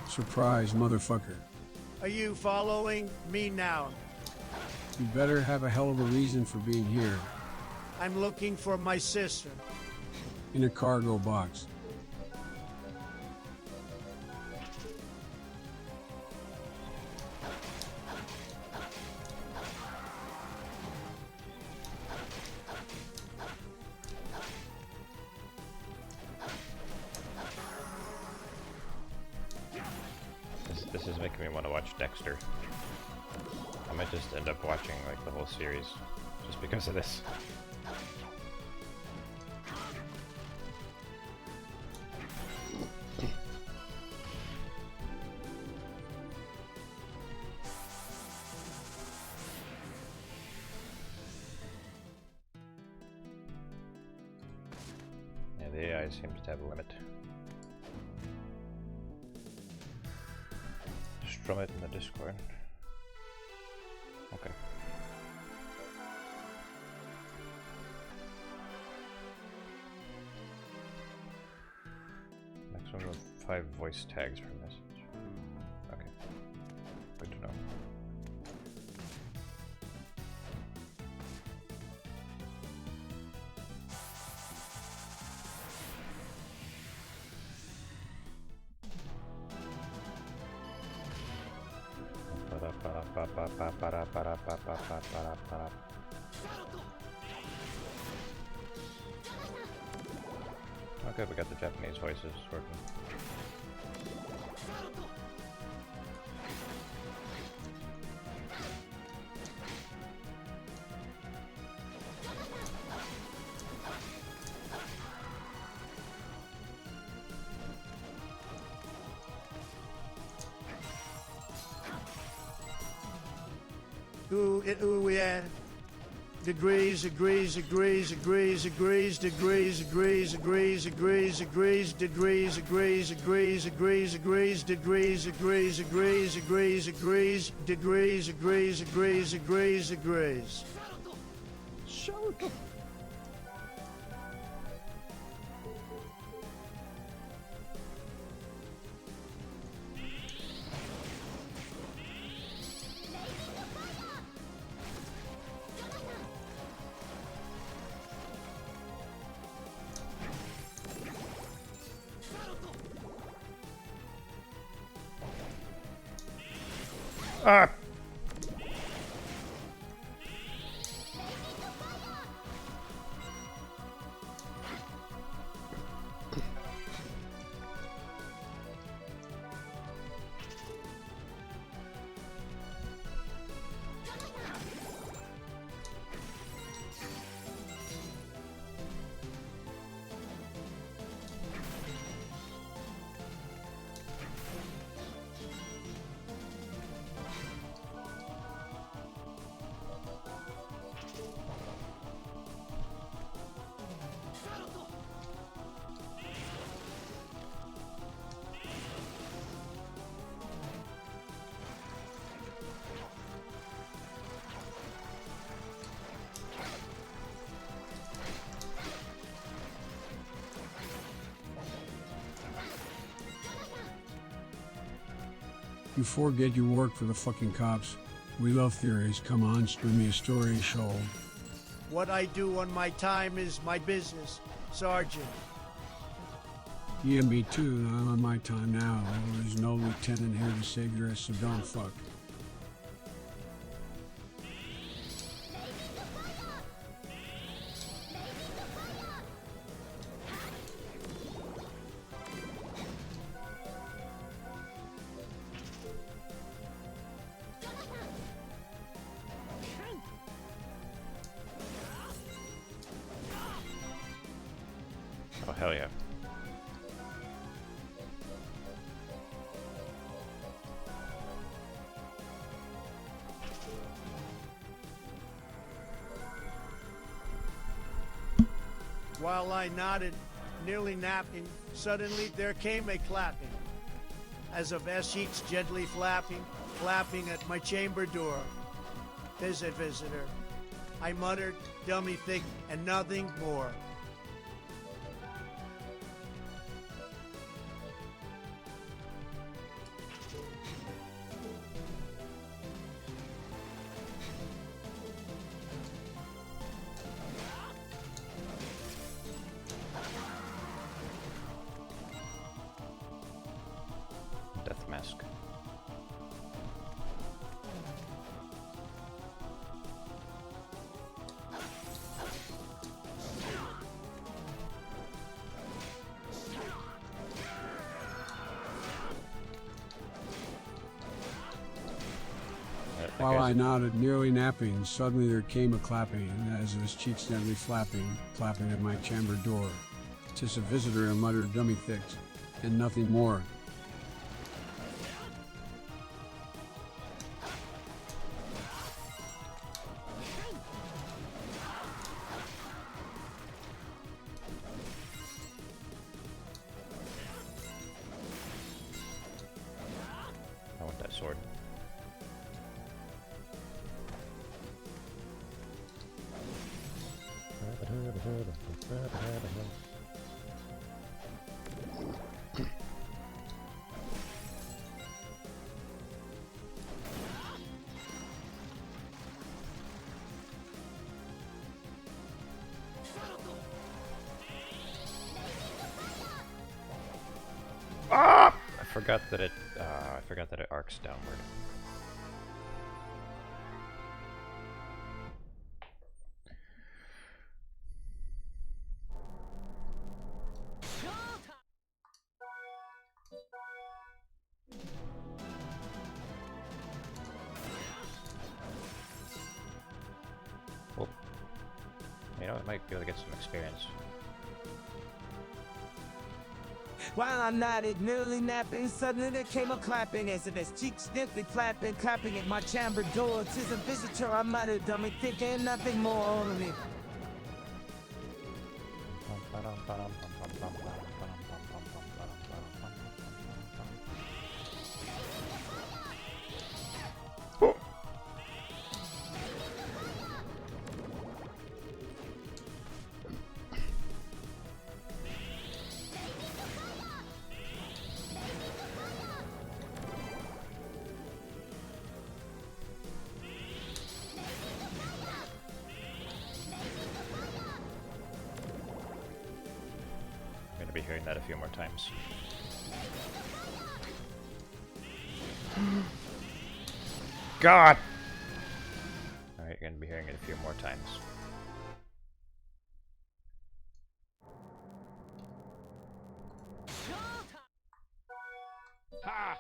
Surprise, motherfucker. Are you following me now? You better have a hell of a reason for being here. I'm looking for my sister. In a cargo box. This is making me want to watch Dexter. I might just end up watching like the whole series just because of this. Yeah, the AI seems to have a limit. Strum it in the Discord. Okay. Next one with 5 voice tags per message. Okay. Good to know. Okay, we got the Japanese voices working. Who we at? Degrees, agrees, degrees, degrees, degrees, degrees, degrees, degrees, degrees, degrees, degrees, degrees, degrees, degrees, degrees, degrees. Shout. Ah! You forget you work for the fucking cops. We love theories. Come on, spin me a story, show. What I do on my time is my business, Sergeant. Yeah, me too. I'm on my time now. There's no lieutenant here to save your ass, so don't fuck. hell yeah. While I nodded, nearly napping, suddenly there came a clapping, as of sheets gently flapping at my chamber door. Visit, visitor. I muttered, dummy thing, and nothing more. Death mask. While I nodded, nearly napping, suddenly there came a clapping, as of his cheeks gently flapping at my chamber door. 'Tis a visitor, I muttered, dummy thicks, and nothing more. I want that sword. Ah! I forgot that it arcs downward. Well, you know, I might be able to get some experience. While I nodded, nearly napping, suddenly there came a clapping, as if his cheeks gently clapping at my chamber door. 'Tis a visitor, I muttered, dummy thinking nothing more of me. I'm gonna be hearing that a few more times. God! Alright, you're gonna be hearing it a few more times. Ha!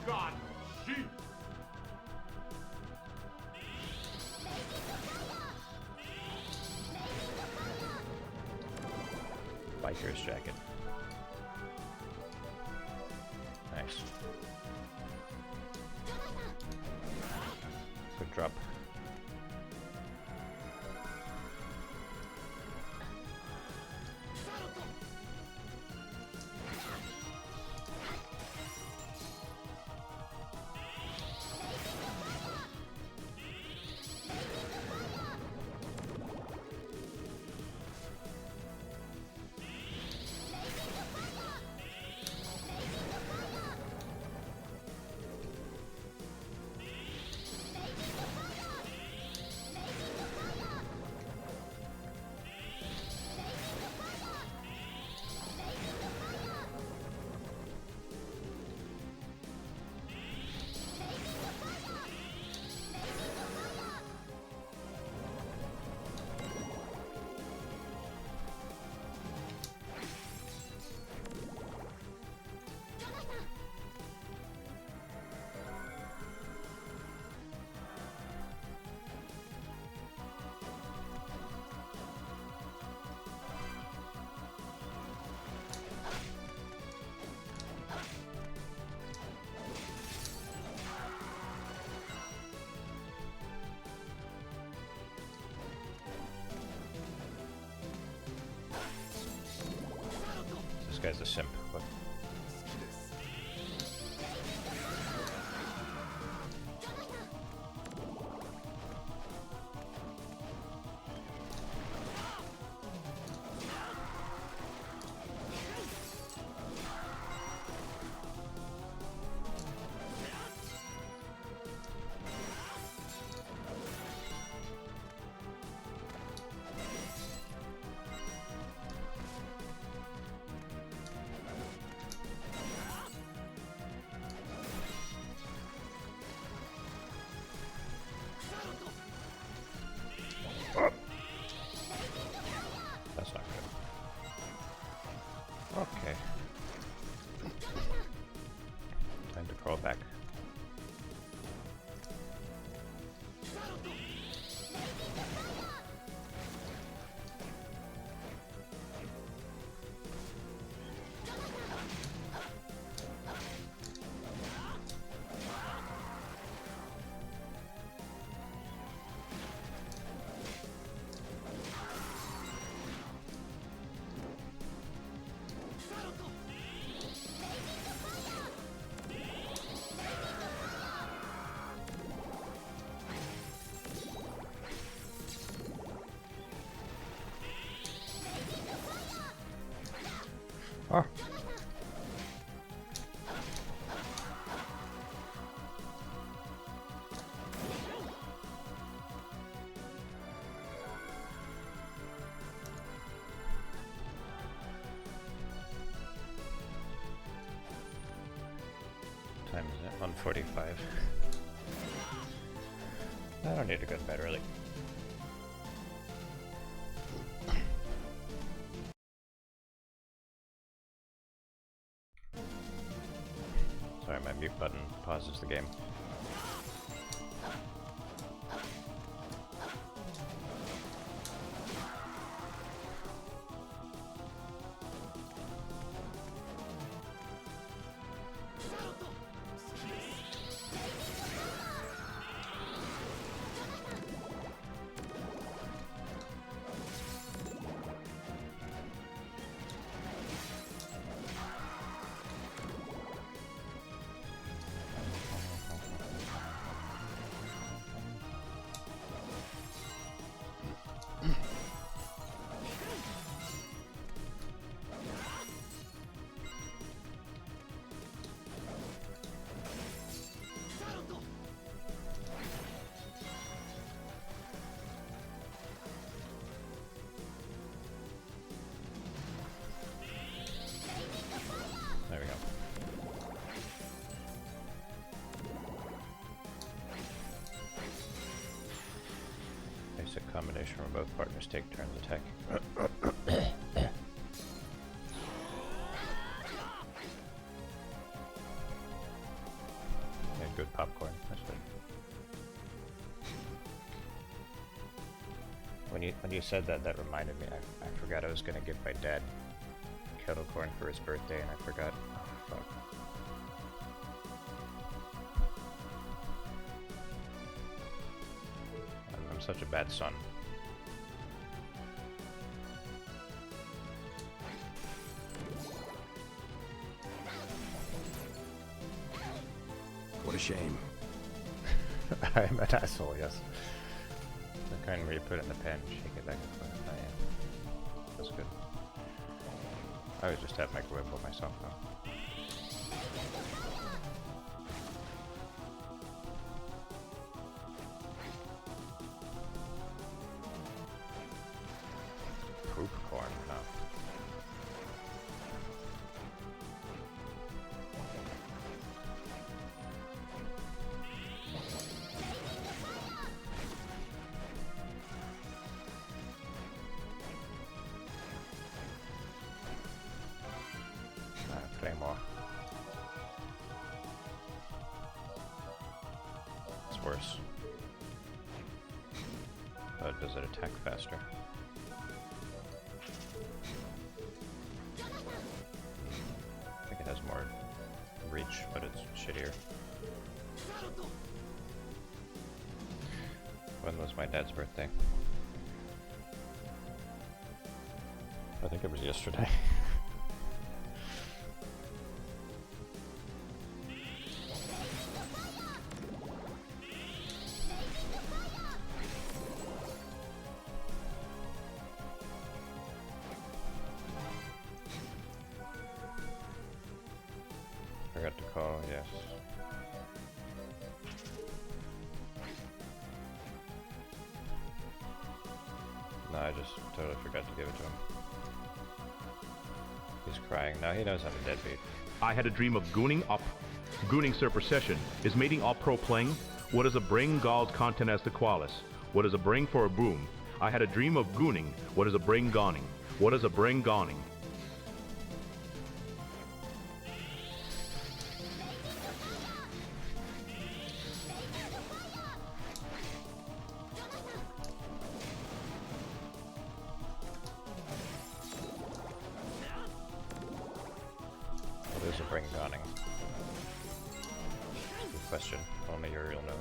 God, sheep! Biker's jacket. Nice. Good drop. guy's a simp. What? That's not good. Okay. Time to crawl back. Oh. Time is it? 1:45. I don't need to go to bed early. Sorry, my mute button pauses the game. There we go. Basic combination where both partners take turns attacking. Yeah, good popcorn. That's good. When you said that, that reminded me. I forgot I was gonna give my dad kettle corn for his birthday, and I forgot. Oh, fuck. I'm such a bad son. What a shame. I'm an asshole, yes. The kind where you put it in the pan and shake it back and forth. Oh, yeah. That's good. I would just have microwave for myself, though. Poop corn, huh? Claymore. It's worse. But does it attack faster? I think it has more reach, but it's shittier. When was my dad's birthday? I think it was yesterday. forgot to call, yes. No, I just totally forgot to give it to him. He's crying. Now he knows I'm a deadbeat. I had a dream of gooning up. Gooning supersession. Is mating all pro playing? What is a bring galled content as the qualis? What is a bring for a boom? I had a dream of gooning. What is a bring gawning? What is a bring gawning? What is a bring gawning? Good question. Only Uriel knows.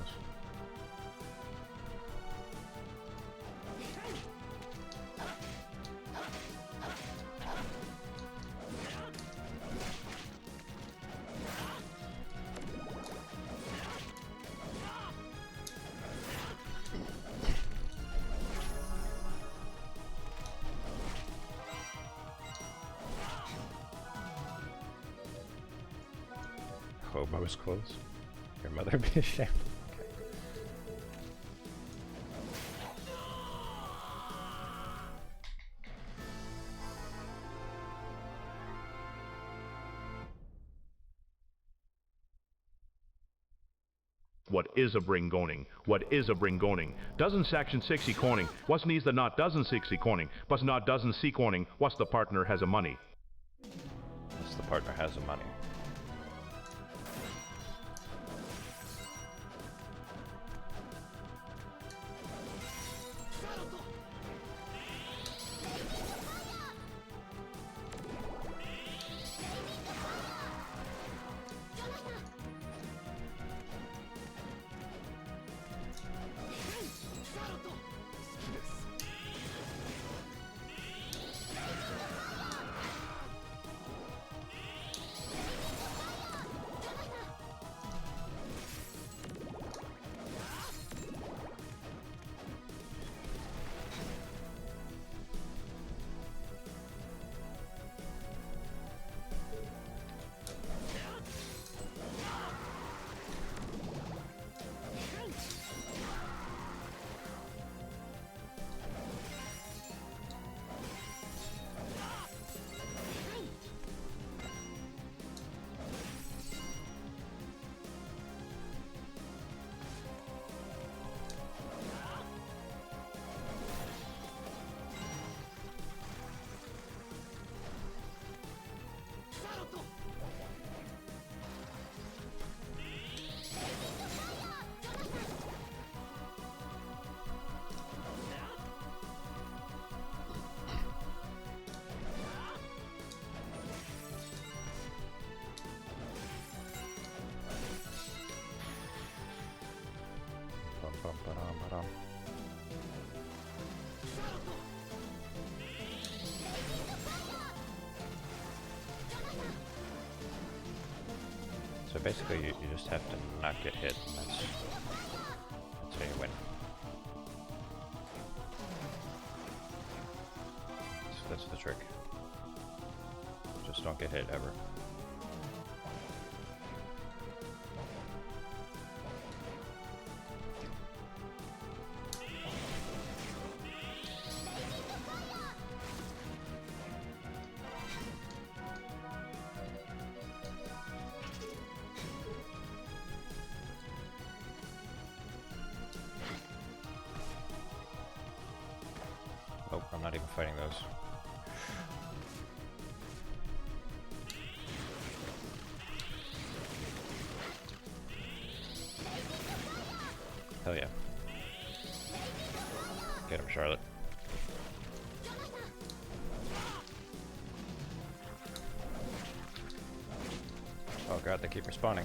Hobo's close. Your mother be ashamed. Okay. What is a bring goning? What is a bring goning? Dozen section 60 corning. What's needs the not dozen 60 corning? What's not dozen C corning? What's the partner has a money? What's the partner has a money? So basically you just have to not get hit, and that's how you win. So that's the trick. Just don't get hit ever. Oh, I'm not even fighting those. Hell yeah. Get him, Charlotte. Oh god, they keep respawning.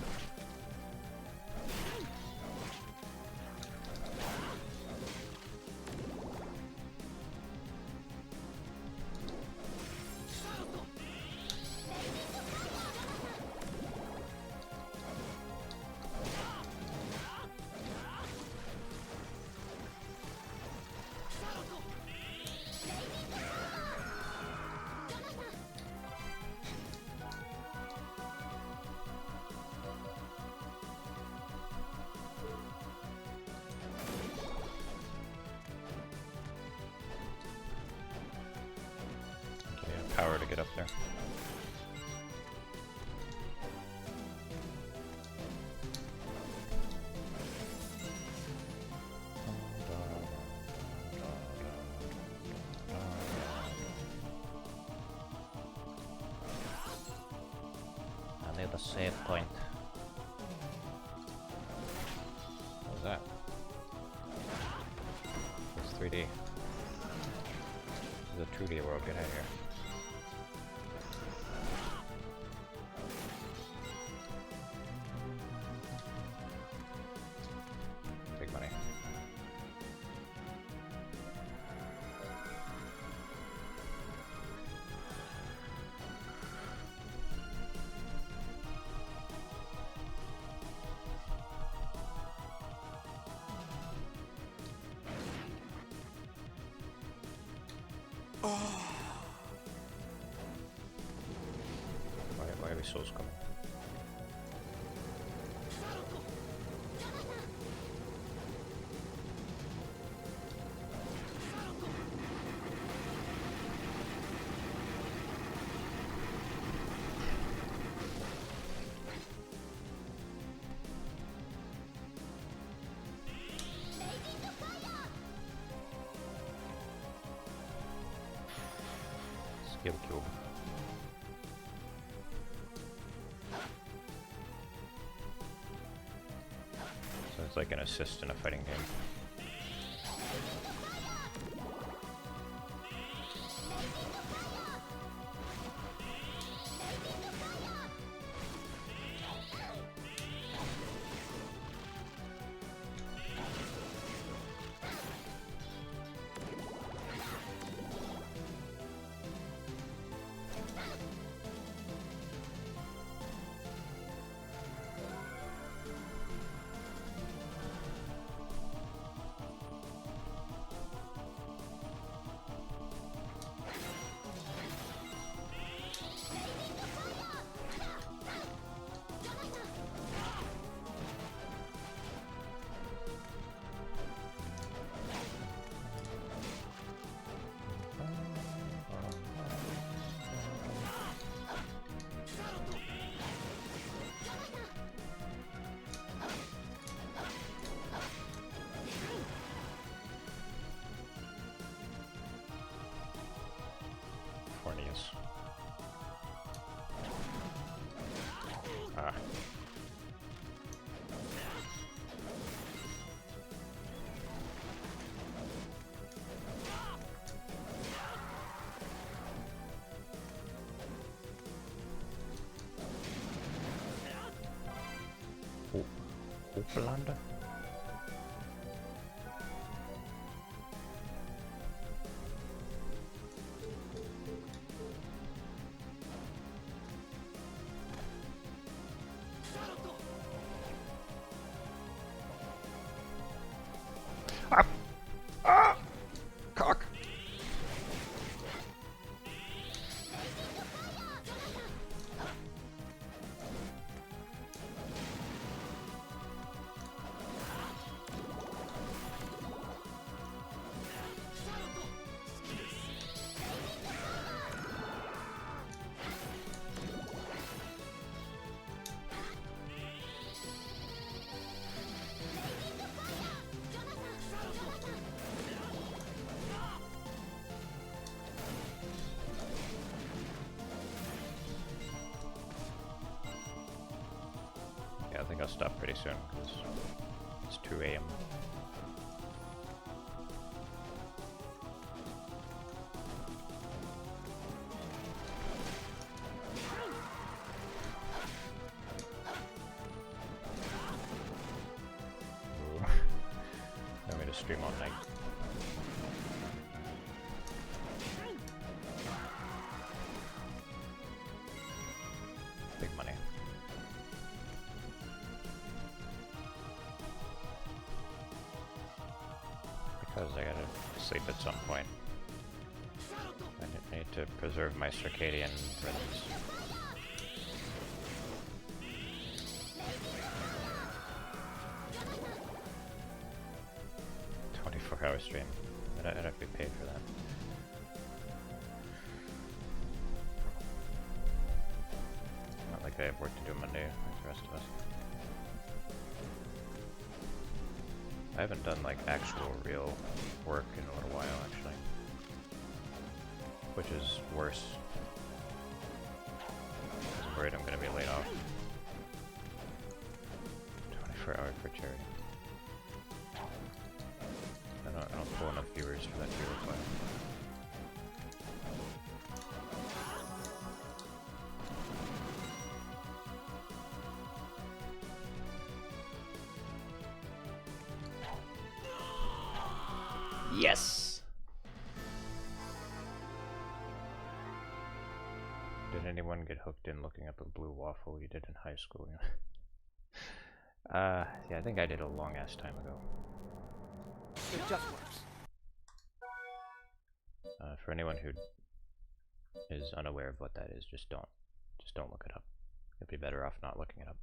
power to get up there. I need a save point. What was that? It's 3D. This is a 2D world, get out of here. Big money. Why are we souls coming? Skill cube. So it's like an assist in a fighting game. Corneas. Ah. Hopelanda? Ah! Ah! Cock! Yeah, I think I'll stop pretty soon because it's 2 AM. I'm going to stream all night. Big money. Because I gotta sleep at some point. I need to preserve my circadian rhythms. $24-hour stream. I'd have to be paid for that. have work to do Monday, like the rest of us. I haven't done like actual real work in a little while actually. Which is worse. I'm worried I'm gonna be laid off. 24-hour for charity. I don't pull enough viewers for that to be required. Yes! Did anyone get hooked in looking up a blue waffle you did in high school? Yeah, I think I did a long ass time ago. It just works. For anyone who is unaware of what that is, just don't look it up. You'll be better off not looking it up.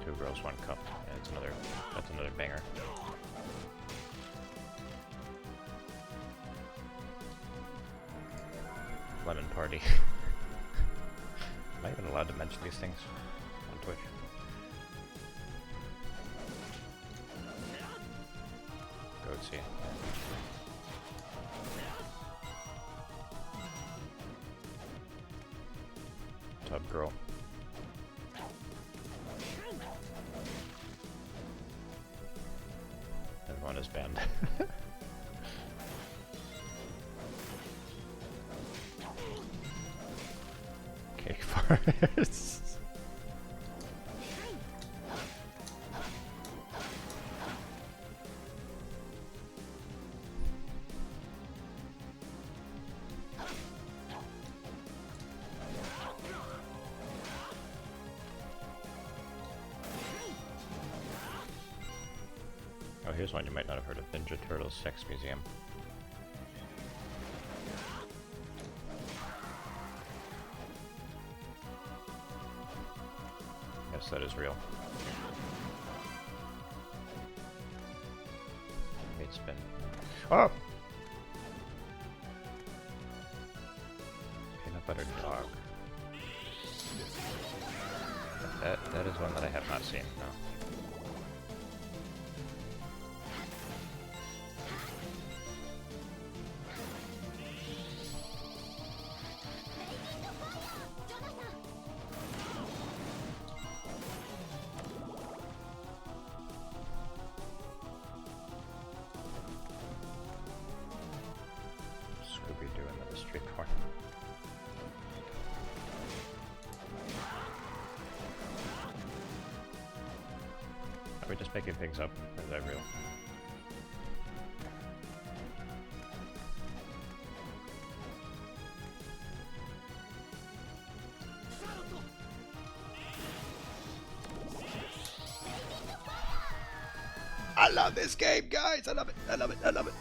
Two girls, one cup. Yeah, that's another banger. Lemon party. Am I even allowed to mention these things on Twitch? Goatsy. Tub girl. Everyone is banned. Cake farts. Oh, here's one you might not have heard of. Ninja Turtles Sex Museum. Yes, that is real. Meat spin. Oh! Peanut butter dog. That is one that I have not seen, no. Scooby-Doo in the street corner. Are we just making things up? Or is that real? I love this game, guys! I love it! I love it! I love it!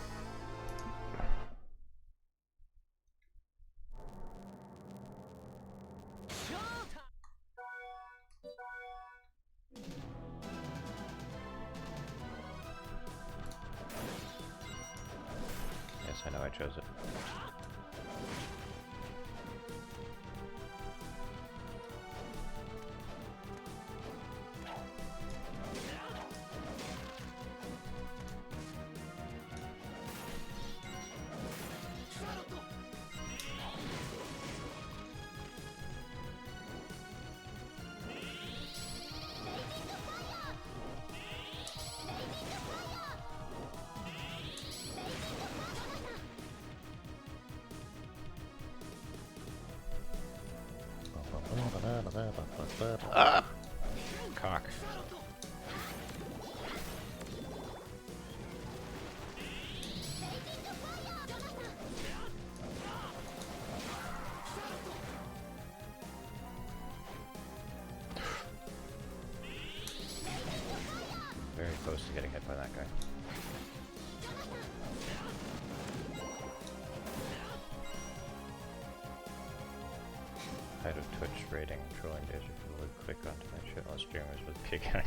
Yes, I know I chose it. Ah! Cock. Very close to getting hit by that guy. Height of Twitch rating, trolling days if you would click onto my channel streamers with pig eye.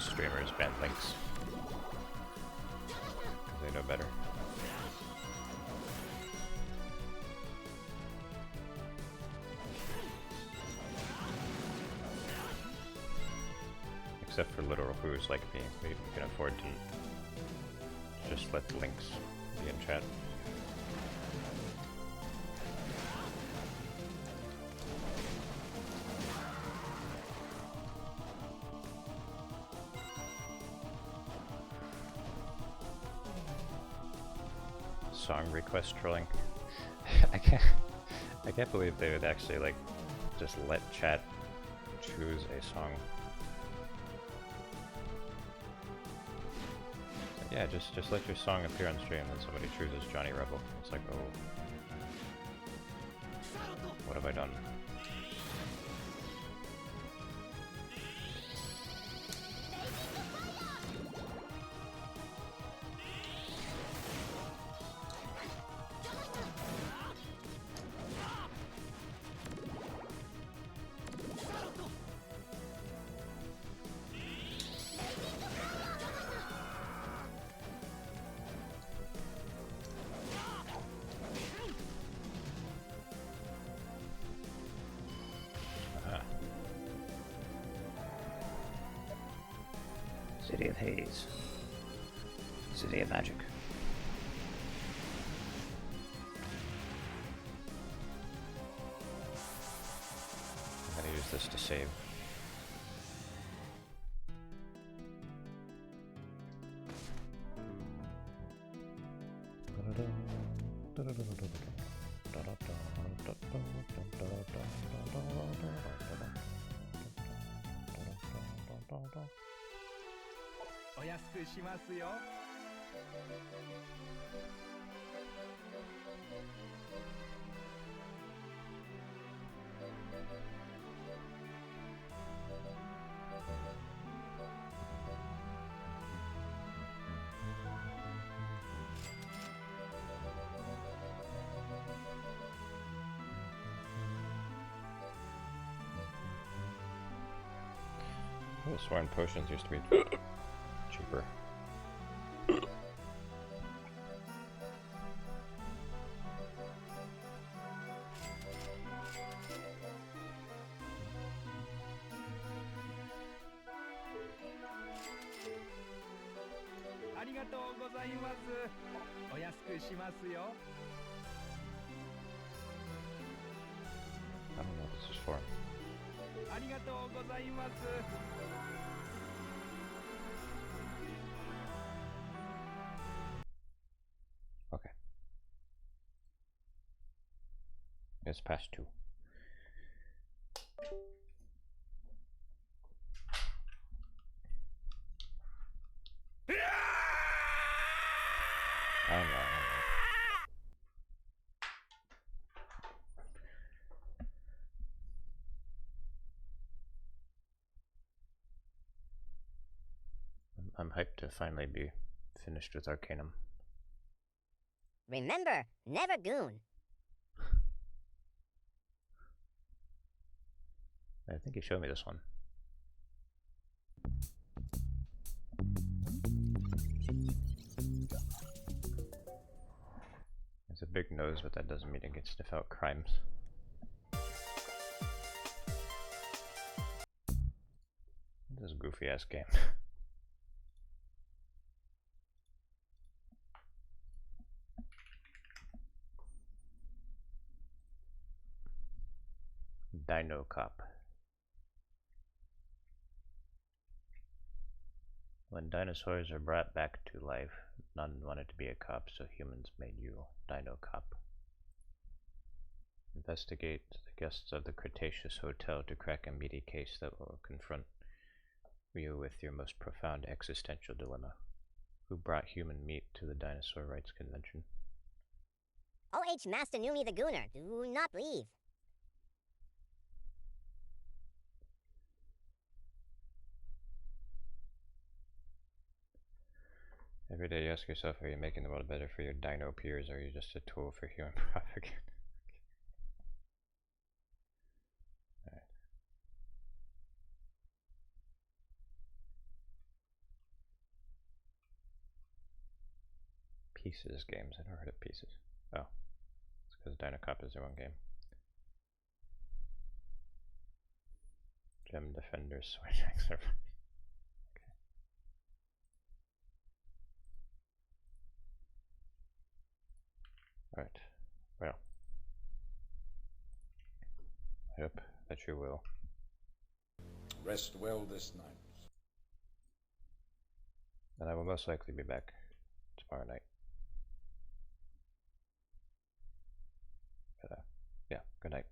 most streamers ban links. Because they know better. Except for literal who's like me, we can afford to just let the links be in chat. Song request trolling. I can't believe they would actually like just let chat choose a song. Yeah, just let your song appear on stream and somebody chooses Johnny Rebel. It's like, oh, what have I done? City of Haze. City of Magic. I'm gonna use this to save. I was sworn potions used to be cheaper. I don't know what this is for. Okay. It's past 2. I don't know. I'm hyped to finally be finished with Arcanum. Remember, never goon. I think you showed me this one. It's a big nose, but that doesn't mean it can sniff out crimes. This is a goofy ass game. Dino Cop. When dinosaurs are brought back to life, none wanted to be a cop, so humans made you Dino Cop. Investigate the guests of the Cretaceous Hotel to crack a meaty case that will confront you with your most profound existential dilemma. Who brought human meat to the Dinosaur Rights Convention? OH Master Numi the Gooner, do not leave. Every day you ask yourself, are you making the world better for your dino peers, or are you just a tool for human propaganda? Alright. Pieces games. I never heard of Pieces. Oh, it's because Dynacop is their own game. Gem Defenders Switch Extra. Right. Well, I hope that you will. Rest well this night. And I will most likely be back tomorrow night. But, yeah, good night.